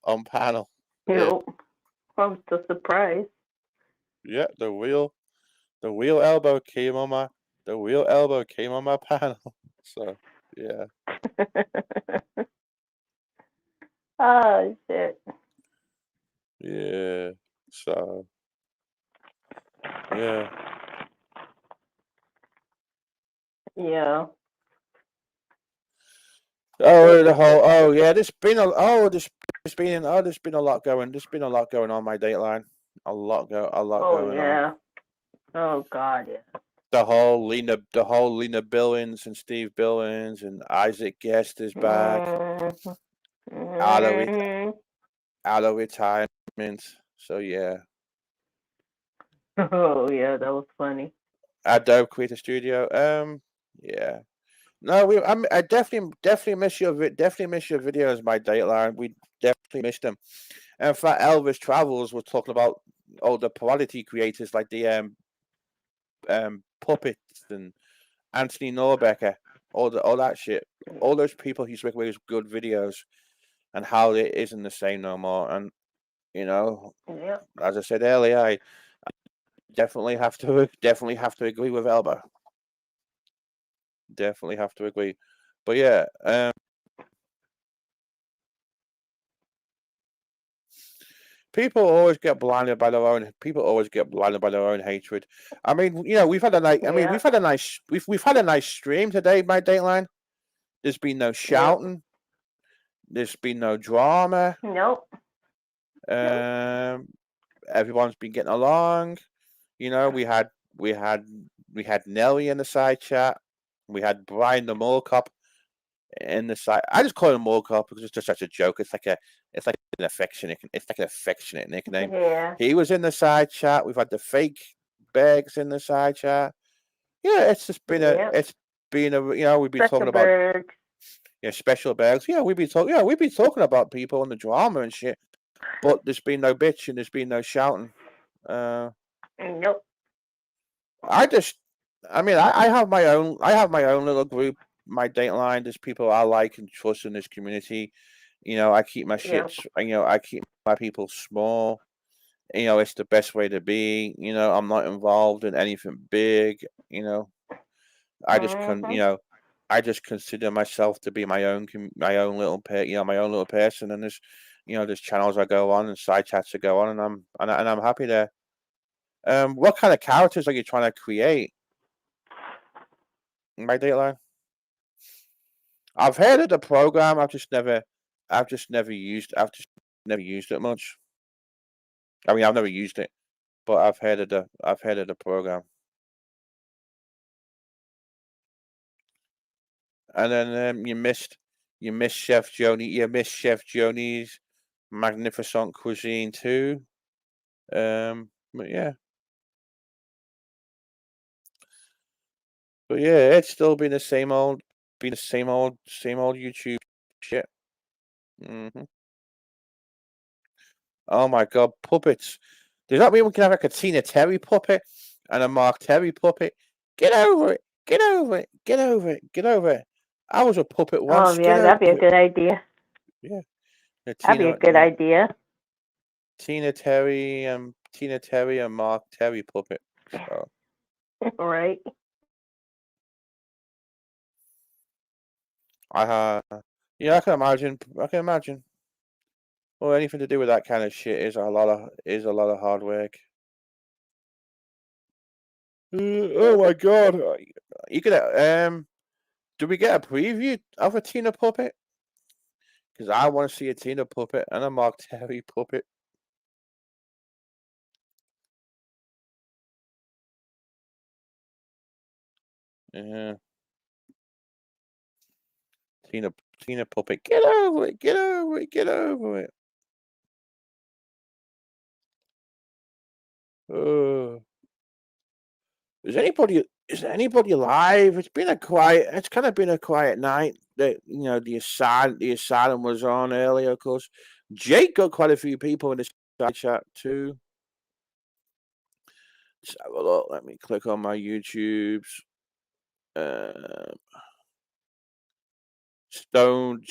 on panel. Yeah, Nope. I'm so surprised. yeah, the real elbow came on my panel. So yeah. Oh shit. Yeah. So yeah. Yeah. Oh, there's been a lot going on my Dateline. A lot Oh going on. yeah. Oh god, yeah. The whole Lena Billings and Steve Billings and Isaac Guest is back out of retirement. So yeah, Oh yeah, that was funny. Adobe Creator Studio. Yeah. No, I definitely miss your videos, my Dateline. We definitely missed them. And in fact, Elvis Travels was talking about all the parody creators like the Puppets and Anthony Norbecker, all that shit. All those people he's working with is good videos, and how it isn't the same no more. And Yep. as I said earlier, I definitely have to agree with Elba. Definitely have to agree. But yeah, people always get blinded by their own hatred. I mean, we've had a nice. I mean, Yeah. we've had a nice stream today, my Dateline. There's been no shouting. There's been no drama. Nope. Everyone's been getting along. We had Nelly in the side chat. We had Brian the Mole Cop in the side. I just call him Mole Cop because it's just such a joke. It's like an affectionate nickname. Yeah. He was in the side chat. We've had the fake Bergs in the side chat. Yeah, it's just been we've been talking about special Bergs. Yeah, we've been talking about people and the drama and shit. But there's been no bitching. There's been no shouting. Nope. I have my own little group my Dateline. There's people I like and trust in this community. I keep my Yeah. shit. I keep my people small. It's the best way to be. I'm not involved in anything big. I just Mhm. I just consider myself to be my own little my own little person. And there's channels I go on and side chats I go on, and I'm happy there. What kind of characters are you trying to create? My Dateline. I've heard of the program. I've just never used it much. I mean, I've never used it, but I've heard of the program. And then you missed Chef Joni. You missed Chef Joni's magnificent cuisine too. But yeah, it's still been the same old YouTube shit. hmm Oh my god, puppets! Does that mean we can have like a Tina Terry puppet and a Mark Terry puppet? Get over it! Get over it! Get over it! Get over it! I was a puppet Oh once. Get yeah, that'd be a over it! good idea. Yeah, That'd be a good idea. Tina Terry and Mark Terry puppet. So Right. yeah, I can imagine. I can imagine. Well, anything to do with that kind of shit is a lot of hard work. Oh my god! You gonna do we get a preview of a Tina puppet? Because I want to see a Tina puppet and a Mark Terry puppet. Yeah, Tina Tina puppet. Get over it! Get over it! Get over it! Uh, is anybody alive? It's kind of been a quiet night. The asylum was on earlier, of course. Jake got quite a few people in the side chat too. Let's have a look. Let me click on my YouTubes. Stone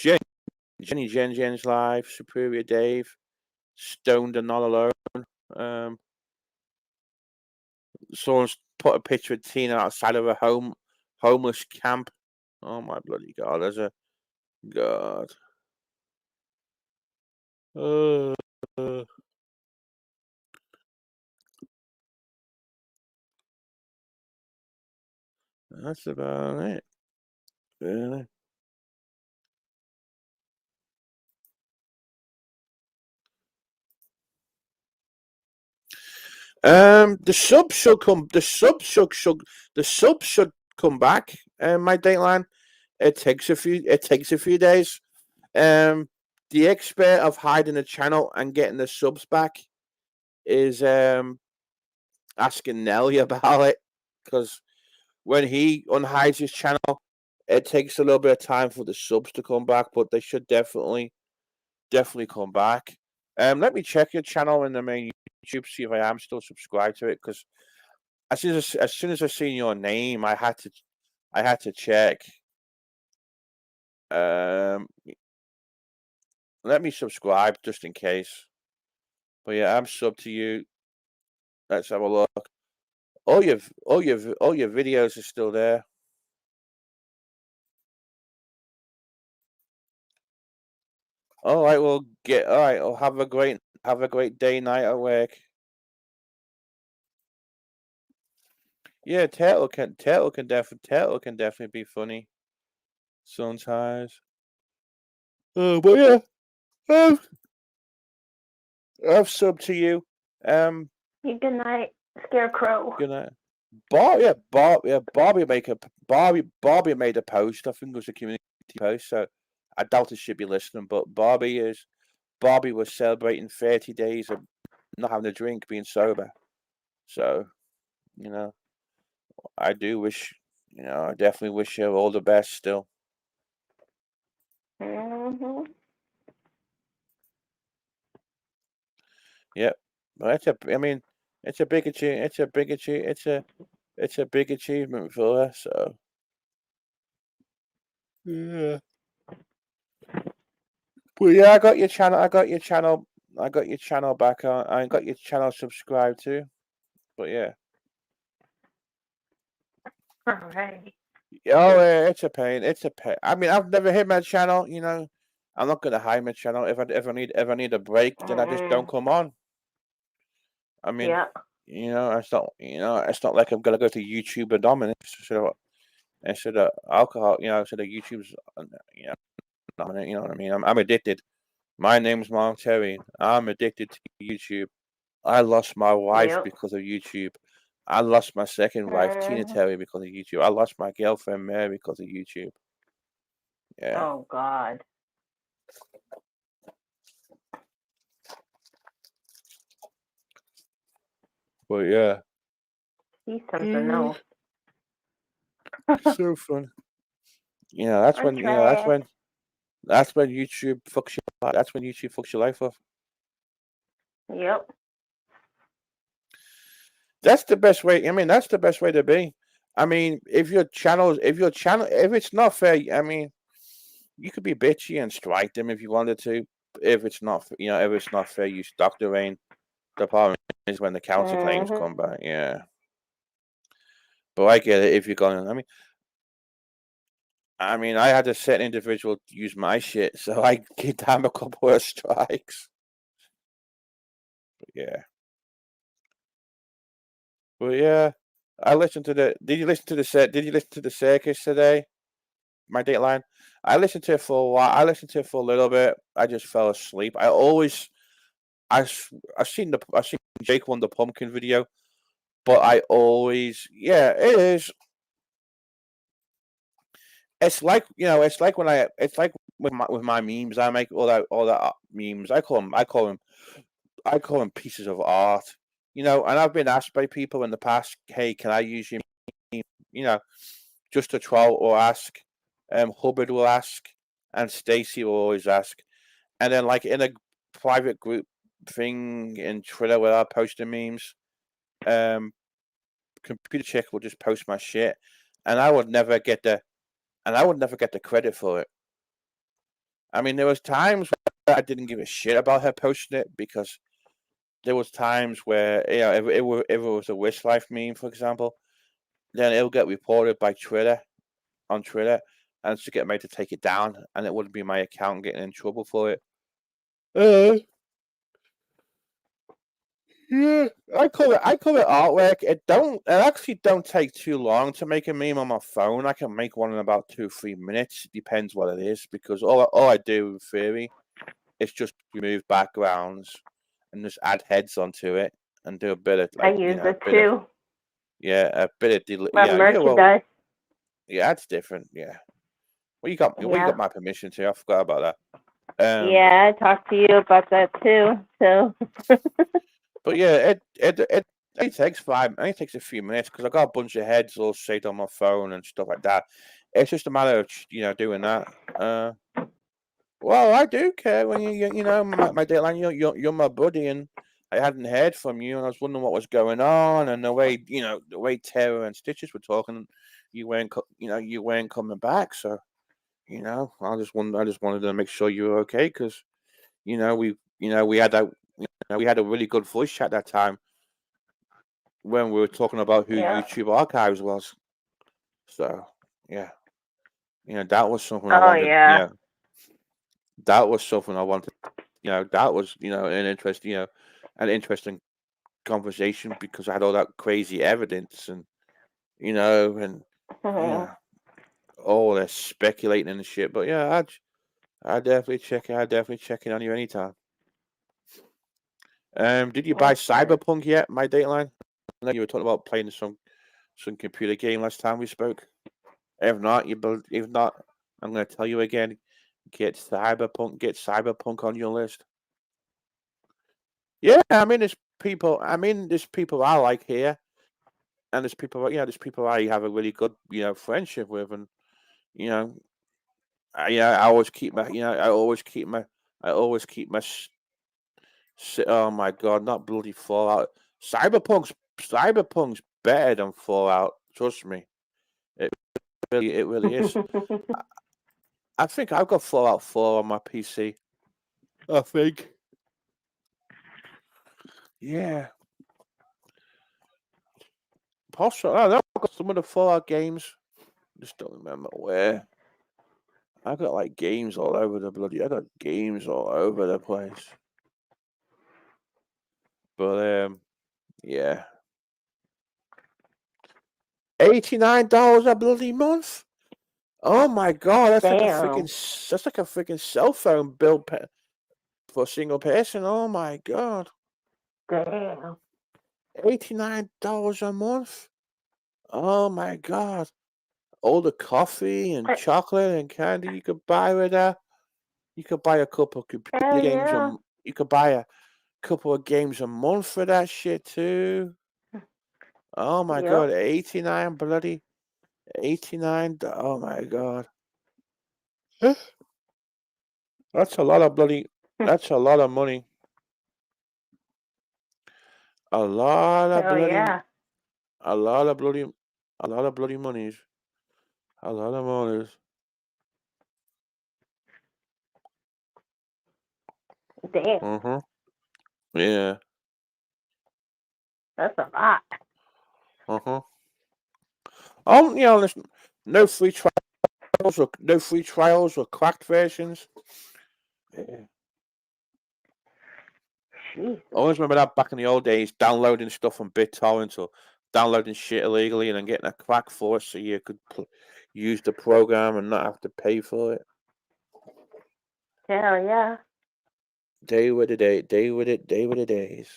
Jen's live. Superior Dave. Stoned and not alone. Someone's put a picture of Tina outside of a homeless camp. Oh my bloody god! There's a god. Uh, that's about it. Really. The sub should come. The sub should come back. My Dateline. It takes a few. It takes a few days. The expert of hiding the channel and getting the subs back is asking Nelly about it, because when he unhides his channel, it takes a little bit of time for the subs to come back, but they should definitely come back. Let me check your channel in the main YouTube, see if I am still subscribed to it, because as soon as I seen your name, I had to check. Let me subscribe just in case. But yeah, I'm sub to you. Let's have a look. All your videos are still there. All right, well all right. Well, have a great day, night at work. Yeah, Turtle can definitely be funny sometimes. But yeah, I've subbed to you. Good night, Scarecrow. Good night. Bobby made a post. I think it was a community post, so I doubt it should be listening. But Bobby was celebrating 30 days of not having a drink, being sober. So, you know, I do wish, I definitely wish her all the best still. Mhm. Yep. But it's a big achievement. It's a big achievement for her. So, Yeah. But yeah, I got your channel. I got your channel. I got your channel back on. I got your channel subscribed to. But yeah. Alright. Oh, yeah, it's a pain. It's a pain. I mean, I've never hit my channel. You know, I'm not gonna hide my channel. If I ever need a break, then I just don't come on. I mean, Yeah. it's not. It's not like I'm gonna go to YouTube and dominate instead of alcohol. Instead of YouTube's. Dominate. You know what I mean? I'm addicted. My name's Mark Terry. I'm addicted to YouTube. I lost my wife Yep. because of YouTube. I lost my second wife, Tina Mhm. Terry, because of YouTube. I lost my girlfriend, Mary, because of YouTube. Yeah. Oh God. But yeah. He's something else. So fun. That's I'm when trash. that's when YouTube fucks your life. That's when YouTube fucks your life up. Yep. That's the best way. I mean, that's the best way to be. I mean, if it's not fair, I mean, you could be bitchy and strike them if you wanted to. If it's not, if it's not fair, you stop the rain. The problem is when the counterclaims Mhm. come back. Yeah, but I get it. If you're going, I mean, I had a certain individual use my shit, so I gave them a couple of strikes. But yeah. But yeah, I listened to the. Did you listen to the set? Did you listen to the circus today? My Dateline. I listened to it for a while. I listened to it for a little bit. I just fell asleep. I've seen Jake Won the Pumpkin video, but I always it is. It's like with my memes. I make all that memes. I call them pieces of art. And I've been asked by people in the past, hey, can I use your meme? Just to troll or ask. Hubbard will ask, and Stacy will always ask. And then, like in a private group thing in Twitter where I post the memes, Computer Chick will just post my shit, and I would never get the credit for it. I mean, there was times where I didn't give a shit about her posting it because there was times where if it was a Wish Life meme, for example, then it'll get reported by Twitter on Twitter, and to get made to take it down, and it wouldn't be my account getting in trouble for it. Yeah, I call it artwork. It actually don't take too long to make a meme on my phone. I can make one in about 2-3 minutes. Depends what it is, because all I do in theory is just remove backgrounds and just add heads onto it and do a bit of I use a it bit of too. a bit of My merchandise. yeah, that's different. Yeah. Well, you got Yeah. my permission to. I forgot about that. Yeah, I talked to you about that too. So. But yeah, it only takes a few minutes because I got a bunch of heads all saved on my phone and stuff like that. It's just a matter of doing that. Well, I do care when my Dateline, you're my buddy, and I hadn't heard from you, and I was wondering what was going on, and the way Terror and Stitches were talking, you weren't coming back, so I just wanted to make sure you were okay because we had that we had a really good voice chat that time when we were talking about who Yeah. YouTube Archives was. So yeah, that was something I Oh wanted. yeah. That was something I wanted. That was an interesting conversation because I had all that crazy evidence and and Mhm. yeah, all this speculating and shit. But yeah, I definitely check it. I definitely check in on you anytime. Did you buy Okay. Cyberpunk yet? My Dateline. I know you were talking about playing some computer game last time we spoke. If not, I'm going to tell you again. Get Cyberpunk on your list. Yeah, I mean, there's people. There's people I like here, and there's people I have a really good, friendship with, and you know, I always keep my, I always keep my. Oh my god, not bloody Fallout. Cyberpunk's better than Fallout. Trust me, it really is. I think I've got Fallout 4 on my PC. I think. Yeah. Possibly. I know I've got some of the Fallout games. Just don't remember where. I got like games all over the bloody. I got games all over the place. But yeah. $89 a bloody month. Oh my god, that's like a Damn. freaking cell phone bill for a single person. Oh my god, Damn. $89 a month. Oh my god, all the coffee and Hey, chocolate and candy you could buy with that. You could buy a couple of computer hell games. yeah. You could buy a couple of games a month for that shit too. Oh my god, Yep. 89 bloody 89. Oh my god. That's a lot of bloody. That's a lot of money. A lot of Hell bloody. yeah. A lot of bloody. A lot of bloody monies. A lot of monies. Damn. Yeah. That's a lot. Oh, there's no free trials or cracked versions. Yeah. Jesus. I always remember that back in the old days, downloading stuff on BitTorrent or downloading shit illegally and then getting a crack for it so you could use the program and not have to pay for it. Hell yeah. Day with the day, day with it, day with the days.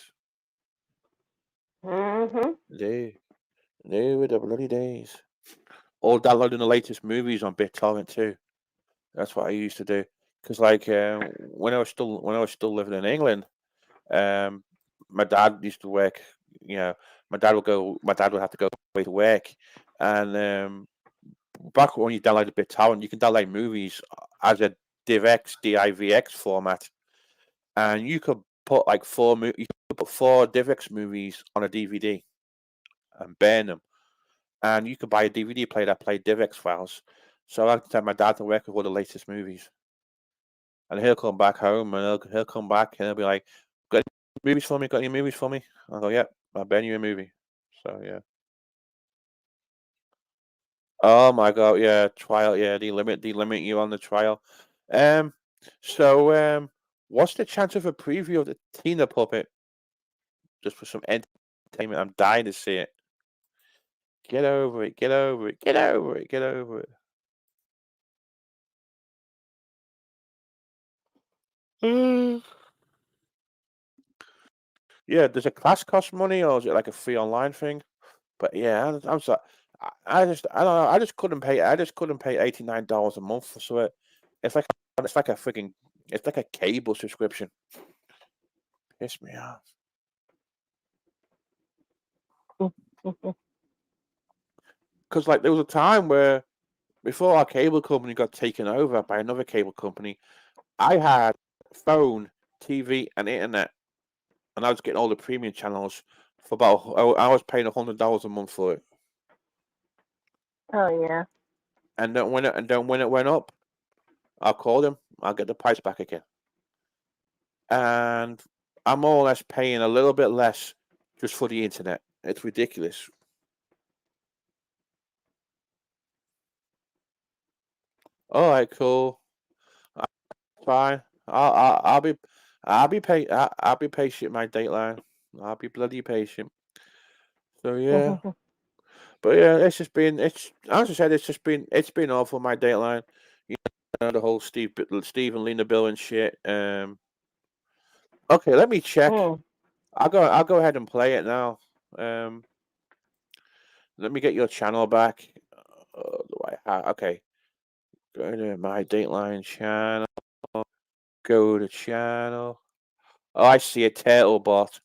Day with the bloody days. Or downloading the latest movies on BitTorrent too. That's what I used to do. Because when I was still living in England, my dad used to work. My dad would have to go away to work, and back when you download BitTorrent, you can download movies as a DivX format, and you could put like you could put 4 DivX movies on a DVD and burn them, and you could buy a DVD player that played DivX files. So I could tell my dad to work with all the latest movies, and he'll come back home and he'll come back and he'll be like, "Got any movies for me? Got any movies for me?" I'll go, "Yep, I'll burn you a movie." So yeah. Oh my god, yeah, trial, yeah, they limit you on the trial. Um, what's the chance of a preview of the Tina puppet? Just for some entertainment. I'm dying to see it. Get over it, get over it, get over it, get over it. Yeah, does a class cost money or is it like a free online thing? But yeah, I'm sorry. I don't know. I just couldn't pay $89 a month for it. It's like a freaking it's like a cable subscription. Piss me off. Because like there was a time where before our cable company got taken over by another cable company, I had phone, TV, and internet, and I was getting all the premium channels for about. I was paying $100 a month for it. Oh yeah. And then when it went up, I'll call them. I'll get the price back again. And I'm more or less paying a little bit less just for the internet. It's ridiculous. All right, cool. Fine. I'll be patient. My Dateline. I'll be bloody patient. So yeah, but yeah, it's as I said, it's been awful. My Dateline. You know the whole Steve and Lena Bill and shit. Okay, let me check. I'll go ahead and play it now. Let me get your channel back. Okay. Go to my Dateline channel. Go to channel. Oh, I see a turtle bot.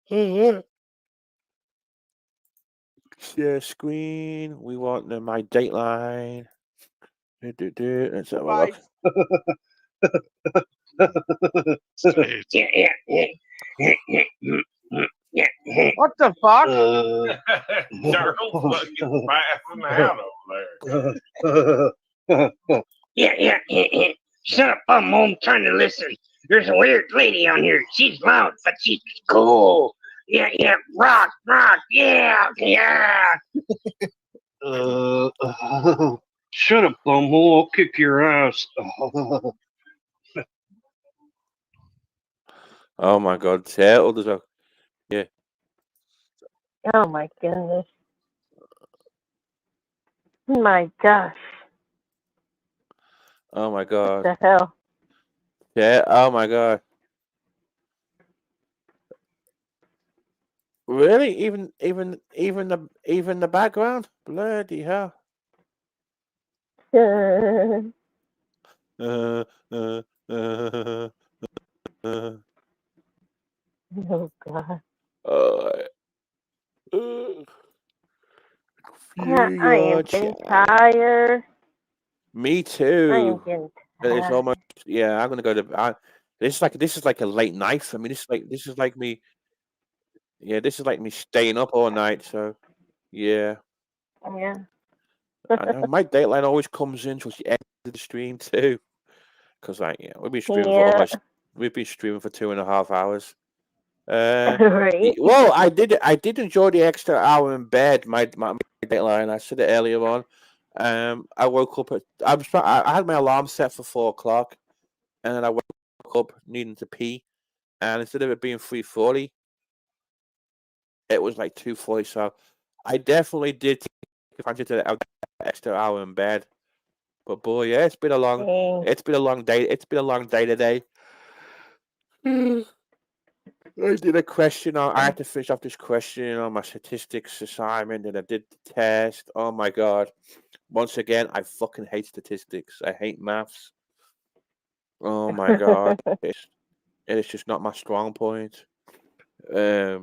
Share screen. We want my Dateline. Let's have a look. What the fuck? Turtle's fucking laughing out over there. Yeah. Shut up, I'm trying to listen. There's a weird lady on here. She's loud, but she's cool. Yeah. Rock, yeah. Shut up, bumhole. I'll kick your ass. Oh my God, turtle. There's a Oh my goodness. My gosh. oh my What God, the hell? yeah. Oh my God, really? Even the background? Bloody hell. Oh Uh, uh, uh, uh, God. uh, I am getting tired. Me I too. am getting And it's tired. almost yeah. I'm gonna go to. This is like a late night for me. This is like me. Yeah, this is like me staying up all night. So yeah, Yeah. I know my dateline always comes in towards the end of the stream too. Because Yeah. we've been streaming for 2.5 hours. Uh, Right. well, I did enjoy the extra hour in bed. My dateline. I said it earlier on. I woke up at I had my alarm set for 4 o'clock, and then I woke up needing to pee, and instead of it being 3:40, it was like 2:40. So I definitely did take advantage of that extra hour in bed. But boy, yeah, Dang. it's been a long day. It's been a long day today. I did a question on. I had to finish off this question on my statistics assignment, and I did the test. Oh my God! Once again, I fucking hate statistics. I hate maths. Oh my God! It's just not my strong point. Yeah,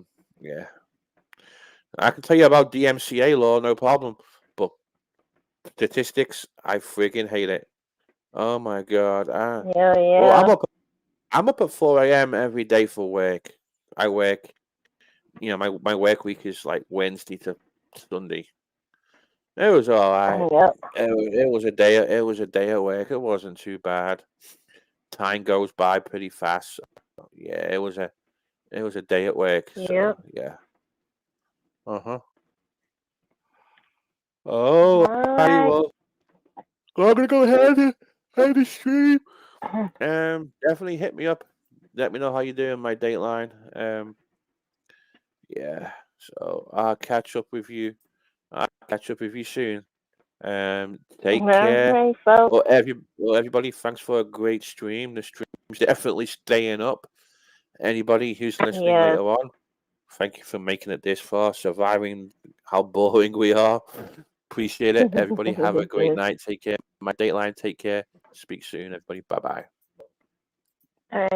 I can tell you about DMCA law, no problem. But statistics, I friggin' hate it. Oh my God! Yeah, Well, yeah. I'm up at 4 a.m. every day for work. I work. My work week is like Wednesday to Sunday. It was all right. Yep. It was a day at work. It wasn't too bad. Time goes by pretty fast. So, yeah, it was a day at work. So Yep. yeah. Uh-huh. Oh, All alrighty, right. well, I'm gonna go ahead and end the stream. Definitely hit me up. Let me know how you're doing, my Dateline. Yeah. So I'll catch up with you. I'll catch up with you soon. Take All care. right, folks. Everybody, thanks for a great stream. The stream's definitely staying up. Anybody who's listening Yes. later on, thank you for making it this far, surviving how boring we are. Appreciate it. Everybody, have a great night. Take care. My Dateline, take care. Speak soon, everybody. Bye bye. All right.